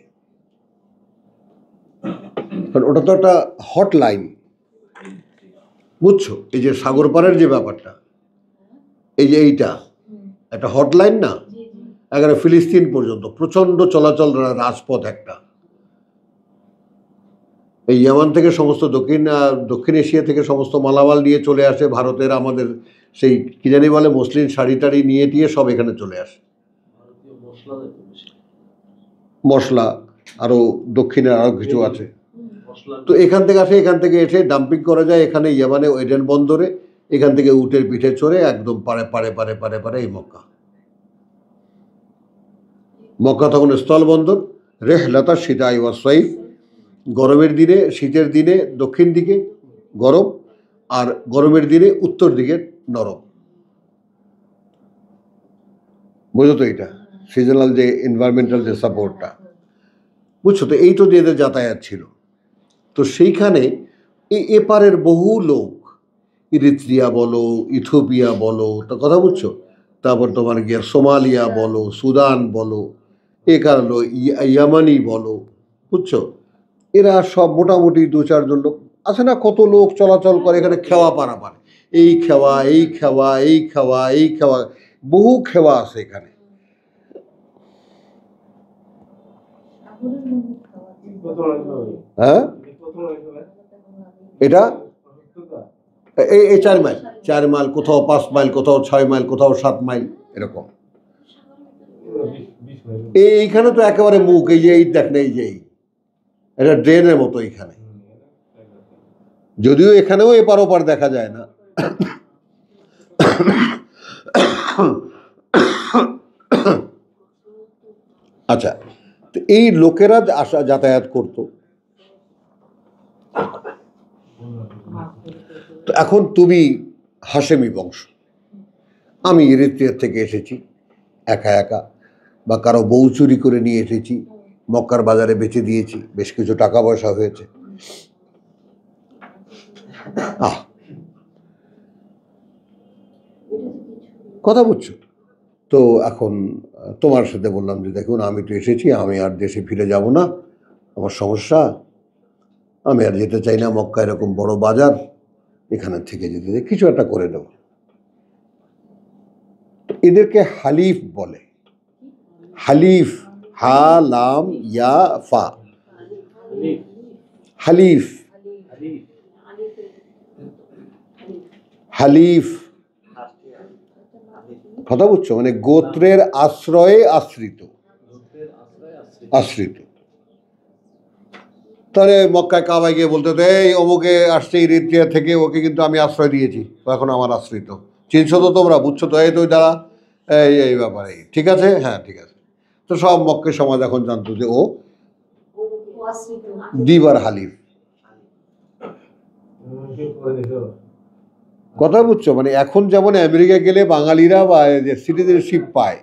[SPEAKER 1] কারণ ওটা তো একটা হটলাইন, বুঝছো? এই যে সাগর পাড়ের যে ব্যাপারটা, এই যে এইটা একটা হটলাইন না, একেবারে ফিলিস্তিন পর্যন্ত প্রচণ্ড চলাচল রাজপথ একটা। এই ইয়ামান থেকে সমস্ত দক্ষিণ এশিয়া থেকে সমস্ত মালামাল নিয়ে চলে আসে ভারতের, আমাদের সেই কি জানি বলে মসলিন শাড়ি টাড়ি নিয়ে টিয়ে সব এখানে চলে আসে।
[SPEAKER 4] ভারতীয় মশলা দেখতে বেশি,
[SPEAKER 1] মশলা আরও দক্ষিণে আরও কিছু আছে।
[SPEAKER 4] মশলা
[SPEAKER 1] তো এখান থেকে এসে ডাম্পিং করা যায় এখানে ইয়ামানে এডেন বন্দরে, এখান থেকে উটের পিঠে চড়ে একদম পারে এই মক্কা তখন স্থল বন্দর। রেহলাতা শীতাই ওয়া সাইফ, গরমের দিনে, শীতের দিনে দক্ষিণ দিকে গরম, আর গরমের দিনে উত্তর দিকে নরম। বোঝো তো এটা? সিজনাল যে এনভায়রনমেন্টাল যে সাপোর্টটা, বুঝছো তো, এই তো যে এদের যাতায়াত ছিল। তো সেইখানে এপারের বহু লোক, ইরিত্রিয়া বলো, ইথিওপিয়া বলো, তো কথা বুঝছো, তারপর তোমার গিয়া সোমালিয়া বলো, সুদান বলো, এ কারণ ইয়ামানি বলো, বুঝছো, এরা সব মোটামুটি 2-4 জন লোক আছে না, কত লোক চলাচল করে এখানে, খেওয়া পারাপার, এই খেওয়া, এই খেওয়া, এই খেওয়া, এই খেওয়া, বহু খেওয়া আছে এখানে। হ্যাঁ, এটা এই 4 মাইল, 4 মাইল, কোথাও 5 মাইল, কোথাও 6 মাইল, কোথাও 7 মাইল, এরকম। এইখানে তো একেবারে মুখ, এই যে এই দেখ না, এই যে এটা ড্রেনের মতো এইখানে, যদিও এখানেও এপার ওপার দেখা যায় না। আচ্ছা, তো এই লোকেরা আসা যাতায়াত করতো। তো এখন তুমি হাশেমি বংশ, আমি ইরিত্রিয়া থেকে এসেছি একা একা, বা কারো বউ চুরি করে নিয়ে এসেছি, মক্কার বাজারে বেচে দিয়েছি, বেশ কিছু টাকা পয়সা হয়েছে। কথা বুঝছো তো? এখন তোমার সাথে বললাম যে দেখুন, আমি তো এসেছি, আমি আর দেশে ফিরে যাব না, আমার সমস্যা, আমি আর যেতে চাই না মক্কা, এরকম বড় বাজার, এখানে থেকে যেতে চাই, কিছু একটা করে দেব। তো এদেরকে হালিফ বলে। হালিফ, হা লাম ইয়া ফা, হালিফ, হালিফ, কথা বুঝছো, মানে গোত্রের আশ্রয়ে আশ্রিত, আশ্রিত। তাহলে মক্কায় কাবায় গিয়ে বলতে হতো, এই অমুকে আসছে ইরিত্রিয়া থেকে, ওকে কিন্তু আমি আশ্রয় দিয়েছি, ও এখন আমার আশ্রিত, চিনছো তো তোমরা, বুঝছো তো, এই তো যারা, এই ব্যাপারে, ঠিক আছে, হ্যাঁ ঠিক আছে। তো সব মক্কের সমাজ এখন জানতো যে ও দিবার হালিফ। কথা বুঝছো, মানে এখন যেমন আমেরিকা গেলে বাঙালিরা বা সিটিজেনশিপ পায়,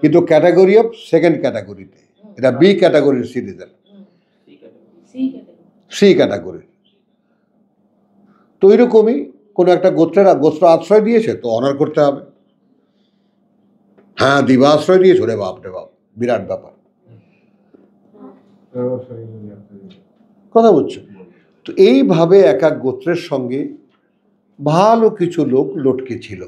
[SPEAKER 1] কিন্তু ক্যাটাগরি অফ সেকেন্ড ক্যাটাগরিতে, এটা বি ক্যাটাগরির সিটিজেন, সি ক্যাটাগরি। তো ওইরকমই কোনো একটা গোত্র আশ্রয় দিয়েছে তো অনার করতে হবে। হ্যাঁ, দিবা আশ্রয় দিয়েছে, রে বাপ রে বাপ, বিরাট ব্যাপার, কথা বুঝছো। তো এইভাবে এক এক গোত্রের সঙ্গে ভালো কিছু লোক লটকে ছিল।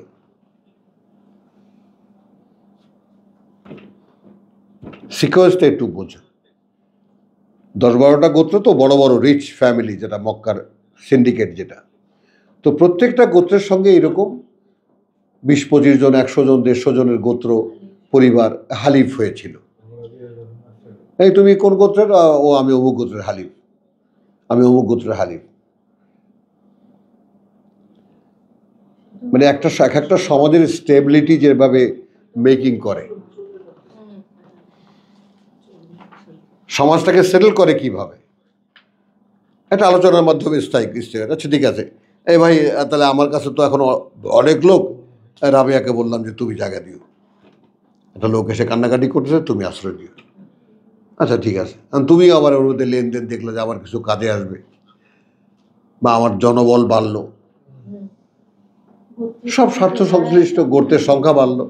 [SPEAKER 1] সিকোয়েন্সটা একটু বোঝো, 10-12টা গোত্র তো, বড় বড় রিচ ফ্যামিলি, যেটা মক্কার সিন্ডিকেট যেটা, তো প্রত্যেকটা গোত্রের সঙ্গে এরকম 20-25 জন, 100 জন, 150 জনের গোত্র পরিবার হালিফ হয়েছিল। এই তুমি কোন গোত্রের? ও আমি অমুক গোত্রের হালিফ, আমি অমুক গোত্রের হালিফ। মানে এক একটা সমাজের স্টেবিলিটি যেভাবে মেকিং করে, সমাজটাকে সেটেল করে কিভাবে, একটা আলোচনার মাধ্যমে স্থায়ী। আচ্ছা ঠিক আছে, এই ভাই তাহলে আমার কাছে তো এখন অনেক লোক, রাবিয়াকে বললাম যে তুমি জায়গা দিও, একটা লোক এসে কান্নাকাটি করতেছে, তুমি আশ্রয় দিও। আচ্ছা ঠিক আছে, তুমি আবার ওর মধ্যে লেনদেন দেখলে যে আমার কিছু কাজে আসবে, বা আমার জনবল বাড়লো, সব স্বার্থ সংশ্লিষ্ট গোত্রের সংখ্যা বাড়লো,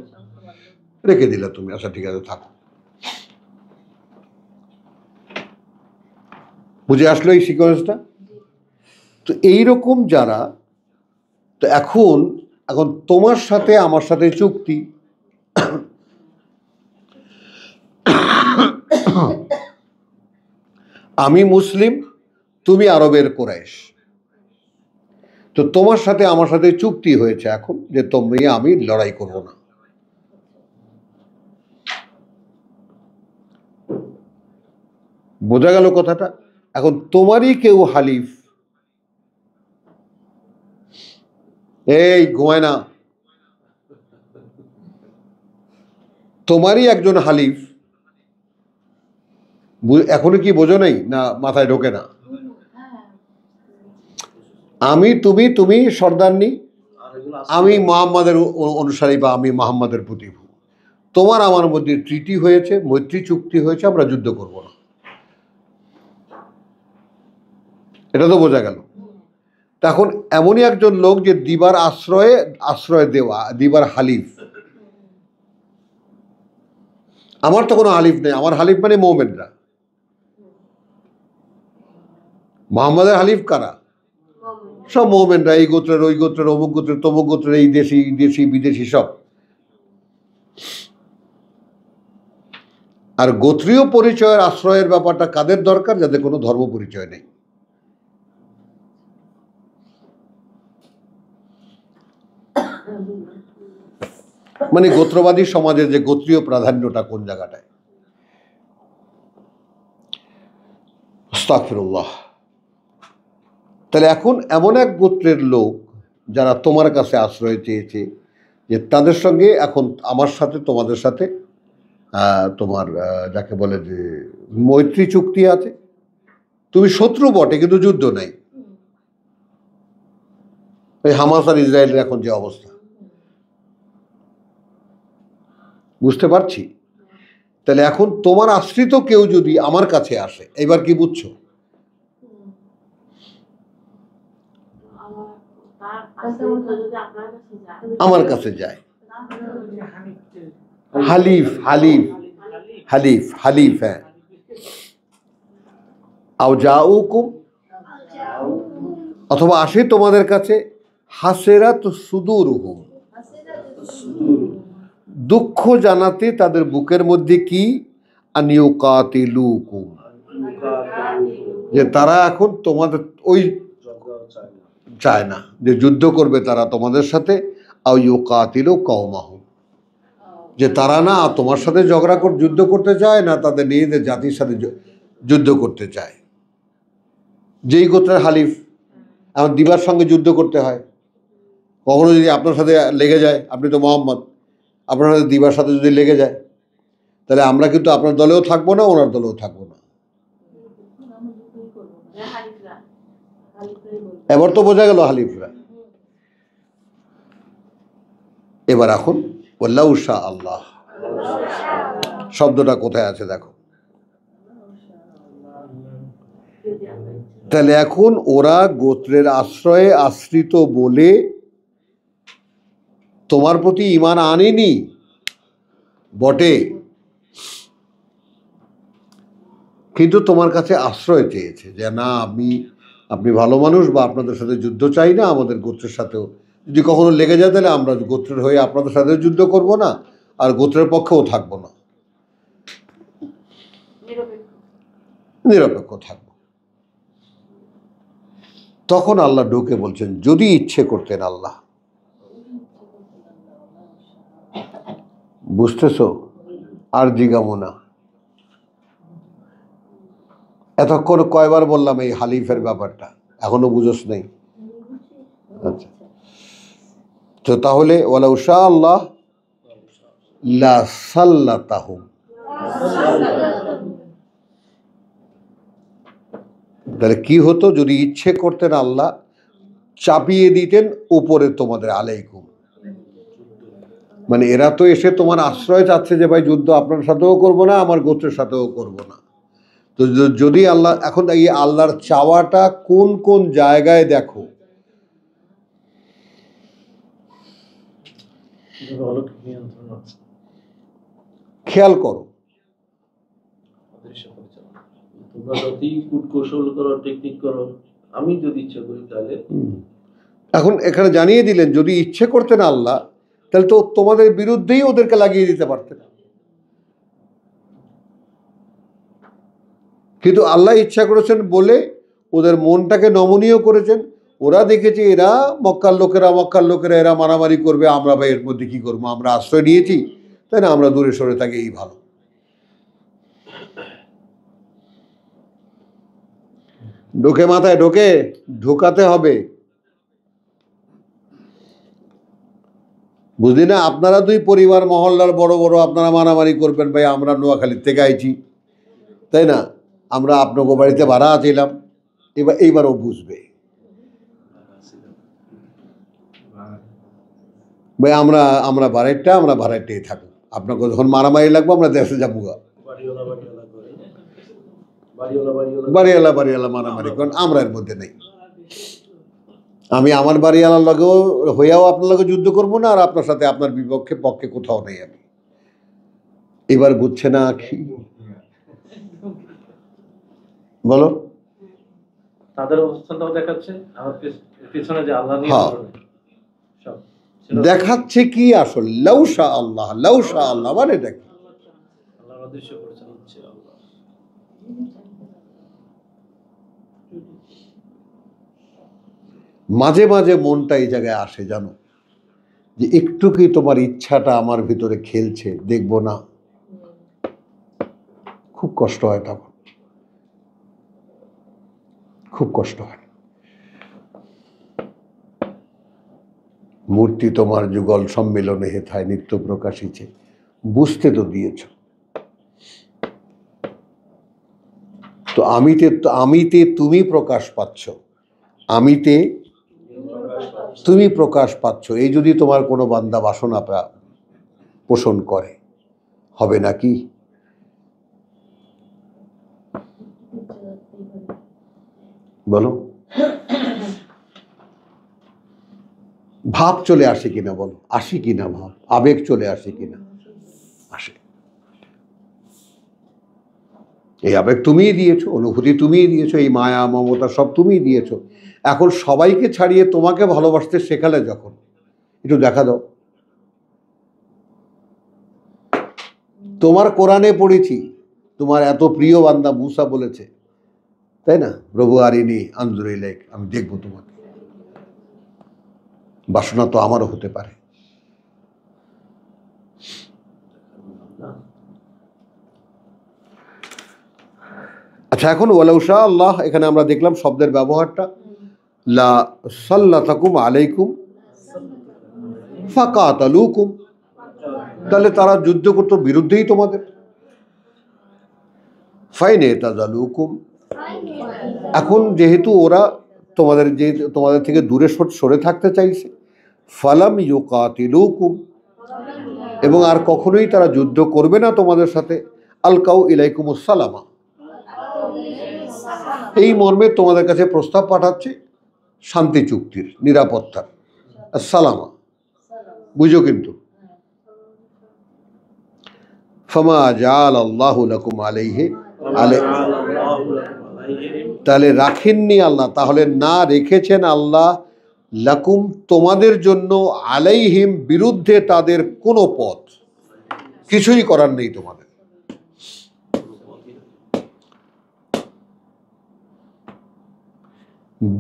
[SPEAKER 1] রেখে দিলে তুমি। আচ্ছা ঠিক আছে, থাকো। বুঝে আসলো এই সিকোয়েন্সটা? তো এইরকম যারা, তো এখন তোমার সাথে আমার সাথে চুক্তি, আমি মুসলিম, তুমি আরবের কুরাইশ, তো তোমার সাথে আমার সাথে চুক্তি হয়েছে এখন যে তুমি আমি লড়াই করব না। বোঝা গেল কথাটা? এখন তোমারই কেউ হালিফ, এই ঘুমায় না, তোমারই একজন হালিফ, এখনো কি বোঝো নাই না? মাথায় ঢোকে না? আমি তুমি সর্দারনি, আমি মোহাম্মদের অনুসারী, বা আমি মোহাম্মদের প্রতিভু, তোমার আমার মধ্যে ট্রিটি হয়েছে, মৈত্রী চুক্তি হয়েছে, আমরা যুদ্ধ করব না। এটা তো বোঝা গেল। তখন এমনই একজন লোক যে দিবার আশ্রয় দেওয়া, দিবার হালিফ। আমার তো কোনো হালিফ নেই, আমার হালিফ মানে মোমেনরা। মোহাম্মদের হালিফ কারা? সব মোমেনরা, এই গোত্রের, ওই গোত্রের, অমুক গোত্রের, তমুক গোত্রের, এই দেশি বিদেশি সব। আর গোত্রীয় পরিচয়ের আশ্রয়ের ব্যাপারটা কাদের দরকার? যাদের কোনো ধর্ম পরিচয় নেই। মানে গোত্রবাদী সমাজের যে গোত্রীয় প্রাধান্যটা কোন জায়গাটায়। আস্তাগফিরুল্লাহ। তাহলে এখন এমন এক গোত্রের লোক যারা তোমার কাছে আশ্রয় চেয়েছে, যে তাদের সঙ্গে এখন আমার সাথে, তোমাদের সাথে তোমার যাকে বলে যে মৈত্রী চুক্তি আছে। তুমি শত্রু বটে, কিন্তু যুদ্ধ নাই। ওই হামাস আর ইসরায়েলের এখন যে অবস্থা, বুঝতে পারছি। তাহলে এখন তোমার আশ্রিত কেউ যদি আমার কাছে আসে, এবার কি বুঝছো? আমার কাছে যায়, হালিফ হালিফ হালিফ হালিফ, হ্যাঁ। আও জাউকুম, অথবা আসে তোমাদের কাছে, হাসেরাত সুদুরহুম, দুঃখ জানাতে তাদের বুকের মধ্যে কি, আনিউকাতিলুকুম, যে তারা এখন তোমাদের ওই চায় না যে যুদ্ধ করবে তারা তোমাদের সাথে, আও ইউকাতিলু কওমাহুম, যে তারা না তোমার সাথে যুদ্ধ করতে চায়, না তাদের নিজেদের জাতির সাথে যুদ্ধ করতে চায়। যেই গোত্রের হালিফ, আমার দিবার সঙ্গে যুদ্ধ করতে হয়। কখনো যদি আপনার সাথে লেগে যায়, আপনি তো মোহাম্মদ, আপনার সাথে দিবার সাথে যদি লেগে যায়, তাহলে আমরা কিন্তু আপনার দলেও থাকবো না, ওনার দলেও থাকবো না। এবার তো বোঝা গেল হালিফরা। এবার এখন ওয়াল্লাহু শাআ আল্লাহ শব্দটা কোথায় আছে দেখো। তাহলে এখন ওরা গোত্রের আশ্রয়ে আশ্রিত বলে তোমার প্রতি ঈমান আনেনি বটে, কিন্তু তোমার কাছে আশ্রয় চেয়েছে যে না, আপনি ভালো মানুষ, বা আপনাদের সাথে যুদ্ধ চাই না, আমাদের গোত্রের সাথেও যদি কখনো লেগে যায় তাহলে আমরা গোত্রের হয়ে আপনাদের সাথেও যুদ্ধ করব না, আর গোত্রের পক্ষেও থাকবো না, নিরপেক্ষ থাকবো। তখন আল্লাহ ঢুকে বলছেন, যদি ইচ্ছে করতেন আল্লাহ। বুঝতেছো? আর জিগামো না। এতক্ষণ কয়বার বললাম এই হালিফের ব্যাপারটা, এখনো বুঝোস নেই? আচ্ছা, তো তাহলে ওয়ালাউ শাআ আল্লাহ লা সাল্লাতাহুম, তাহলে কি হতো? যদি ইচ্ছে করতেন আল্লাহ, চাপিয়ে দিতেন উপরে তোমাদের, আলাইকুম, মানে এরা তো এসে তোমার আশ্রয় চাচ্ছে যে ভাই যুদ্ধ আপনার সাথেও করবো না, আমার গোত্রের সাথেও করবো না। তো যদি আল্লাহ, এখন এই আল্লাহর চাওয়াটা কোন কোন জায়গায় দেখো, খেয়াল করো।
[SPEAKER 4] তোমরা যতই কূটকৌশল করো, টেকনিক করো, আমি যদি ইচ্ছা করি তাহলে।
[SPEAKER 1] এখন এখানে জানিয়ে দিলেন, যদি ইচ্ছে করতেন আল্লাহ, তাহলে তো তোমাদের বিরুদ্ধেই ওদেরকে লাগিয়ে দিতে পারতেন, কিন্তু আল্লাহ ইচ্ছা করেছেন বলে ওদের মনটাকে নমনীয় করেছেন। ওরা দেখেছে এরা মক্কার লোকেরা এরা মারামারি করবে, আমরা ভাই এর মধ্যে কি করবো, আমরা আশ্রয় নিয়েছি, তাই না, আমরা দূরে সরে থাকি, এই ভালো। ঢোকে মাথায় ঢোকাতে হবে, বুঝলি না? আপনারা দুই পরিবার মহল্লার বড় বড় আপনারা মারামারি করবেন, ভাই আমরা নোয়াখালীর থেকে আইছি, তাই না, আমরা আপনাকে বাড়িতে ভাড়া আছিলাম, এইবারও বুঝবে ভাই আমরা ভাড়াইটাই থাকুক, আপনাকে যখন মারামারি লাগবে আমরা দেশে যাবো গা।
[SPEAKER 4] বাড়িওয়ালা বাড়িওয়ালা করে, বাড়িওয়ালা বাড়িওয়ালা
[SPEAKER 1] বাড়িওয়ালা বাড়িওয়ালা মারামারি কারণ আমরা এর মধ্যে নেই। আমি আমার বাড়িওয়ালার লগেও হইয়াও আপনার লগে যুদ্ধ করবো না, আর আপনার সাথে আপনার বিপক্ষে পক্ষে কোথাও নেই আমি। এবার বুঝছে না কি বলো?
[SPEAKER 2] তাদের অবস্থানটাও দেখাচ্ছে, আমার পিছনে যে আল্লাহ নিয়ে
[SPEAKER 1] হ্যাঁ।
[SPEAKER 2] সব সেটা
[SPEAKER 1] দেখাচ্ছে কি আসল লাউশা আল্লাহ, লাউশা আল্লাহ মানে এটা কি?
[SPEAKER 2] আল্লাহর অদৃশ্য করেছেন হচ্ছে আল্লাহ।
[SPEAKER 1] মাঝে মাঝে মনটা এই জায়গায় আসে জানো, যে একটু কি তোমার ইচ্ছাটা আমার ভিতরে খেলছে, দেখবো না? খুব কষ্ট হয় তখন, খুব কষ্ট হয়। মূর্তি তোমার যুগল সম্মেলনে হেথায় নিত্য প্রকাশিছে, বুঝতে তো দিয়েছ। তো আমিতে তুমি প্রকাশ পাচ্ছ, আমিতে তুমি প্রকাশ পাচ্ছ। এই যদি তোমার কোনো বান্দা বাসনা পোষণ করে, হবে নাকি? বলো, ভাব চলে আসে কিনা বলো, আসে কিনা ভাব, আবেগ চলে আসে কিনা? আসে। এই আবেগ তুমিই দিয়েছো, অনুভূতি তুমিই দিয়েছো, এই মায়া মমতা সব তুমিই দিয়েছো। এখন সবাইকে ছাড়িয়ে তোমাকে ভালোবাসতে শেখালে যখন, একটু দেখা দাও। তোমার কোরআনে পড়েছি তোমার এত প্রিয় বান্দা মুসা বলেছে, তাই না? প্রভু আরিনি আনজুর ইলাইক, আমি দেখবো তোমাকে। বাসনা তো আমারও হতে পারে। আচ্ছা, এখন ওয়ালাউশা আল্লাহ, এখানে আমরা দেখলাম শব্দের ব্যবহারটা, লা সাল্লাতাকুম আলাইকুম ফাকাতালুকুম, তাহলে তারা যুদ্ধ করতো বিরুদ্ধেই তোমাদের। ফাইনে তাজালুকুম, এখন যেহেতু ওরা তোমাদের থেকে দূরে সরে থাকতে চাইছে, ফালাম ইউকাতিলুকুম, এবং আর কখনোই তারা যুদ্ধ করবে না তোমাদের সাথে, আলকাউ ইলাইকুমুস সালামা, এই মর্মে তোমাদের কাছে প্রস্তাব পাঠাচ্ছে শান্তি চুক্তির, নিরাপত্তার, আসসালামা, বুঝো কিন্তু। ফামা জাআল আল্লাহু লাকুম আলাইহি, তাহলে রাখেননি আল্লাহ, তাহলে না রেখেছেন আল্লাহ, লাকুম তোমাদের জন্য, আলাইহিম বিরুদ্ধে তাদের কোনো পথ, কিছুই করার নেই তোমাদের।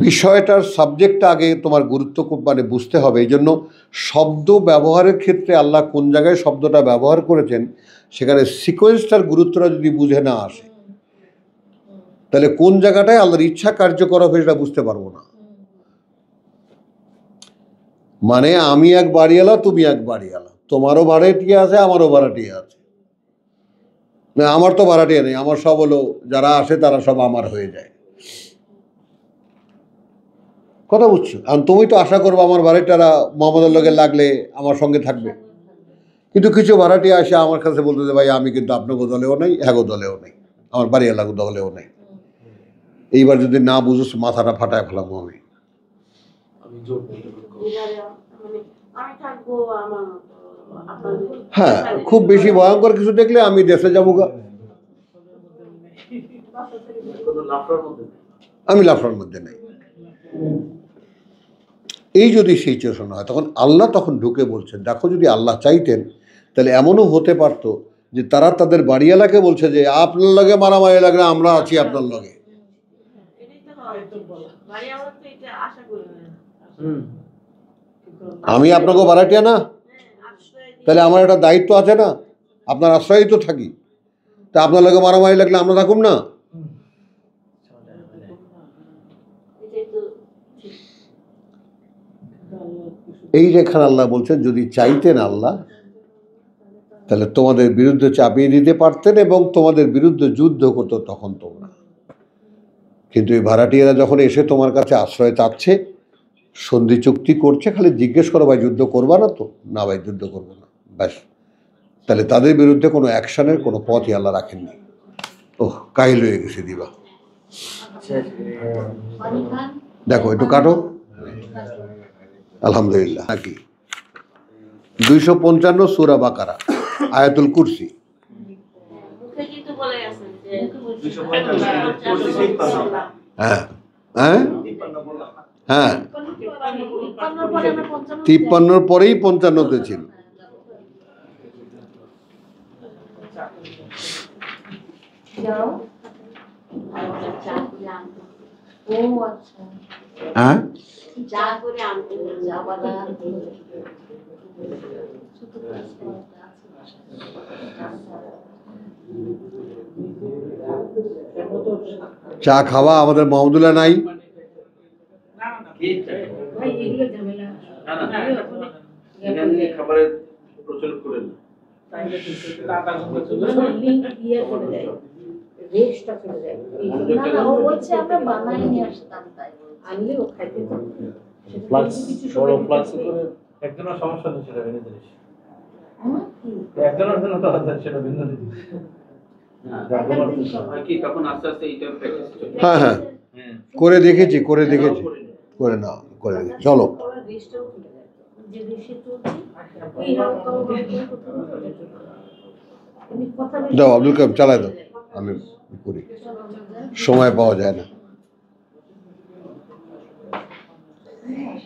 [SPEAKER 1] বিষয়টার সাবজেক্টটা আগে তোমার গুরুত্ব বুঝতে হবে। এই জন্য শব্দ ব্যবহারের ক্ষেত্রে আল্লাহ কোন জায়গায় শব্দটা ব্যবহার করেছেন, সেখানে সিকোয়েন্সটার গুরুত্বটা যদি বুঝে না আসে, তাহলে কোন জায়গাটায় আল্লাহর ইচ্ছা কার্যকর হবে সেটা বুঝতে পারবো না। মানে আমি এক বাড়িওয়ালা, তুমি এক বাড়িওয়ালা, তোমারও ভাড়াটিয়া আছে, আমারও ভাড়াটিয়া আছে। না, আমার তো ভাড়াটিয়া নেই, আমার সব হলো যারা আসে তারা সব আমার হয়ে যায়। কথা বুঝছো? আর তুমি তো আশা করবো আমার ভাড়াটিয়ারা মোহাম্মদের লগে লাগলে আমার সঙ্গে থাকবে, কিন্তু কিছু ভাড়াটিয়া আসে আমার কাছে বলতে যে ভাই আমি কিন্তু আপনাকে দলেও নেই, হ্যাগো দলেও নেই, আমার বাড়িওয়ালা দলেও নেই। এইবার যদি না বুঝোস মাথাটা ফাটায় ফেলাবো আমি।
[SPEAKER 4] জোর করতে
[SPEAKER 1] হ্যাঁ, খুব বেশি ভয়ঙ্কর কিছু দেখলে আমি দেশে যাবো গা, আমি লাফড়ার মধ্যে নেই। এই যদি সিচুয়েশন হয়, তখন আল্লাহ তখন ঢুকে বলছেন, দেখো যদি আল্লাহ চাইতেন তাহলে এমনও হতে পারতো যে তারা তাদের বাড়িওয়ালাকে বলছে যে আপনার লগে মারামারি লাগলে আমরা আছি আপনার লগে। আমি আপনাকে ভাড়াটিয়া না, তাহলে আমার একটা দায়িত্ব আছে না, আপনার আশ্রয়ই তো থাকি, তা আপনার লগে মারামারি লাগলে আমরা থাকুম না? এই রেখান আল্লাহ বলছেন যদি চাইতেন আল্লাহ তাহলে তোমাদের বিরুদ্ধে চাপিয়ে দিতে পারতেন এবং তোমাদের বিরুদ্ধে যুদ্ধ করতো তখন তোমরা। কিন্তু এই ভাড়াটিয়ারা যখন এসে তোমার কাছে আশ্রয় চাচ্ছে, সন্ধি চুক্তি করছে, খালি জিজ্ঞেস করো ভাই যুদ্ধ করবা না তো? না ভাই যুদ্ধ করবো না, ব্যাস তাহলে তাদের বিরুদ্ধে কোনো অ্যাকশনের কোনো পথই আল্লাহ রাখেননি। ওহ, কাহিল হয়ে গেছে দিবা।
[SPEAKER 5] পানি খান।
[SPEAKER 1] দেখো একটু কাটো। আলহামদুলিল্লাহ। নাকি 255 সূরা বাকারা, আয়াতুল কুরসি।
[SPEAKER 3] মুখে কিন্তু বলে গেছেন যে
[SPEAKER 6] 255
[SPEAKER 1] হ্যাঁ হ্যাঁ হ্যাঁ,
[SPEAKER 5] 53 পরে আমরা 55
[SPEAKER 1] 53 পরেই 55-তে ছিল।
[SPEAKER 5] যাও। আর ওটা চা করে আনতে। ও আচ্ছা।
[SPEAKER 1] হ্যাঁ,
[SPEAKER 5] চা করে আনতে যা বাবা আনতে। ছোট ক্লাস করাটা আছে বাসায়।
[SPEAKER 1] চা খাওয়া আমাদের মাহমুদুল্লাহ নাই।
[SPEAKER 3] ভাই এগুলো ঝামেলা
[SPEAKER 6] এখানে খাবারের প্রচলন করেন না।
[SPEAKER 3] লিঙ্ক দিয়ে চলে যায়, রেস্টটা চলে যায়।
[SPEAKER 5] না না, ও বলছে আমরা বানাই নিয়ে আসতাম তাই বলছে।
[SPEAKER 3] আনলে ও খাইতে থাকবে।
[SPEAKER 2] ফ্লাক্স
[SPEAKER 3] কিছু
[SPEAKER 2] বড়
[SPEAKER 3] সময়
[SPEAKER 2] ফ্লাক্স
[SPEAKER 3] থাকবে।
[SPEAKER 2] করে একজনের সমস্যা নেই, সেটা ভিন্ন জিনিস।
[SPEAKER 5] হুম?
[SPEAKER 2] একজনের জন্য তো আলাদা, সেটা ভিন্ন জিনিস।
[SPEAKER 6] হয় কি তখন আস্তে আস্তে এইটা প্র্যাকটিস চলে।
[SPEAKER 1] হ্যাঁ হ্যাঁ, করে দেখেছি করে দেখেছি। করে না, করে দেখি। চলো।
[SPEAKER 3] ওরা রেস্টটাও চলে যায়। যে রেস্টে চলছে এই হালকা করতে করতে ওটা চলে যায়। তুমি কথা বেশি
[SPEAKER 1] দাও আব্দুল কালাম, চালায় দাও, আমি করি, সময় পাওয়া যায় না।
[SPEAKER 5] হ্যাঁ।